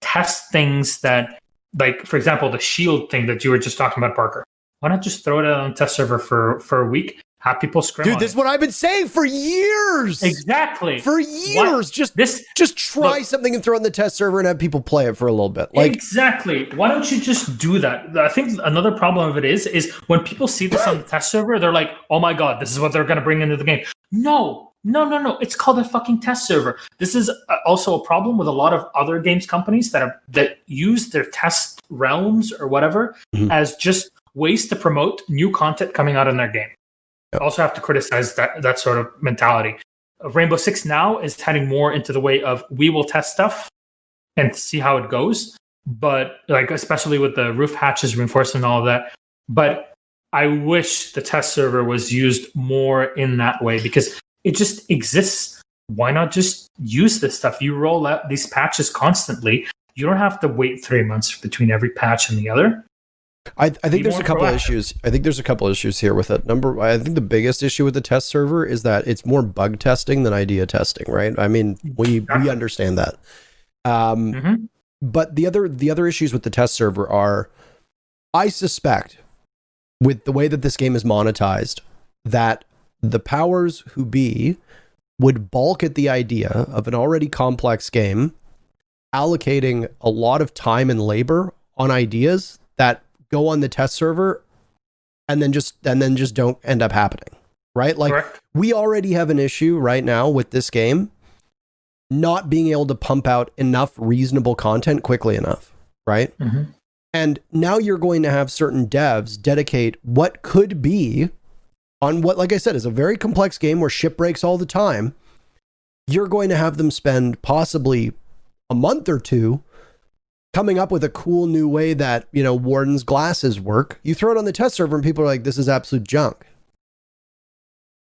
Test things that like for example, the shield thing that you were just talking about, Parker. Why not just throw it out on test server for a week? Have people scrim. Dude, this is what I've been saying for years. Exactly. For years. Just try something and throw it in the test server and have people play it for a little bit. Like, exactly. Why don't you just do that? I think another problem of it is when people see this on the test server, they're like, oh my God, this is what they're going to bring into the game. No. It's called a fucking test server. This is also a problem with a lot of other games companies that use their test realms or whatever as just ways to promote new content coming out in their game. Also have to criticize that sort of mentality. Rainbow Six now is heading more into the way of we will test stuff and see how it goes, but like especially with the roof hatches reinforcement and all of that. But I wish the test server was used more in that way because it just exists. Why not just use this stuff? You roll out these patches constantly. You don't have to wait 3 months between every patch and the other. I think there's a couple issues. I think there's a couple issues here with it. I think the biggest issue with the test server is that it's more bug testing than idea testing, right? I mean, we understand that. But the other issues with the test server are, I suspect, with the way that this game is monetized, that the powers who be would balk at the idea of an already complex game, allocating a lot of time and labor on ideas that go on the test server and then just don't end up happening, right? Like, correct. We already have an issue right now with this game not being able to pump out enough reasonable content quickly enough, right? And now you're going to have certain devs dedicate what could be on what, like I said, is a very complex game where shit breaks all the time. You're going to have them spend possibly a month or two coming up with a cool new way that, Warden's glasses work. You throw it on the test server and people are like, this is absolute junk.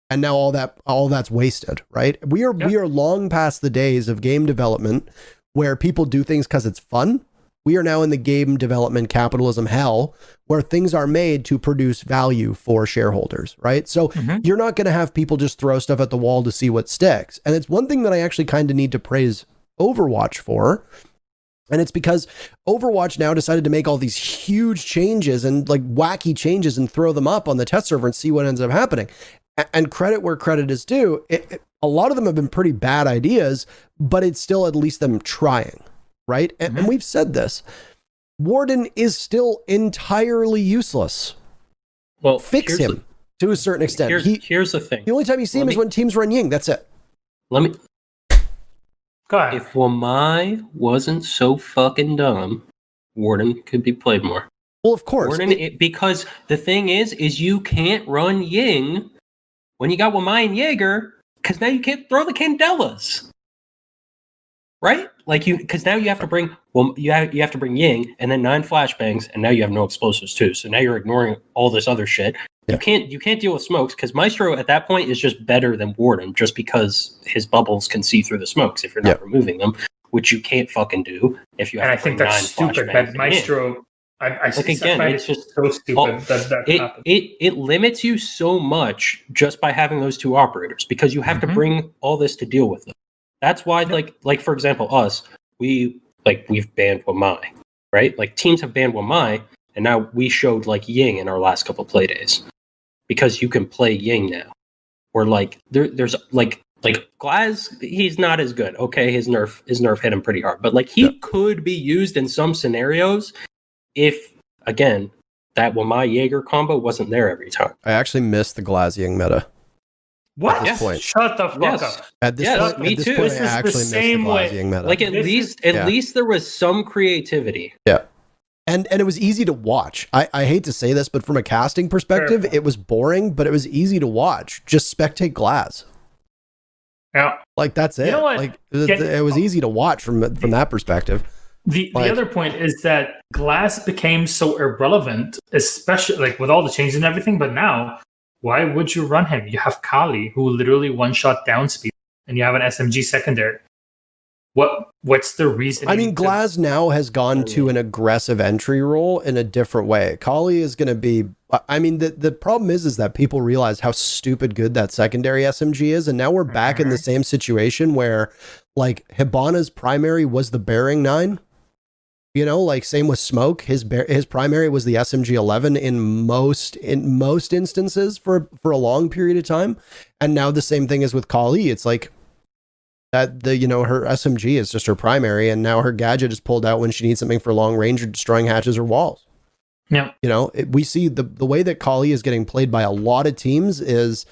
And now all that's wasted, right? We are long past the days of game development where people do things because it's fun. We are now in the game development capitalism hell where things are made to produce value for shareholders, right? So you're not going to have people just throw stuff at the wall to see what sticks. And it's one thing that I actually kind of need to praise Overwatch for. And it's because Overwatch now decided to make all these huge changes and like wacky changes and throw them up on the test server and see what ends up happening. And credit where credit is due. A lot of them have been pretty bad ideas, but it's still at least them trying, right? And we've said this. Warden is still entirely useless. Well, fix him to a certain extent. Here's the thing. The only time you see him is when teams run Ying. That's it. Go ahead. If Wamai wasn't so fucking dumb, Warden could be played more. Well, of course. Because the thing is you can't run Ying when you got Wamai and Jaeger, because now you can't throw the Candelas. Right? Like because now you have to bring you have to bring Ying and then 9 flashbangs, and now you have no explosives too. So now you're ignoring all this other shit. Yeah. You can't deal with smokes because Maestro at that point is just better than Warden just because his bubbles can see through the smokes if you're not removing them, which you can't fucking do if you have. And I think that's stupid. That Maestro, I think again, it's just so stupid that it limits you so much just by having those two operators because you have to bring all this to deal with them. That's why, like for example, we've banned Wamai, right? Like teams have banned Wamai, and now we showed like Ying in our last couple play days. Because you can play Ying now. Or like there's like Glaz, he's not as good. Okay, his nerf hit him pretty hard. But like he could be used in some scenarios if again that Wamai Jaeger combo wasn't there every time. I actually missed the Glaz Ying meta. What? At this point. Shut the fuck up. At this point, me too. Point, I actually missed the Glaz Ying meta. Like at least there was some creativity. Yeah. And it was easy to watch. I hate to say this, but from a casting perspective, it was boring, but it was easy to watch. Just spectate Glaz. Yeah. Like, that's it. You know what? Like, it was easy to watch from that perspective. The other point is that Glaz became so irrelevant, especially like with all the changes and everything. But now, why would you run him? You have Kali, who literally one-shot down speed, and you have an SMG secondary. What's the reason? I mean, Glaz now has gone to an aggressive entry role in a different way. Kali is going to be. I mean, the problem is that people realize how stupid good that secondary SMG is, and now we're back in the same situation where, like, Hibana's primary was the Bearing 9, You know, like same with Smoke. His primary was the SMG 11 in most instances for a long period of time, and now the same thing is with Kali. It's like that her SMG is just her primary, and now her gadget is pulled out when she needs something for long range or destroying hatches or walls. Yeah, We see the way that Kali is getting played by a lot of teams is,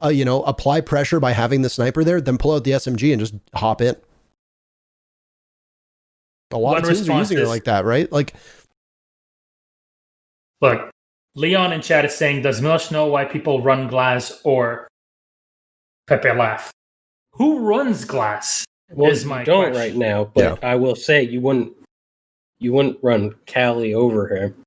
apply pressure by having the sniper there, then pull out the SMG and just hop in. A lot of teams are using her like that, right? Like, look, Leon in chat is saying, does Milosh know why people run Glass or Pepe Laugh? Who runs Glass? Well, is my you don't question. right now, but I will say you wouldn't run Cali over him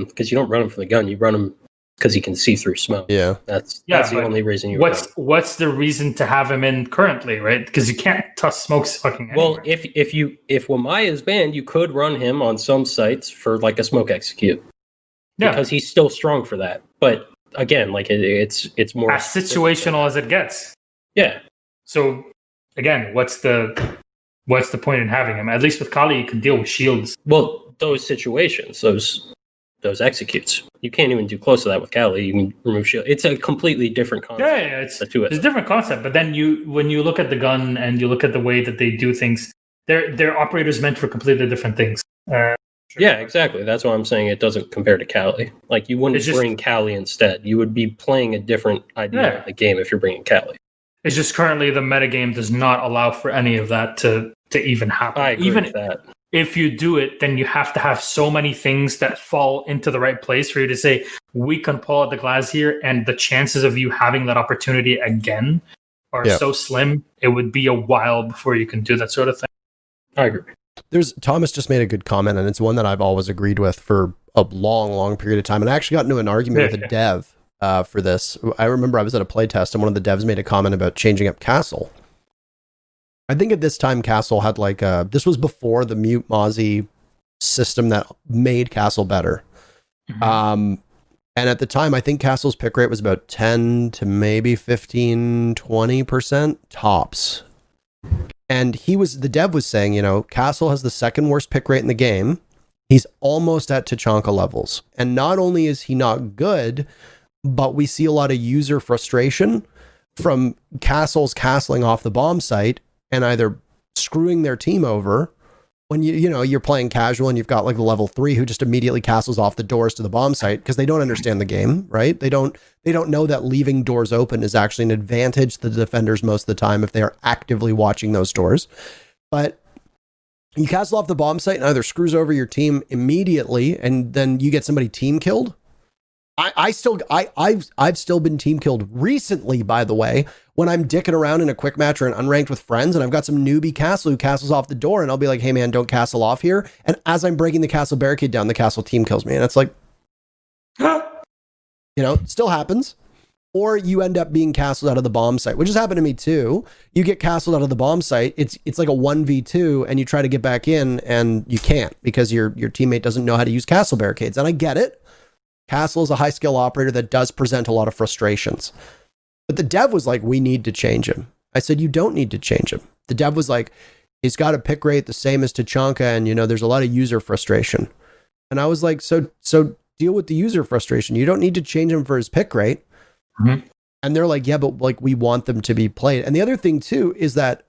because you don't run him for the gun. You run him because he can see through smoke. Yeah, that's the only reason you. What's the reason to have him in currently, right? Because you can't touch Smoke's fucking anywhere. Well, if Wamai is banned, you could run him on some sites for like a smoke execute. Yeah, because he's still strong for that. But again, like it's more as situational as it gets. Yeah. So again, what's the point in having him? At least with Kali, you can deal with shields. Well, those situations, those executes, you can't even do close to that with Kali. You can remove shield. It's a completely different concept. Yeah, it's a different concept. But then when you look at the gun and you look at the way that they do things, they're operators meant for completely different things. Yeah, exactly. That's why I'm saying it doesn't compare to Kali. Like you wouldn't bring Kali instead. You would be playing a different idea of the game if you're bringing Kali. It's just currently the metagame does not allow for any of that to even happen. I agree with that. If you do it, then you have to have so many things that fall into the right place for you to say, we can pull out the Glass here, and the chances of you having that opportunity again are so slim, it would be a while before you can do that sort of thing. I agree. Thomas just made a good comment, and it's one that I've always agreed with for a long period of time. And I actually got into an argument with a dev for this. I remember I was at a playtest, and one of the devs made a comment about changing up Castle. I think at this time, Castle had this was before the mute Mozzie system that made Castle better. Mm-hmm. And at the time, I think Castle's pick rate was about 10 to maybe 15, 20% tops. And the dev was saying, Castle has the second worst pick rate in the game. He's almost at Tachanka levels. And not only is he not good, but we see a lot of user frustration from Castles castling off the bomb site and either screwing their team over when you're playing casual and you've got like the level 3 who just immediately castles off the doors to the bomb site because they don't understand the game, right? They don't know that leaving doors open is actually an advantage to the defenders most of the time if they are actively watching those doors. But you castle off the bomb site and either screws over your team immediately and then you get somebody team killed. I've still been team killed recently, by the way, when I'm dicking around in a quick match or an unranked with friends and I've got some newbie castle who castles off the door and I'll be like, hey man, don't castle off here. And as I'm breaking the castle barricade down, the castle team kills me. And it's like, it still happens. Or you end up being castled out of the bomb site, which has happened to me too. You get castled out of the bomb site. It's like a 1v2 and you try to get back in and you can't because your teammate doesn't know how to use castle barricades. And I get it. Castle is a high skill operator that does present a lot of frustrations. But the dev was like, we need to change him. I said, you don't need to change him. The dev was like, he's got a pick rate the same as Tachanka and there's a lot of user frustration. And I was like, so deal with the user frustration. You don't need to change him for his pick rate. Mm-hmm. And they're like, yeah, but like we want them to be played. And the other thing too is that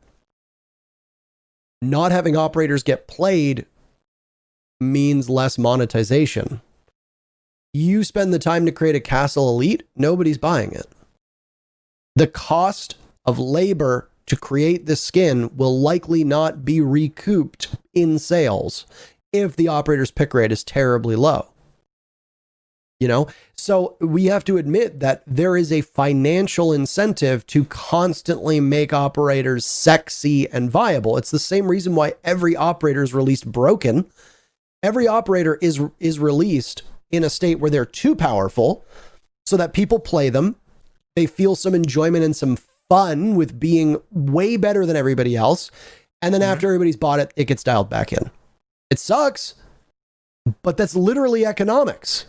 not having operators get played means less monetization. You spend the time to create a castle elite, nobody's buying it. The cost of labor to create the skin will likely not be recouped in sales if the operator's pick rate is terribly low. So we have to admit that there is a financial incentive to constantly make operators sexy and viable. It's the same reason why every operator is released broken. Every operator is released in a state where they're too powerful so that people play them. They feel some enjoyment and some fun with being way better than everybody else. And then after everybody's bought it, it gets dialed back in. It sucks, but that's literally economics.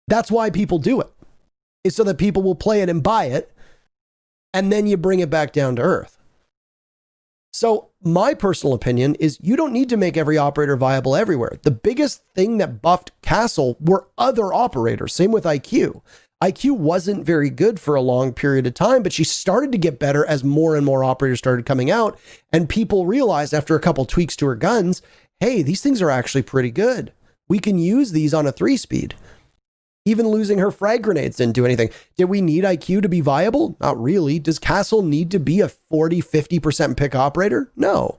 That's why people do it. It's so that people will play it and buy it. And then you bring it back down to earth. So my personal opinion is you don't need to make every operator viable everywhere. The biggest thing that buffed Castle were other operators. Same with IQ. IQ wasn't very good for a long period of time, but she started to get better as more and more operators started coming out. And people realized after a couple tweaks to her guns, hey, these things are actually pretty good. We can use these on a 3-speed. Even losing her frag grenades didn't do anything. Did we need IQ to be viable? Not really. Does Castle need to be a 40, 50% pick operator? No.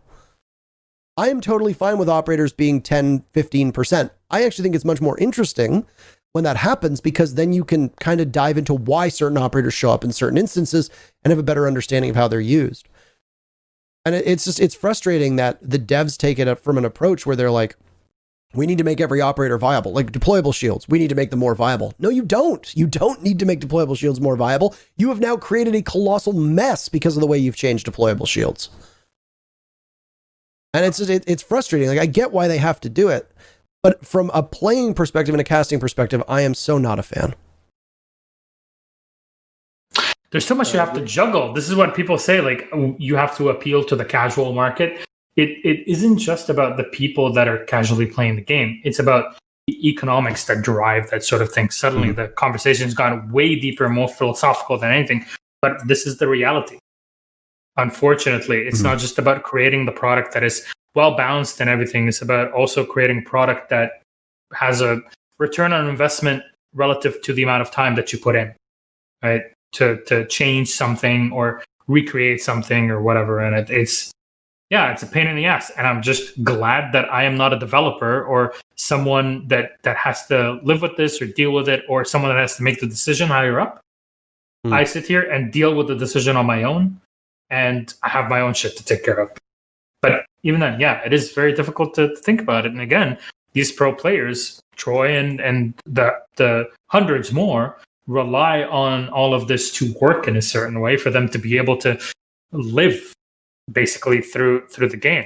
I am totally fine with operators being 10, 15%. I actually think it's much more interesting when that happens, because then you can kind of dive into why certain operators show up in certain instances and have a better understanding of how they're used. And it's frustrating that the devs take it up from an approach where they're like, we need to make every operator viable, like deployable shields. We need to make them more viable. No, you don't. You don't need to make deployable shields more viable. You have now created a colossal mess because of the way you've changed deployable shields. And it's frustrating. Like, I get why they have to do it, but from a playing perspective and a casting perspective, I am so not a fan. There's so much you have to juggle. This is what people say, like, you have to appeal to the casual market. It isn't just about the people that are casually playing the game. It's about the economics that drive that sort of thing. Suddenly the conversation's gone way deeper, more philosophical than anything. But this is the reality. Unfortunately, it's not just about creating the product that is well balanced and everything. It's about also creating a product that has a return on investment relative to the amount of time that you put in, right? To change something or recreate something or whatever. And it's a pain in the ass. And I'm just glad that I am not a developer or someone that has to live with this or deal with it, or someone that has to make the decision higher up. I sit here and deal with the decision on my own, and I have my own shit to take care of. But even then, it is very difficult to think about it. And again, these pro players, Troy and the hundreds more, rely on all of this to work in a certain way for them to be able to live basically through the game.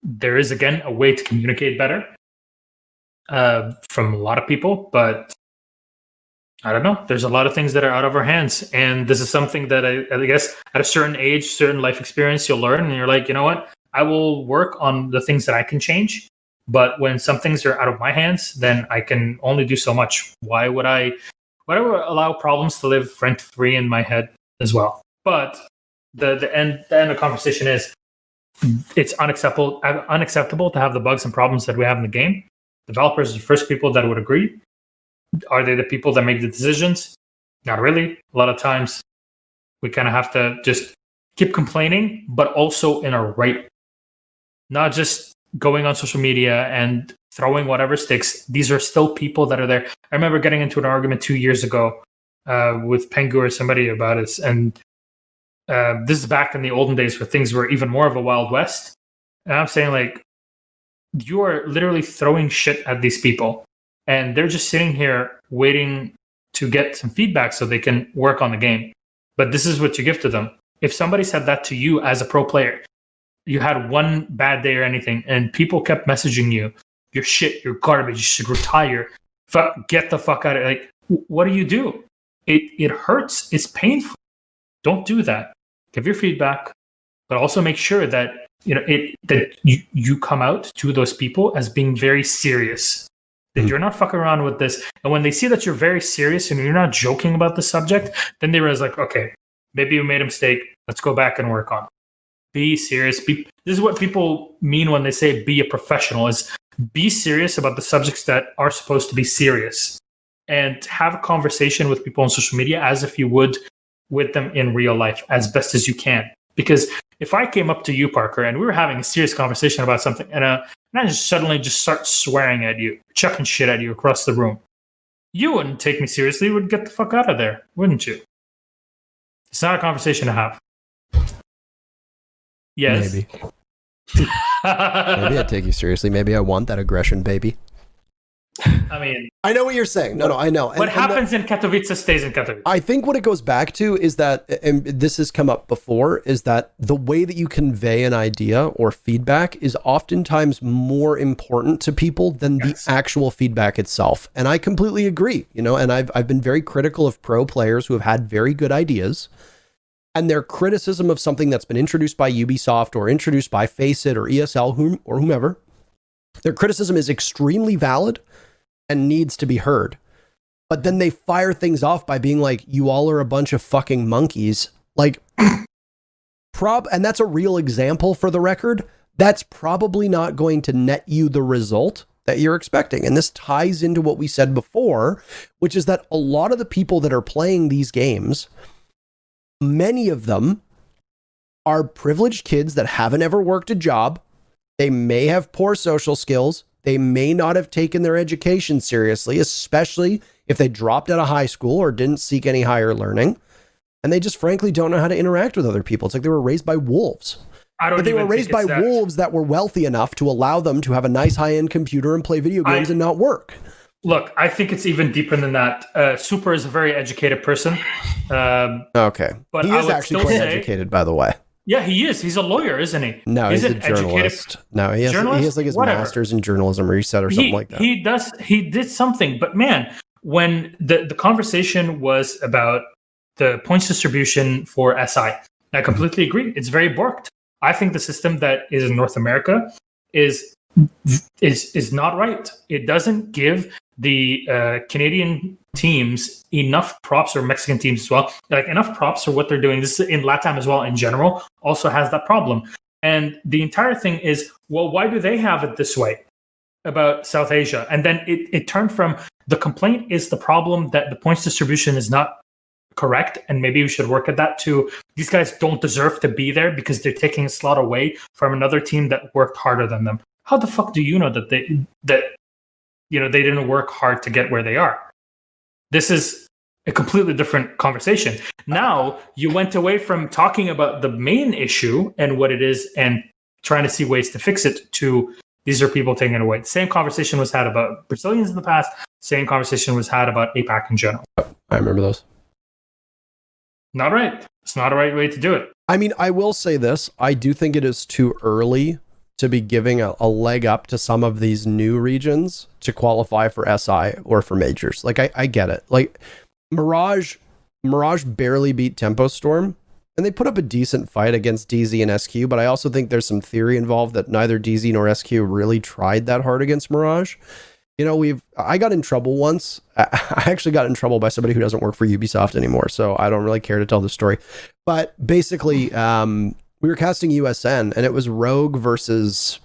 There is, again, a way to communicate better from a lot of people, but I don't know. There's a lot of things that are out of our hands, and this is something that I guess at a certain age, certain life experience, you'll learn, and you're like, you know what? I will work on the things that I can change, but when some things are out of my hands, then I can only do so much. Why would I allow problems to live rent-free in my head as well? But the end of the conversation is, it's unacceptable to have the bugs and problems that we have in the game. Developers are the first people that would agree. Are they the people that make the decisions? Not really. A lot of times we kind of have to just keep complaining, but also in a right, not just going on social media and throwing whatever sticks. These are still people that are there. I remember getting into an argument 2 years ago with Pengu or somebody about it. And this is back in the olden days where things were even more of a Wild West. And I'm saying, like, you are literally throwing shit at these people, and they're just sitting here waiting to get some feedback so they can work on the game. But this is what you give to them. If somebody said that to you as a pro player, you had one bad day or anything, and people kept messaging you, you're shit, you're garbage, you should retire, get the fuck out of it. Like, what do? It hurts. It's painful. Don't do that. Give your feedback, but also make sure that you come out to those people as being very serious. That you're not fucking around with this. And when they see that you're very serious and you're not joking about the subject, then they realize, like, okay, maybe you made a mistake. Let's go back and work on it. Be serious. This is what people mean when they say be a professional, is be serious about the subjects that are supposed to be serious, and have a conversation with people on social media as if you would with them in real life as best as you can. Because if I came up to you, Parker, and we were having a serious conversation about something, and I just suddenly just start swearing at you, chucking shit at you across the room, you wouldn't take me seriously. You would get the fuck out of there, wouldn't you? It's not a conversation to have. Yes. Maybe. Maybe I take you seriously. Maybe I want that aggression, baby. I mean, I know what you're saying. No, I know. What happens in Katowice stays in Katowice. I think what it goes back to is that, and this has come up before, is that the way that you convey an idea or feedback is oftentimes more important to people than the actual feedback itself. And I completely agree, and I've been very critical of pro players who have had very good ideas and their criticism of something that's been introduced by Ubisoft or introduced by Faceit or ESL or whomever, their criticism is extremely valid and needs to be heard. But then they fire things off by being like, you all are a bunch of fucking monkeys. Like, and that's a real example for the record. That's probably not going to net you the result that you're expecting. And this ties into what we said before, which is that a lot of the people that are playing these games, many of them are privileged kids that haven't ever worked a job. They may have poor social skills. They may not have taken their education seriously, especially if they dropped out of high school or didn't seek any higher learning. And they just frankly don't know how to interact with other people. It's like they were raised by wolves. But they were raised by wolves that were wealthy enough to allow them to have a nice high-end computer and play video games and not work. Look, I think it's even deeper than that. Super is a very educated person. Okay. But he is actually quite educated, by the way. Yeah, he is. He's a lawyer, isn't he? No, he's a journalist. No, he has like his master's in journalism reset or something like that. He did something. But man, when the conversation was about the points distribution for SI, I completely agree. It's very borked. I think the system that is in North America is not right. It doesn't give the Canadian teams enough props, or Mexican teams as well, like enough props for what they're doing. This is in LATAM as well in general, also has that problem. And the entire thing is, well, why do they have it this way about South Asia? And then it turned from the complaint is the problem that the points distribution is not correct, and maybe we should work at that too. These guys don't deserve to be there because they're taking a slot away from another team that worked harder than them. How the fuck do you know that they didn't work hard to get where they are? This is a completely different conversation. Now you went away from talking about the main issue and what it is and trying to see ways to fix it to these are people taking it away. The same conversation was had about Brazilians in the past. Same conversation was had about APAC in general. I remember those. Not right. It's not a right way to do it. I mean, I will say this. I do think it is too early to be giving a leg up to some of these new regions to qualify for SI or for majors. Like, I get it. Like, Mirage barely beat Tempo Storm, and they put up a decent fight against DZ and SQ, but I also think there's some theory involved that neither DZ nor SQ really tried that hard against Mirage. You know, I got in trouble once. I actually got in trouble by somebody who doesn't work for Ubisoft anymore, so I don't really care to tell the story. But basically, we were casting USN, and it was Rogue versus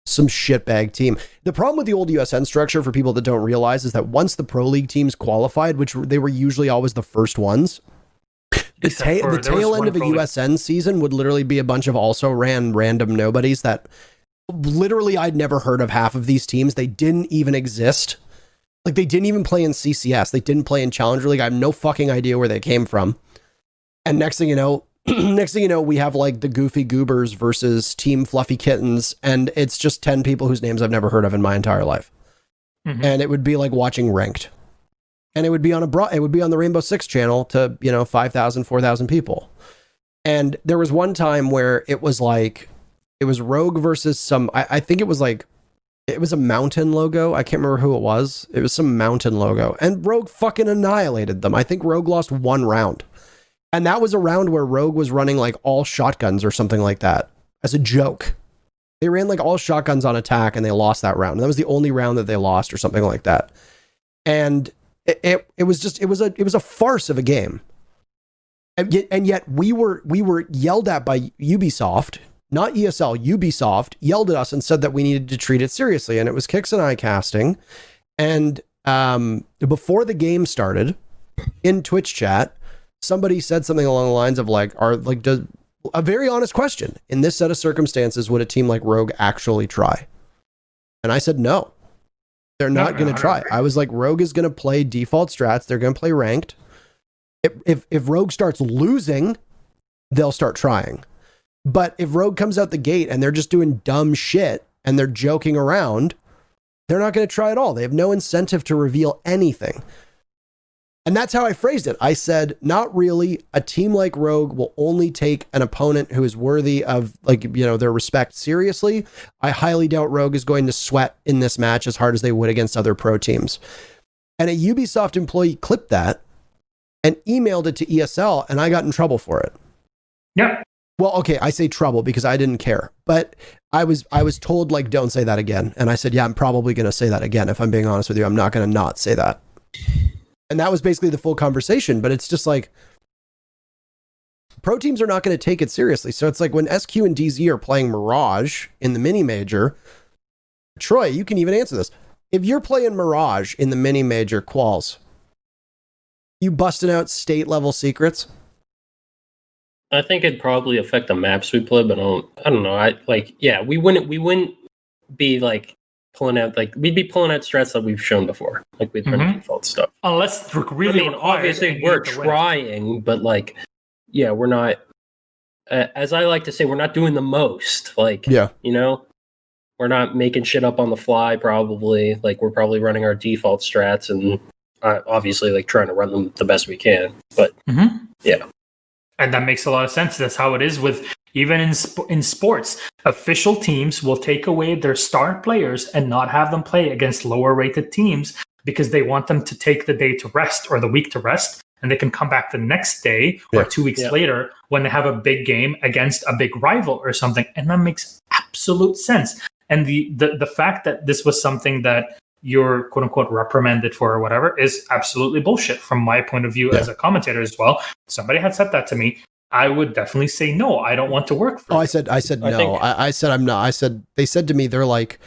some shitbag team. The problem with the old USN structure, for people that don't realize, is that once the Pro League teams qualified, which they were usually always the first ones, the tail end of a USN season would literally be a bunch of also ran random nobodies that literally I'd never heard of half of these teams. They didn't even exist. Like, they didn't even play in CCS. They didn't play in Challenger League. I have no fucking idea where they came from. And next thing you know, we have like the Goofy Goobers versus Team Fluffy Kittens, and it's just 10 people whose names I've never heard of in my entire life. Mm-hmm. And it would be like watching Ranked. And it would be on the Rainbow Six channel to, 5,000, 4,000 people. And there was one time where it was Rogue versus some, I think it was a mountain logo. I can't remember who it was. It was some mountain logo. And Rogue fucking annihilated them. I think Rogue lost one round. And that was a round where Rogue was running like all shotguns or something like that as a joke. They ran like all shotguns on attack and they lost that round. And that was the only round that they lost or something like that. And it was a farce of a game. And yet we were yelled at by Ubisoft. Not ESL, Ubisoft yelled at us and said that we needed to treat it seriously. And it was Kix and I casting. And before the game started, in Twitch chat, somebody said something along the lines of does a very honest question. In this set of circumstances, would a team like Rogue actually try? And I said, no, they're not going to try. I was like, Rogue is going to play default strats. They're going to play ranked. If Rogue starts losing, they'll start trying. But if Rogue comes out the gate and they're just doing dumb shit and they're joking around, they're not going to try at all. They have no incentive to reveal anything. And that's how I phrased it. I said, not really. A team like Rogue will only take an opponent who is worthy of their respect seriously. I highly doubt Rogue is going to sweat in this match as hard as they would against other pro teams. And a Ubisoft employee clipped that and emailed it to ESL, and I got in trouble for it. Yeah. Well, okay, I say trouble because I didn't care, but I was told, like, don't say that again. And I said, yeah, I'm probably going to say that again. If I'm being honest with you, I'm not going to not say that. And that was basically the full conversation, but it's just like, pro teams are not going to take it seriously. So it's like when SQ and DZ are playing Mirage in the mini major, Troy, you can even answer this. If you're playing Mirage in the mini major quals, you busting out state level secrets? I think it'd probably affect the maps we play, but I don't know. We wouldn't be like pulling out, like, we'd be pulling out strats that we've shown before, like we'd run default stuff. Unless we're really obviously we're trying, but like, yeah, we're not. As I like to say, we're not doing the most. Like, yeah, you know, we're not making shit up on the fly. Probably, like, we're probably running our default strats and obviously like trying to run them the best we can. But yeah. And that makes a lot of sense. That's how it is with even in sports. Official teams will take away their star players and not have them play against lower rated teams because they want them to take the day to rest or the week to rest, and they can come back the next day or 2 weeks later when they have a big game against a big rival or something. And that makes absolute sense. And the fact that this was something that you're quote unquote reprimanded for or whatever is absolutely bullshit from my point of view as a commentator as well. Somebody had said that to me. I would definitely say no. I don't want to work for. I said no. I said I'm not. I said they said to me, they're like,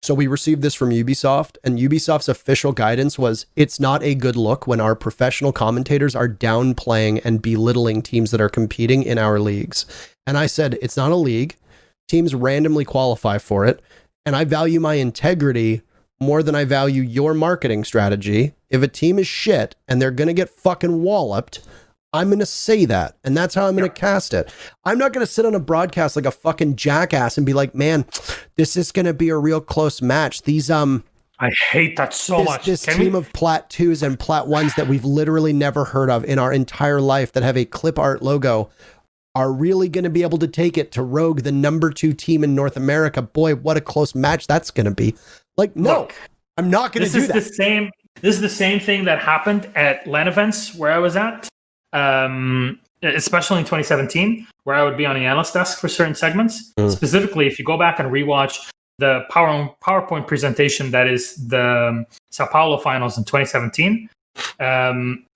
so we received this from Ubisoft, and Ubisoft's official guidance was it's not a good look when our professional commentators are downplaying and belittling teams that are competing in our leagues. And I said it's not a league. Teams randomly qualify for it, and I value my integrity more than I value your marketing strategy. If a team is shit and they're going to get fucking walloped, I'm going to say that. And that's how I'm going to cast it. I'm not going to sit on a broadcast like a fucking jackass and be like, man, this is going to be a real close match. These, I hate that so much. This team of Plat 2s and Plat 1s that we've literally never heard of in our entire life that have a clip art logo are really going to be able to take it to Rogue, the number 2 team in North America. Boy, what a close match that's going to be. Like, no, look, I'm not going to do that. This is the same thing that happened at LAN events where I was at, especially in 2017, where I would be on the analyst desk for certain segments. Specifically, if you go back and rewatch the PowerPoint presentation that is the Sao Paulo finals in 2017,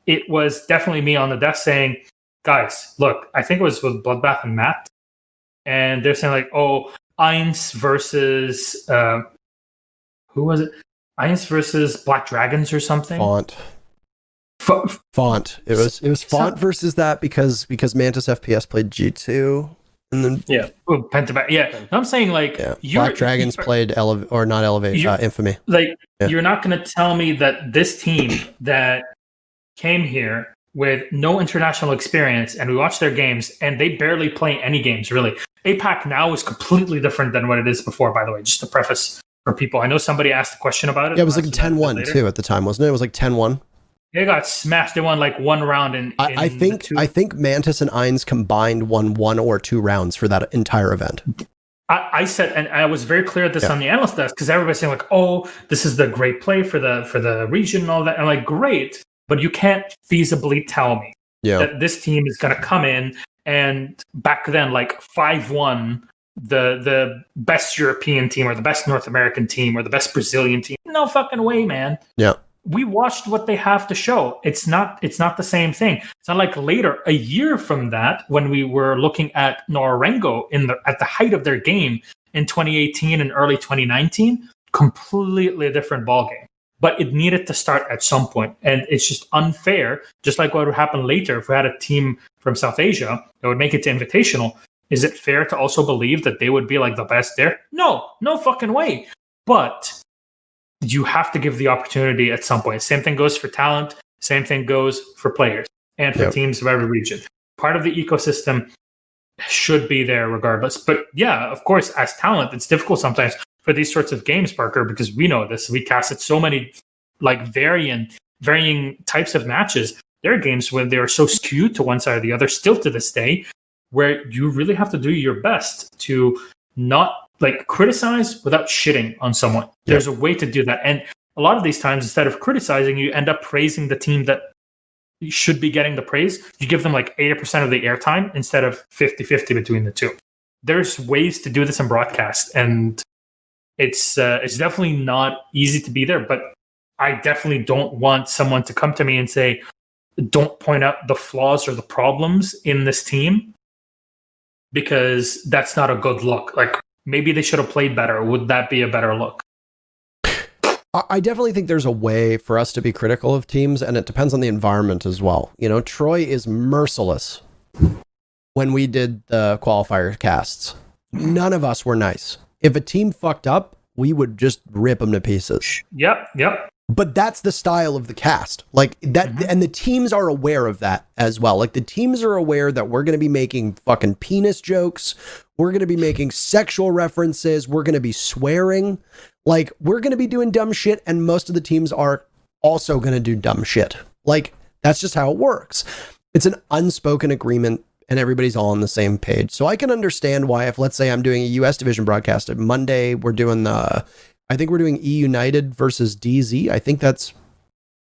it was definitely me on the desk saying, guys, look, I think it was with Bloodbath and Matt, and they're saying like, oh, Eins versus who was it? Eins versus Black Dragons or something. Font. It was Font versus that because Mantis FPS played G2 and then Pentabat. Yeah, I'm saying like Black Dragons played Infamy. Like you're not going to tell me that this team that came here with no international experience and we watch their games and they barely play any games really. APAC now is completely different than what it is before. By the way, just to preface. For people, I know somebody asked a question about it. Yeah, it was like 10-1 too at the time, wasn't it? It was like 10-1. They got smashed. They won like one round. I think Mantis and Eins combined won 1 or 2 rounds for that entire event. I said, and I was very clear at this on the analyst desk because everybody's saying like, "Oh, this is the great play for the region and all that." And I'm like, great, but you can't feasibly tell me that this team is going to come in and back then like 5-1. The best European team or the best North American team or the best Brazilian team. No fucking way, man. Yeah. We watched what they have to show. It's not the same thing. It's not like later, a year from that, when we were looking at Norengo at the height of their game in 2018 and early 2019, completely different ballgame. But it needed to start at some point. And it's just unfair, just like what would happen later if we had a team from South Asia that would make it to Invitational. Is it fair to also believe that they would be like the best there? No fucking way. But you have to give the opportunity at some point. Same thing goes for talent. Same thing goes for players and for teams of every region. Part of the ecosystem should be there regardless. But yeah, of course, as talent, it's difficult sometimes for these sorts of games, Parker, because we know this. We casted so many like varying types of matches. There are games where they are so skewed to one side or the other, still to this day, where you really have to do your best to not like criticize without shitting on someone. There's a way to do that. And a lot of these times, instead of criticizing, you end up praising the team that should be getting the praise, you give them like 80% of the airtime instead of 50-50 between the two. There's ways to do this in broadcast, and it's definitely not easy to be there, but I definitely don't want someone to come to me and say, don't point out the flaws or the problems in this team, because that's not a good look. Like, maybe they should have played better. Would that be a better look? I definitely think there's a way for us to be critical of teams, and it depends on the environment as well. You know, Troy is merciless. When we did the qualifier casts, none of us were nice. If a team fucked up, we would just rip them to pieces. Yep. But that's the style of the cast. Like that, and the teams are aware of that as well. Like the teams are aware that we're going to be making fucking penis jokes. We're going to be making sexual references. We're going to be swearing. Like, we're going to be doing dumb shit, and most of the teams are also going to do dumb shit. Like, that's just how it works. It's an unspoken agreement, and everybody's all on the same page. So I can understand why, if, let's say, I'm doing a US division broadcast, Monday we're doing I think we're doing E United versus DZ. I think is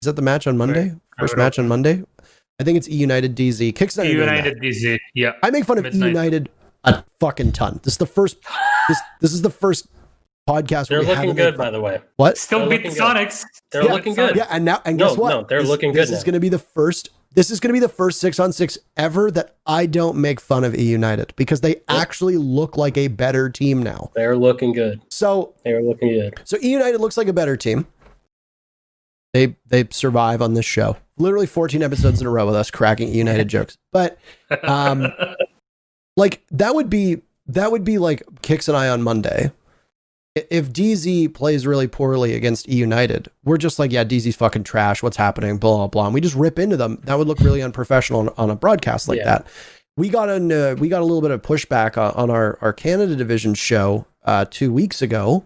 that the match on Monday? First match on Monday? I think it's E United DZ. Kicks E United DZ, yeah. I make fun of E United a fucking ton. This is the first podcast. They're looking good, by the way. What? Still beat the Sonics. They're looking good. Yeah, and guess what? No, they're looking good. This is going to be the first 6-on-6 ever that I don't make fun of E United, because they actually look like a better team now. They're looking good. So they're looking good. So E United looks like a better team. They survive on this show. Literally 14 episodes in a row with us cracking E United jokes. But like that would be like Kix and I on Monday. If DZ plays really poorly against E United, we're just like, yeah, DZ's fucking trash. What's happening? Blah, blah, blah. And we just rip into them. That would look really unprofessional on a broadcast like that. We got a little bit of pushback on our Canada division show 2 weeks ago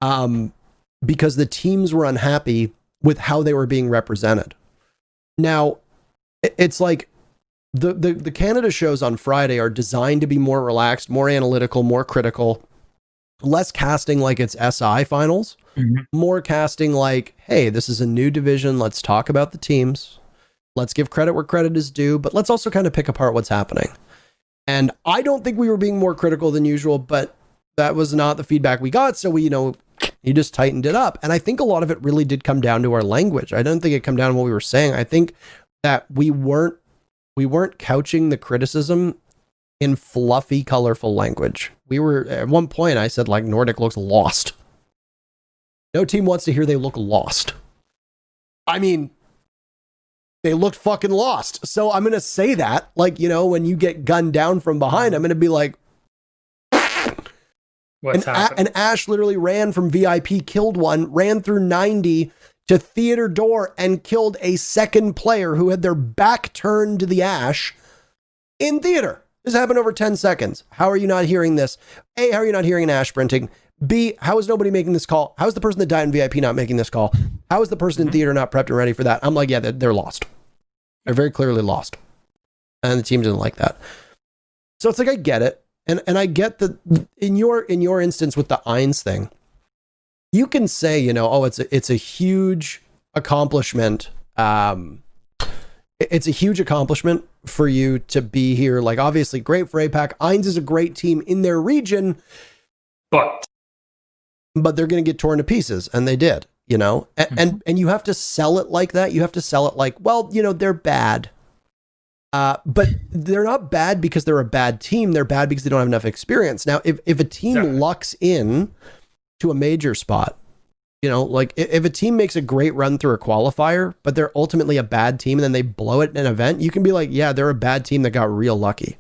because the teams were unhappy with how they were being represented. Now, it's like the Canada shows on Friday are designed to be more relaxed, more analytical, more critical. Less casting like it's SI finals, more casting like, hey, this is a new division. Let's talk about the teams. Let's give credit where credit is due, but let's also kind of pick apart what's happening. And I don't think we were being more critical than usual, but that was not the feedback we got. So we, you just tightened it up. And I think a lot of it really did come down to our language. I don't think it come down to what we were saying. I think that we weren't couching the criticism in fluffy, colorful language. We were, at one point, I said, like, Nordic looks lost. No team wants to hear they look lost. I mean, they looked fucking lost. So I'm going to say that, like, when you get gunned down from behind, I'm going to be like, what's happening? And Ash literally ran from VIP, killed one, ran through 90 to theater door and killed a second player who had their back turned to the Ash in theater. This happened over 10 seconds. How are you not hearing this? A, how are you not hearing an Ash sprinting? B, how is nobody making this call? How is the person that died in VIP not making this call? How is the person in theater not prepped and ready for that? I'm like, yeah, they're lost. They're very clearly lost. And the team didn't like that. So it's like, I get it. And I get that in your instance with the Eins thing, you can say, it's a huge accomplishment. It's a huge accomplishment for you to be here. Like, obviously great for APAC. Eins is a great team in their region, but they're going to get torn to pieces. And they did, and you have to sell it like that. You have to sell it like, well, they're bad. But they're not bad because they're a bad team. They're bad because they don't have enough experience. Now, if a team lucks in to a major spot, like if a team makes a great run through a qualifier, but they're ultimately a bad team and then they blow it in an event, you can be like, yeah, they're a bad team that got real lucky.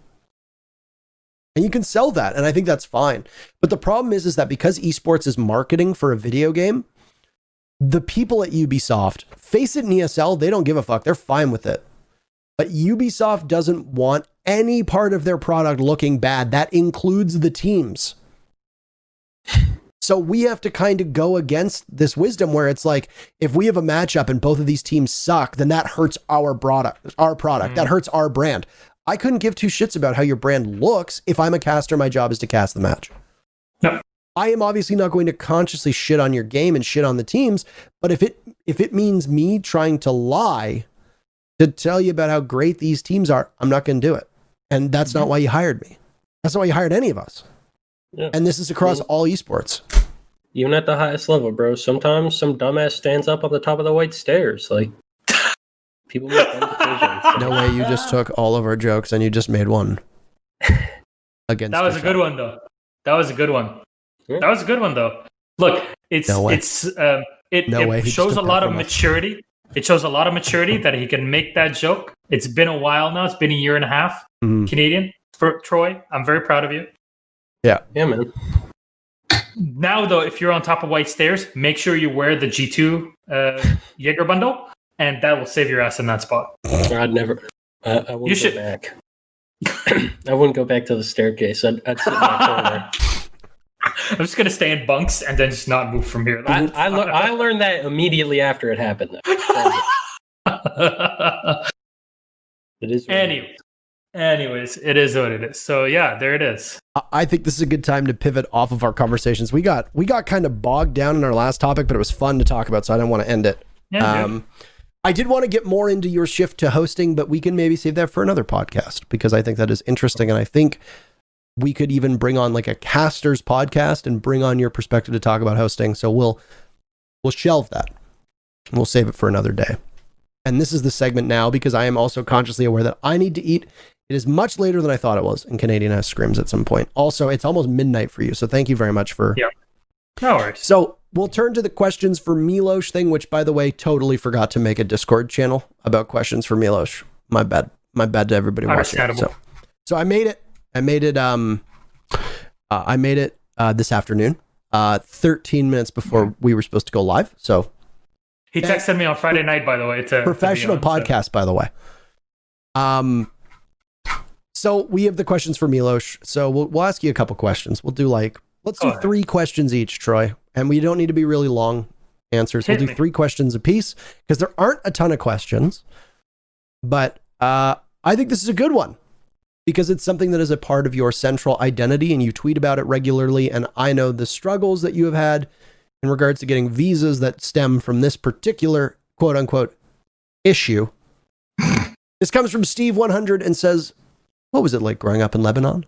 And you can sell that. And I think that's fine. But the problem is that because esports is marketing for a video game, the people at Ubisoft, face it, in ESL, they don't give a fuck. They're fine with it. But Ubisoft doesn't want any part of their product looking bad. That includes the teams. So we have to kind of go against this wisdom where it's like, if we have a matchup and both of these teams suck, then that hurts our product. That hurts our brand. I couldn't give two shits about how your brand looks. If I'm a caster, my job is to cast the match. No. I am obviously not going to consciously shit on your game and shit on the teams, but if it means me trying to lie to tell you about how great these teams are, I'm not going to do it. And that's not why you hired me. That's not why you hired any of us. Yeah. And this is across all esports. Even at the highest level, bro. Sometimes some dumbass stands up on the top of the white stairs. Like, people make dumb decisions. No way, you just took all of our jokes and you just made one. Against That was a good one, though. That was a good one. Yeah. That was a good one, though. Look, it shows a lot of maturity. It shows a lot of maturity that he can make that joke. It's been a while now. It's been a year and a half. Canadian for Troy. I'm very proud of you. Yeah, man. Now, though, if you're on top of white stairs, make sure you wear the G2 Jaeger bundle, and that will save your ass in that spot. I'd never. I wouldn't go back. I wouldn't go back to the staircase. I'd sit in my corner. I'm just gonna stay in bunks and then just not move from here. I learned that immediately after it happened. It is. Anyways, it is what it is. So yeah, there it is. I think this is a good time to pivot off of our conversations. We got kind of bogged down in our last topic, but it was fun to talk about, so I didn't want to end it. Yeah, I did want to get more into your shift to hosting, but we can maybe save that for another podcast because I think that is interesting, and I think we could even bring on like a casters podcast and bring on your perspective to talk about hosting. So we'll shelve that. We'll save it for another day. And this is the segment now because I am also consciously aware that I need to eat. It is much later than I thought it was in Canadian Ice Scrims at some point. Also, it's almost midnight for you. So thank you very much for... Yeah. No worries. So we'll turn to the questions for Milosh thing, which, by the way, totally forgot to make a Discord channel about questions for Milosh. My bad. My bad to everybody watching. So I made it. I made it this afternoon, 13 minutes before we were supposed to go live. So he texted me on Friday night, by the way. Professional podcast, by the way. So we have the questions for Milosh. So we'll ask you a couple questions. We'll do let's do 3 questions each, Troy. And we don't need to be really long answers. We'll do 3 questions apiece because there aren't a ton of questions. But I think this is a good one because it's something that is a part of your central identity and you tweet about it regularly. And I know the struggles that you have had in regards to getting visas that stem from this particular quote unquote issue. This comes from Steve 100 and says, what was it like growing up in Lebanon?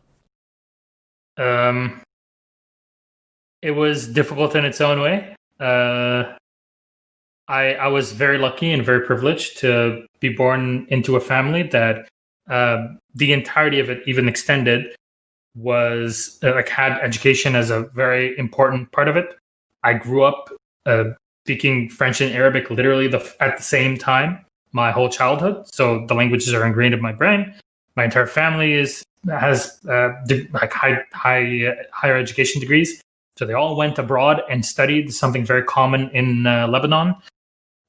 It was difficult in its own way. I was very lucky and very privileged to be born into a family that the entirety of it, even extended, was had education as a very important part of it. I grew up speaking French and Arabic literally at the same time my whole childhood. So the languages are ingrained in my brain. My entire family has higher education degrees. So they all went abroad and studied something very common in Lebanon.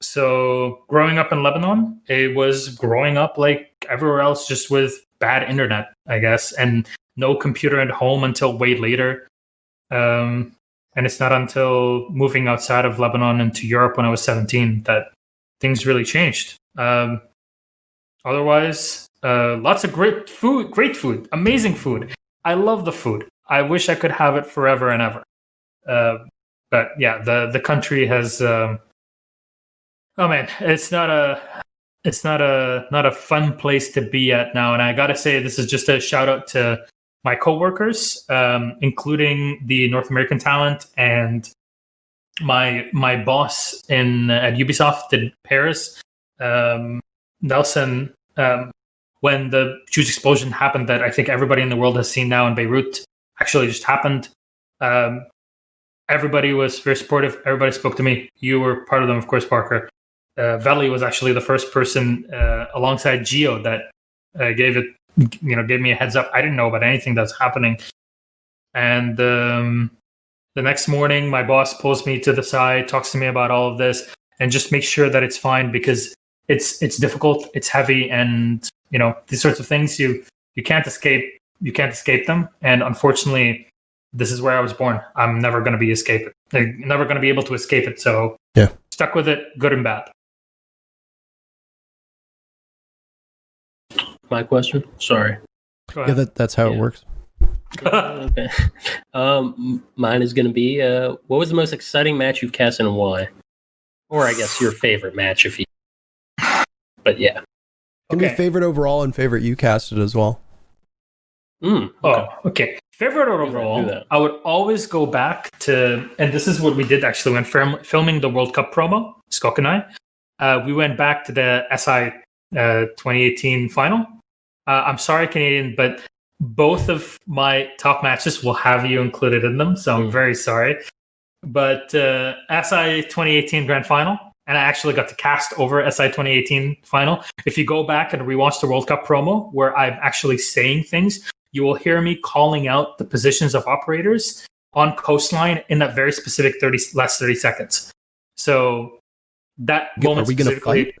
So growing up in Lebanon, it was growing up like everywhere else, just with bad internet, I guess, and no computer at home until way later. And it's not until moving outside of Lebanon into Europe when I was 17 that things really changed. Otherwise, lots of great food, amazing food. I love the food. I wish I could have it forever and ever. But yeah, the country has. Oh man, it's not a fun place to be at now. And I gotta say, this is just a shout out to my coworkers, including the North American talent and my boss at Ubisoft in Paris, Nelson. When the huge explosion happened that I think everybody in the world has seen now in Beirut actually just happened. Everybody was very supportive. Everybody spoke to me. You were part of them, of course, Parker. Veli was actually the first person alongside Gio that gave me a heads up. I didn't know about anything that's happening. And the next morning, my boss pulls me to the side, talks to me about all of this, and just makes sure that it's fine because it's difficult, it's heavy, and these sorts of things you can't escape. You can't escape them. And unfortunately, this is where I was born. I'm never going to be never going to be able to escape it. So yeah, stuck with it, good and bad. My question? Sorry. Yeah, that's how it works. Okay. Mine is going to be, what was the most exciting match you've cast and why? Or I guess your favorite match if you... But yeah. Can be favorite overall and favorite you casted as well. Okay. Oh, okay. Favorite overall, I would always go back to, and this is what we did actually when filming the World Cup promo, Skok and I. We went back to the SI 2018 final. I'm sorry, Canadian, but both of my top matches will have you included in them, so I'm very sorry. But SI 2018 Grand Final, and I actually got to cast over SI 2018 Final. If you go back and rewatch the World Cup promo, where I'm actually saying things, you will hear me calling out the positions of operators on coastline in that very specific last 30 seconds. So that moment. Are we going to fight?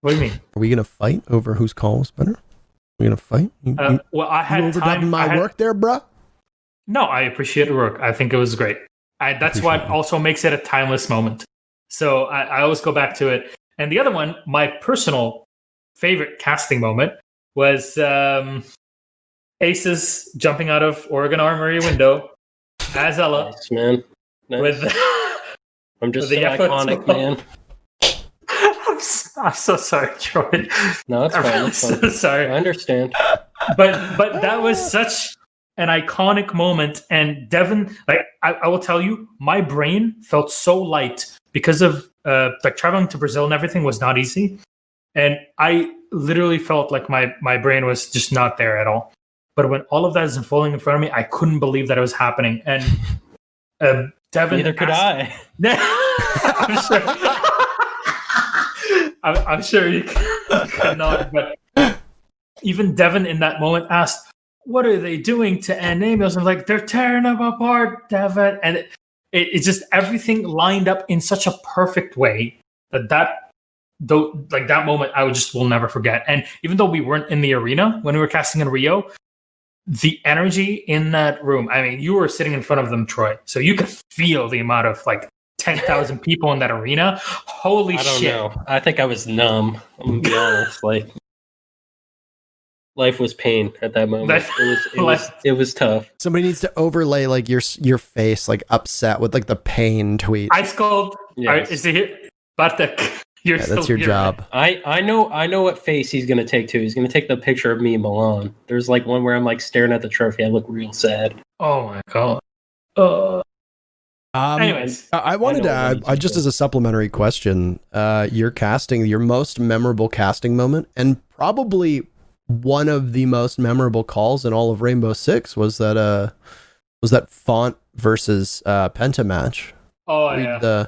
What do you mean? Are we going to fight over whose call was better? Are we going to fight? Well, I had overdubbing my work there, bruh. No, I appreciate the work. I think it was great. That's what also makes it a timeless moment. So I always go back to it. And the other one, my personal favorite casting moment was Aces jumping out of Oregon Armory window as Ella. Nice, man. Nice. With I'm just so iconic, man. I'm so sorry, Troy. No, it's fine. I'm so sorry. I understand. But that was such an iconic moment. And Devin, like I will tell you, my brain felt so light because of like traveling to Brazil and everything was not easy. And I literally felt like my brain was just not there at all. But when all of that is unfolding in front of me, I couldn't believe that it was happening. And Devin, neither could I. I'm sure you could not. But even Devin in that moment asked, "What are they doing to end Amos?" I'm like, "They're tearing them apart, Devin." And it just everything lined up in such a perfect way that moment I will never forget. And even though we weren't in the arena when we were casting in Rio, the energy in that room, I mean, you were sitting in front of them, Troy, so you could feel the amount of like 10,000 people in that arena. Holy shit. I don't know. I think I was numb. I'm gonna be honest. Like, life was pain at that moment. It was tough. Somebody needs to overlay like your face like upset with like the pain tweet. Ice cold. Yes. Is it here? Bartek. That's your job. I know what face he's gonna take too. He's gonna take the picture of me in Milan. There's like one where I'm like staring at the trophy. I look real sad. Oh my god. Anyways, I wanted to add, just as a supplementary question, your most memorable casting moment, and probably one of the most memorable calls in all of Rainbow Six was that Font versus Penta match. Oh yeah.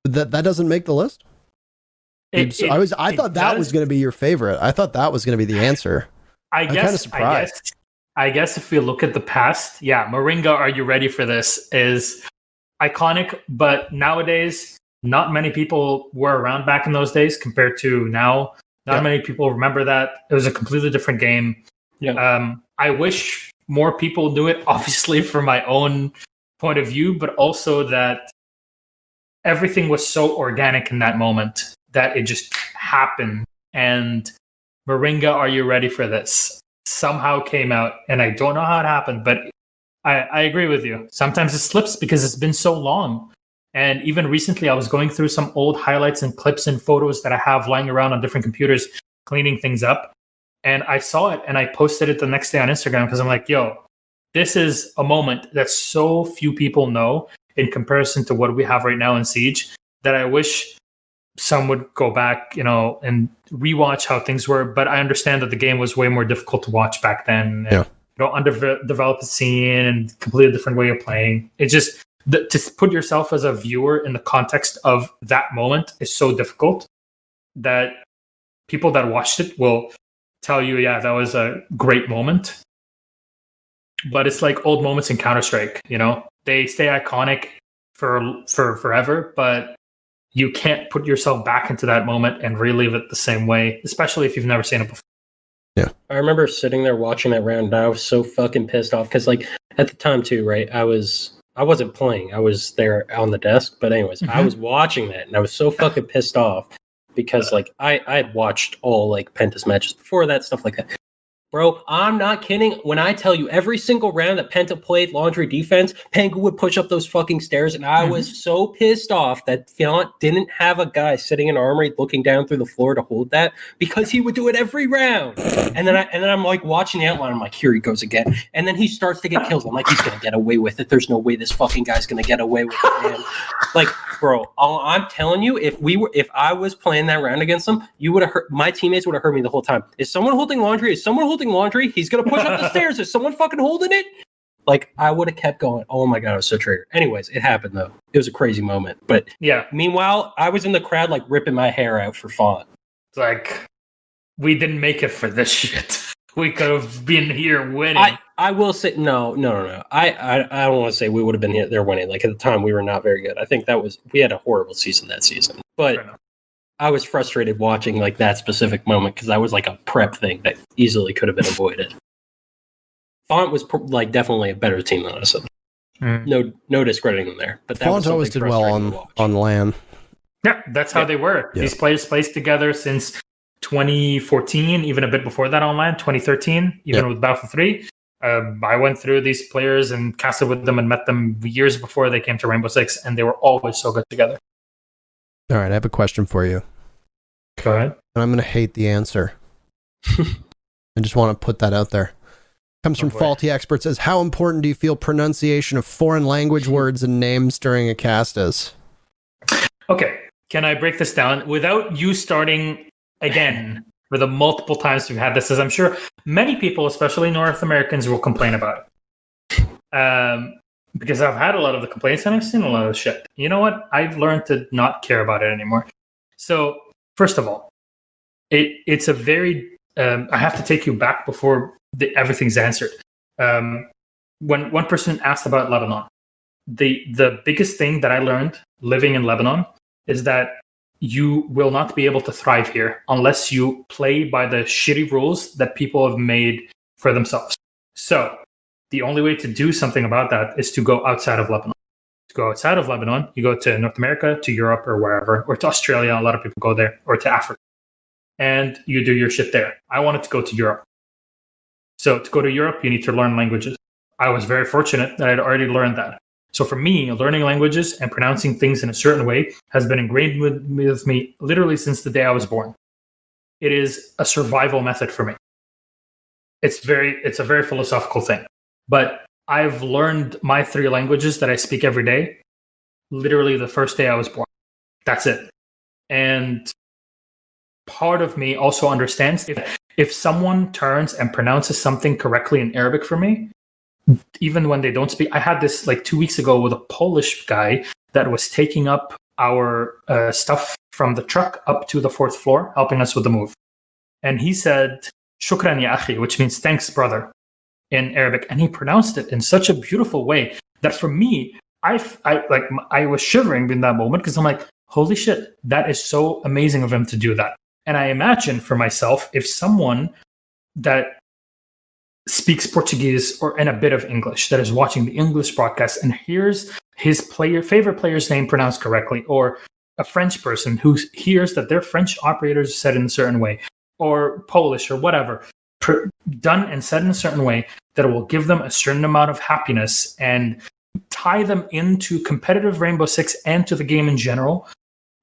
That doesn't make the list. I thought that was going to be your favorite. I thought that was going to be the answer. I'm kind of surprised. I guess if we look at the past, yeah, Moringa, Are You Ready for This is iconic, but nowadays, not many people were around back in those days compared to now. Not many people remember that. It was a completely different game. Yeah. I wish more people knew it, obviously, from my own point of view, but also that everything was so organic in that moment that it just happened. And Moringa, Are You Ready for This? Somehow came out, and I don't know how it happened, but I agree with you. Sometimes it slips because it's been so long. And even recently, I was going through some old highlights and clips and photos that I have lying around on different computers, cleaning things up. And I saw it, and I posted it the next day on Instagram because I'm like, yo, this is a moment that so few people know in comparison to what we have right now in Siege that I wish some would go back, and rewatch how things were. But I understand that the game was way more difficult to watch back then. Yeah. Underdeveloped scene and completely different way of playing. It just, to put yourself as a viewer in the context of that moment is so difficult that people that watched it will tell you, yeah, that was a great moment. But it's like old moments in Counter-Strike, they stay iconic for forever, but you can't put yourself back into that moment and relive it the same way, especially if you've never seen it before. Yeah. I remember sitting there watching that round, and I was so fucking pissed off because, like, at the time too, right? I wasn't playing. I was there on the desk, but anyways, I was watching that, and I was so fucking pissed off because, like, I had watched all like Penta's matches before that, stuff like that. Bro, I'm not kidding. When I tell you every single round that Penta played laundry defense, Pengu would push up those fucking stairs, and I was so pissed off that Fiant didn't have a guy sitting in armory looking down through the floor to hold that, because he would do it every round. And then I'm like watching the outline. I'm like, here he goes again. And then he starts to get kills. I'm like, he's gonna get away with it. There's no way this fucking guy's gonna get away with it, man. Like, bro, I'm telling you, if I was playing that round against him, you would have heard, my teammates would have heard me the whole time. Is someone holding laundry? Is someone holding laundry? He's gonna push up the stairs. Is someone fucking holding it? Like, I would have kept going. Oh my god, I was so triggered. Anyways, it happened though. It was a crazy moment. But yeah. Meanwhile, I was in the crowd like ripping my hair out for fun. It's like, we didn't make it for this shit. We could have been here winning. I will say no. I don't want to say we would have been there winning. Like, at the time, we were not very good. I think we had a horrible season that season. But I was frustrated watching like that specific moment because that was like a prep thing that easily could have been avoided. Font was like definitely a better team than us. No discrediting them there. But that Font always did well on LAN. Yeah, that's how they were. Yeah. These players played together since 2014, even a bit before that online, 2013, even with Battlefield 3. I went through these players and casted with them and met them years before they came to Rainbow Six, and they were always so good together. All right, I have a question for you. Go ahead. And I'm going to hate the answer. I just want to put that out there. Comes from Faulty Expert, says, how important do you feel pronunciation of foreign language words and names during a cast is? Okay, can I break this down without you starting again for the multiple times we've had this? As I'm sure many people, especially North Americans, will complain about it. Because I've had a lot of the complaints and I've seen a lot of the shit. You know what? I've learned to not care about it anymore. So, first of all, it's a very... I have to take you back before everything's answered. When one person asked about Lebanon, the biggest thing that I learned living in Lebanon is that you will not be able to thrive here unless you play by the shitty rules that people have made for themselves. So, the only way to do something about that is to go outside of Lebanon. To go outside of Lebanon, you go to North America, to Europe or wherever, or to Australia. A lot of people go there, or to Africa. And you do your shit there. I wanted to go to Europe. So to go to Europe, you need to learn languages. I was very fortunate that I'd already learned that. So for me, learning languages and pronouncing things in a certain way has been ingrained with me literally since the day I was born. It is a survival method for me. It's a very philosophical thing. But I've learned my 3 languages that I speak every day, literally the first day I was born. That's it. And part of me also understands if someone turns and pronounces something correctly in Arabic for me, even when they don't speak. I had this like 2 weeks ago with a Polish guy that was taking up our stuff from the truck up to the 4th floor, helping us with the move. And he said, "Shukran ya akhi," which means thanks, brother, in Arabic. And he pronounced it in such a beautiful way that for me, I was shivering in that moment because I'm like, holy shit, that is so amazing of him to do that. And I imagine for myself, if someone that speaks Portuguese or and a bit of English that is watching the English broadcast and hears his favorite player's name pronounced correctly, or a French person who hears that their French operators said in a certain way, or Polish or whatever, done and said in a certain way, that it will give them a certain amount of happiness and tie them into competitive Rainbow Six and to the game in general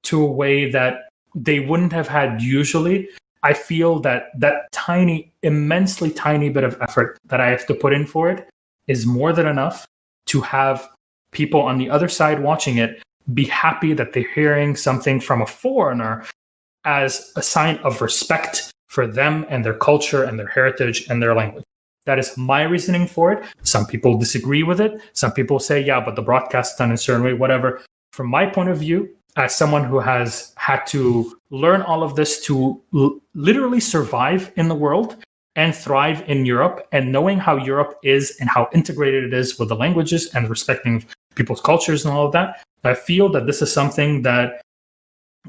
to a way that they wouldn't have had usually. I feel that tiny, immensely tiny bit of effort that I have to put in for it is more than enough to have people on the other side watching it be happy that they're hearing something from a foreigner as a sign of respect for them and their culture and their heritage and their language. That is my reasoning for it. Some people disagree with it. Some people say, yeah, but the broadcast is done in a certain way, whatever. From my point of view, as someone who has had to learn all of this to literally survive in the world and thrive in Europe, and knowing how Europe is and how integrated it is with the languages and respecting people's cultures and all of that, I feel that this is something that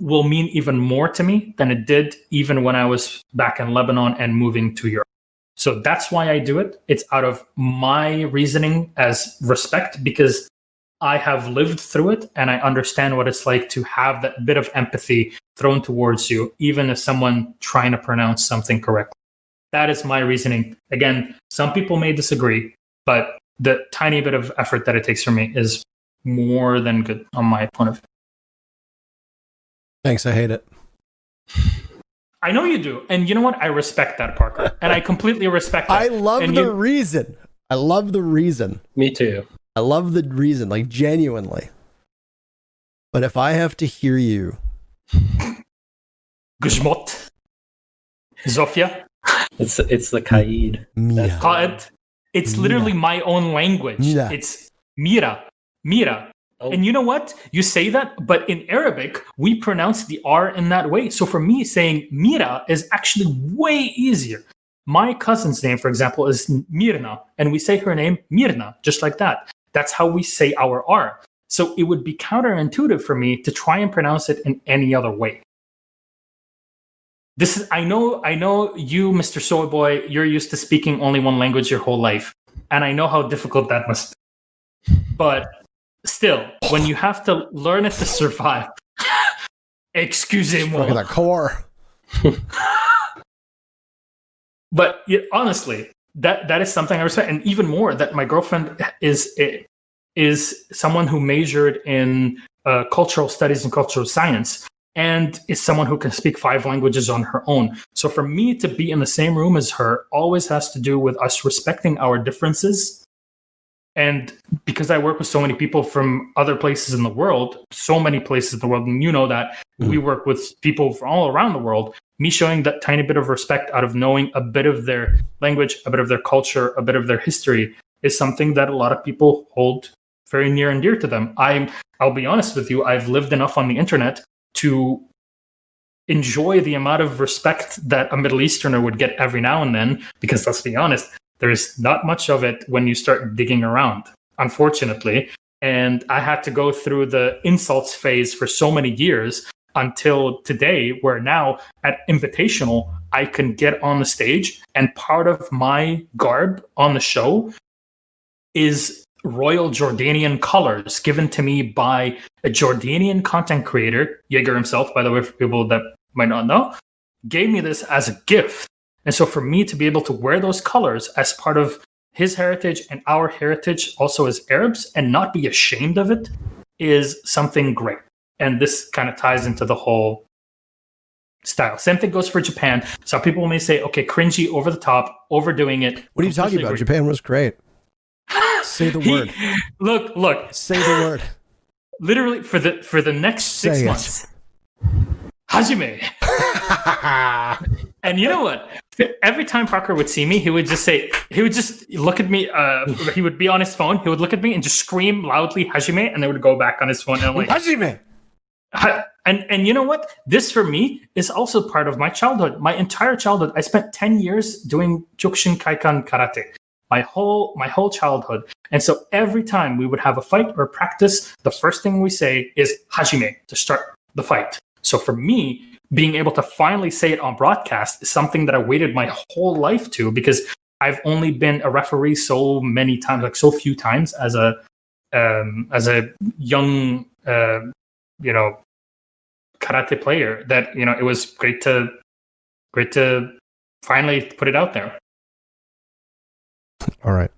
will mean even more to me than it did even when I was back in Lebanon and moving to Europe. So that's why I do it. It's out of my reasoning as respect, because I have lived through it and I understand what it's like to have that bit of empathy thrown towards you, even as someone trying to pronounce something correctly. That is my reasoning. Again, some people may disagree, but the tiny bit of effort that it takes from me is more than good on my point of view. Thanks, I hate it. I know you do. And you know what? I respect that, Parker. And I completely respect that. I love reason. I love the reason. Me too. I love the reason, like genuinely. But if I have to hear you... Guzmot. Zofia. It's the Kaid. Qaed. It's literally my own language. Mira. It's Mira. Mira. Oh. And you know what? You say that, but in Arabic, we pronounce the R in that way. So for me, saying Mira is actually way easier. My cousin's name, for example, is Mirna, and we say her name Mirna, just like that. That's how we say our R. So it would be counterintuitive for me to try and pronounce it in any other way. This is, I know you, Mr. Soy Boy, you're used to speaking only one language your whole life. And I know how difficult that must be. But still, when you have to learn it to survive, excusez-moi. Look at that core. But honestly, that is something I respect. And even more, that my girlfriend is someone who majored in cultural studies and cultural science, and is someone who can speak 5 languages on her own. So for me to be in the same room as her always has to do with us respecting our differences. And because I work with so many people from other places in the world, so many places in the world, and you know that we work with people from all around the world, me showing that tiny bit of respect out of knowing a bit of their language, a bit of their culture, a bit of their history is something that a lot of people hold very near and dear to them. I'll be honest with you, I've lived enough on the internet to enjoy the amount of respect that a Middle Easterner would get every now and then, because let's be honest, there's not much of it when you start digging around, unfortunately. And I had to go through the insults phase for so many years until today, where now at Invitational, I can get on the stage, and part of my garb on the show is royal Jordanian colors given to me by a Jordanian content creator, Jaeger himself, by the way, for people that might not know, gave me this as a gift. And so for me to be able to wear those colors as part of his heritage and our heritage also as Arabs and not be ashamed of it is something great. And this kind of ties into the whole style. Same thing goes for Japan. Some people may say, okay, cringy, over the top, overdoing it. What are you talking about? Japan was great. Say the word. Look. Say the word. Literally for the next 6 months. Hajime. And you know what? Every time Parker would see me, he would just look at me. He would be on his phone. He would look at me and just scream loudly, Hajime, and then would go back on his phone. And I'm like, Hajime. And you know what? This for me is also part of my childhood. My entire childhood, I spent 10 years doing Kyokushin Kaikan karate. My whole childhood. And so every time we would have a fight or practice, the first thing we say is Hajime to start the fight. So for me, being able to finally say it on broadcast is something that I waited my whole life to, because I've only been a referee so many times, like so few times as a young, karate player, that, it was great to finally put it out there. All right.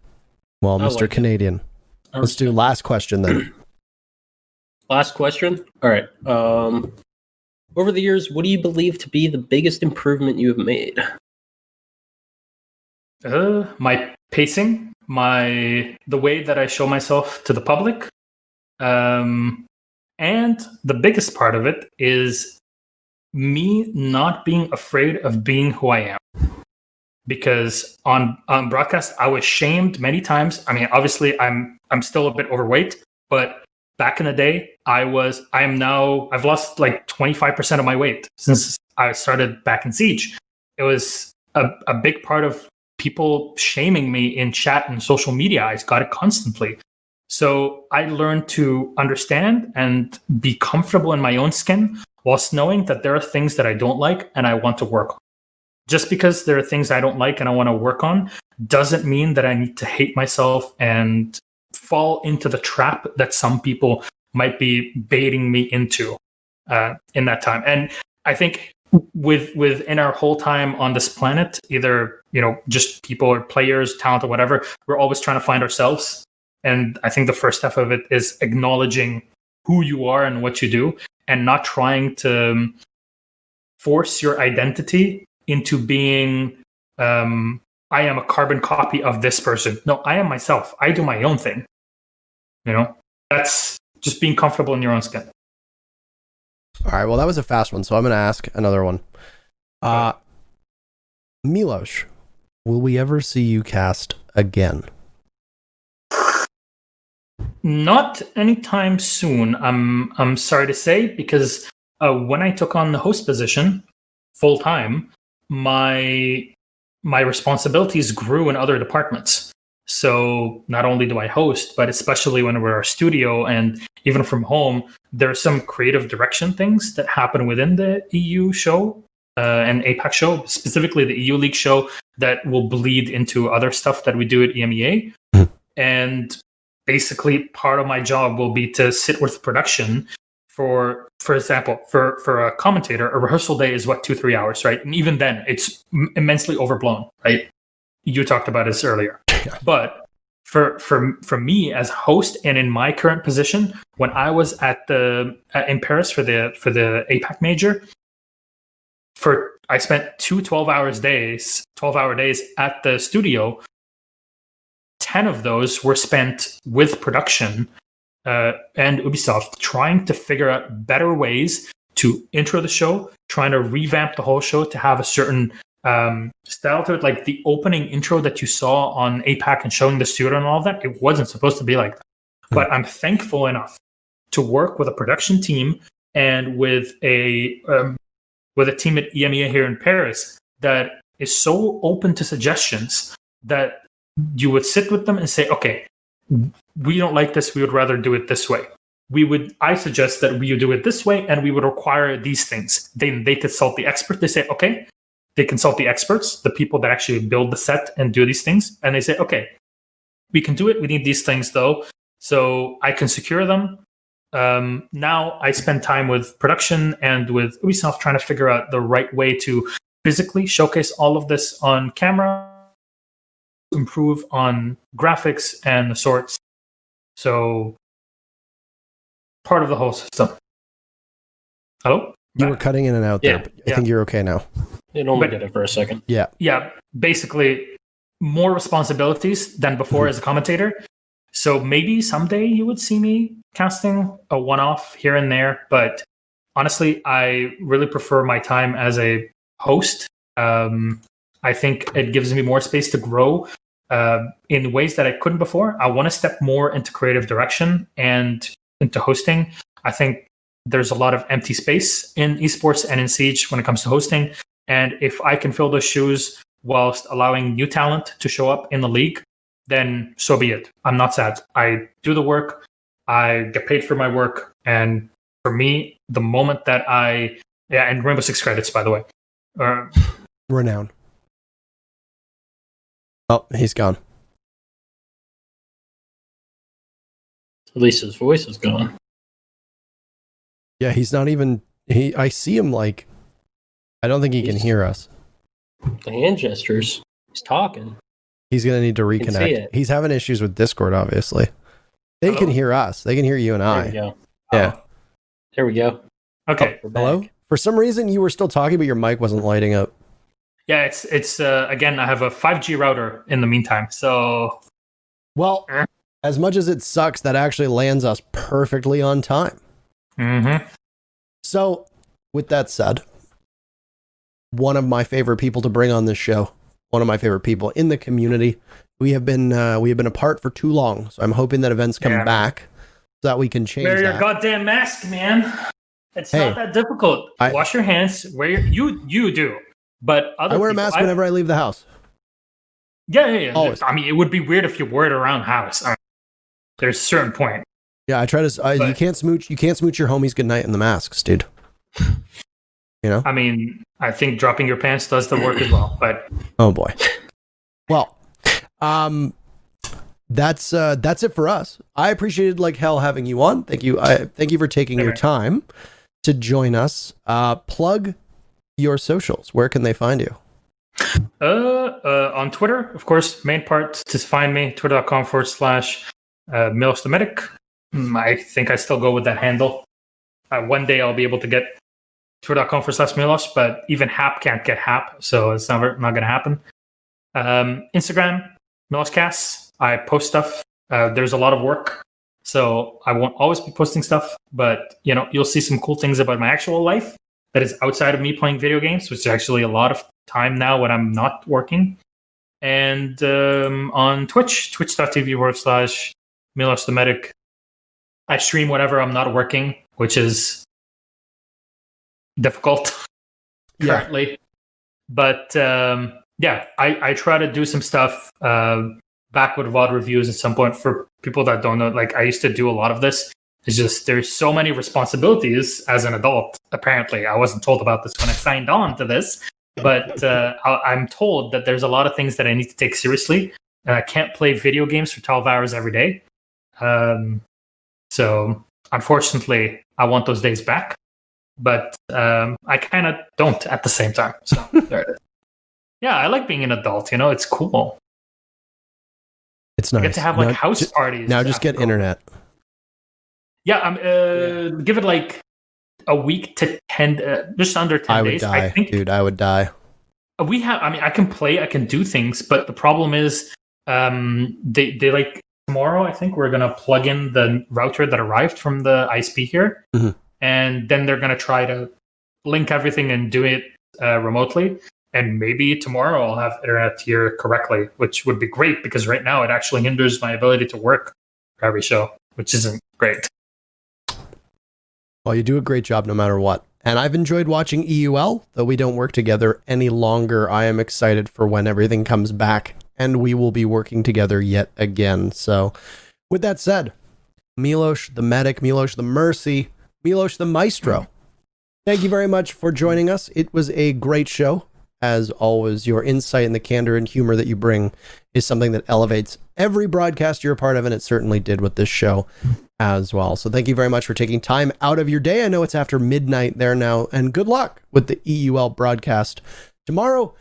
Well, Mr. Canadian, let's do last question then. Last question? All right. Over the years, what do you believe to be the biggest improvement you have made? My pacing, the way that I show myself to the public. And the biggest part of it is me not being afraid of being who I am. Because on broadcast, I was shamed many times. I mean, obviously, I'm still a bit overweight, but back in the day, I've lost like 25% of my weight since I started back in Siege. It was a big part of people shaming me in chat and social media. I got it constantly. So I learned to understand and be comfortable in my own skin, whilst knowing that there are things that I don't like and I want to work on. Just because there are things I don't like and I want to work on doesn't mean that I need to hate myself and fall into the trap that some people might be baiting me into in that time. And I think within our whole time on this planet, either just people or players, talent or whatever, we're always trying to find ourselves. And I think the first step of it is acknowledging who you are and what you do, and not trying to force your identity into being I am a carbon copy of this person. No, I am myself. I do my own thing. That's just being comfortable in your own skin. All right, well, that was a fast one, so I'm going to ask another one. Milosh, will we ever see you cast again? Not anytime soon. I'm sorry to say, because when I took on the host position full time, my responsibilities grew in other departments. So not only do I host, but especially when we're our studio and even from home, there are some creative direction things that happen within the EU show and APAC show, specifically the EU League show, that will bleed into other stuff that we do at EMEA. And basically part of my job will be to sit with production for example, for a commentator, a rehearsal day is 2-3 hours, right? And even then it's immensely overblown, right? You talked about this earlier. But for me as host and in my current position, when I was in Paris for the APAC major, I spent 12-hour days at the studio. 10 of those were spent with production and Ubisoft trying to figure out better ways to intro the show, trying to revamp the whole show to have a certain style to it. Like the opening intro that you saw on APAC and showing the studio and all of that, it wasn't supposed to be like that. But I'm thankful enough to work with a production team and with a team at EMEA here in Paris that is so open to suggestions that you would sit with them and say, okay, we don't like this. We would rather do it this way. I suggest that we do it this way, and we would require these things. Then they consult the expert. They say, okay. They consult the experts, the people that actually build the set and do these things. And they say, okay, we can do it. We need these things though. So I can secure them. Now I spend time with production and with Ubisoft trying to figure out the right way to physically showcase all of this on camera, improve on graphics and the sorts. So part of the whole system. Hello? You were cutting in and out there, but I think you're okay now. It only did it for a second. Yeah. Yeah. Basically, more responsibilities than before as a commentator. So maybe someday you would see me casting a one-off here and there. But honestly, I really prefer my time as a host. I think it gives me more space to grow in ways that I couldn't before. I want to step more into creative direction and into hosting. I think there's a lot of empty space in esports and in Siege when it comes to hosting. And if I can fill those shoes whilst allowing new talent to show up in the league, then so be it. I'm not sad. I do the work. I get paid for my work. And for me, the moment that and Rainbow Six credits, by the way. Renown. Oh, he's gone. At least his voice is gone. Yeah, he's not even... I see him like... I don't think he can hear us. The hand gestures. He's talking. He's going to need to reconnect. He's having issues with Discord, obviously. They can hear us. They can hear you and I. There we go. Yeah. There we go. Okay. Hello? For some reason, you were still talking, but your mic wasn't lighting up. Yeah, it's again, I have a 5G router in the meantime, so... Well, as much as it sucks, that actually lands us perfectly on time. Mm-hmm. So, with that said, one of my favorite people to bring on this show, one of my favorite people in the community. We have been apart for too long, so I'm hoping that events come back so that we can change Wear your that. goddamn mask, man. It's not that difficult. Wash your hands. You do, but I wear a mask whenever I leave the house. Yeah. Always. I mean, it would be weird if you wore it around house. There's a certain point. Yeah, I try to. You can't smooch. You can't smooch your homies goodnight in the masks, dude. You know. I mean, I think dropping your pants does the work as well. But oh boy. Well, that's it for us. I appreciated like hell having you on. Thank you. Thank you for taking your time to join us. Plug your socials. Where can they find you? On Twitter, of course, main part to find me, twitter.com/Milosh the Medic. I think I still go with that handle. One day I'll be able to get twitter.com/Milosh, but even Hap can't get Hap, so it's not going to happen. Instagram, MiloshCast. I post stuff. There's a lot of work, so I won't always be posting stuff, but you'll see some cool things about my actual life that is outside of me playing video games, which is actually a lot of time now when I'm not working. And on Twitch, twitch.tv/Milosh the Medic. I stream whenever I'm not working, which is difficult currently. Yeah. But I try to do some stuff back with VOD reviews at some point. For people that don't know, like I used to do a lot of this. It's just there's so many responsibilities as an adult. Apparently, I wasn't told about this when I signed on to this, but I'm told that there's a lot of things that I need to take seriously. And I can't play video games for 12 hours every day. So unfortunately, I want those days back. But I kind of don't at the same time. So there it is. Yeah, I like being an adult. It's cool. It's nice. I get to have house parties. Now just get internet. Yeah, give it like a week to 10, just under 10 days. I think, dude, I would die. I can play, I can do things, but the problem is, they like tomorrow. I think we're gonna plug in the router that arrived from the ISP here, and then they're gonna try to link everything and do it remotely. And maybe tomorrow I'll have internet here correctly, which would be great because right now it actually hinders my ability to work for every show, which isn't great. Well, you do a great job no matter what. And I've enjoyed watching EUL, though we don't work together any longer. I am excited for when everything comes back and we will be working together yet again. So with that said, Milosh the Medic, Milosh the Mercy, Milosh the Maestro, thank you very much for joining us. It was a great show. As always, your insight and the candor and humor that you bring is something that elevates every broadcast you're a part of, and it certainly did with this show as well. So thank you very much for taking time out of your day. I know it's after midnight there now, and good luck with the EUL broadcast tomorrow.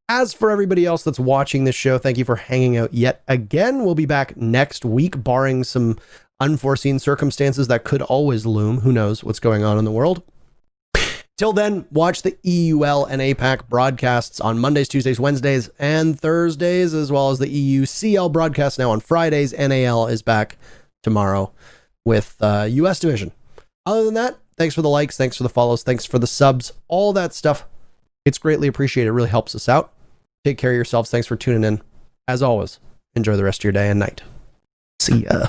As for everybody else that's watching this show, thank you for hanging out yet again. We'll be back next week, barring some unforeseen circumstances that could always loom. Who knows what's going on in the world? Till then, watch the EUL and APAC broadcasts on Mondays, Tuesdays, Wednesdays, and Thursdays, as well as the EUCL broadcast now on Fridays. NAL is back tomorrow with US Division. Other than that, thanks for the likes, thanks for the follows, thanks for the subs, all that stuff. It's greatly appreciated. It really helps us out. Take care of yourselves. Thanks for tuning in. As always, enjoy the rest of your day and night. See ya.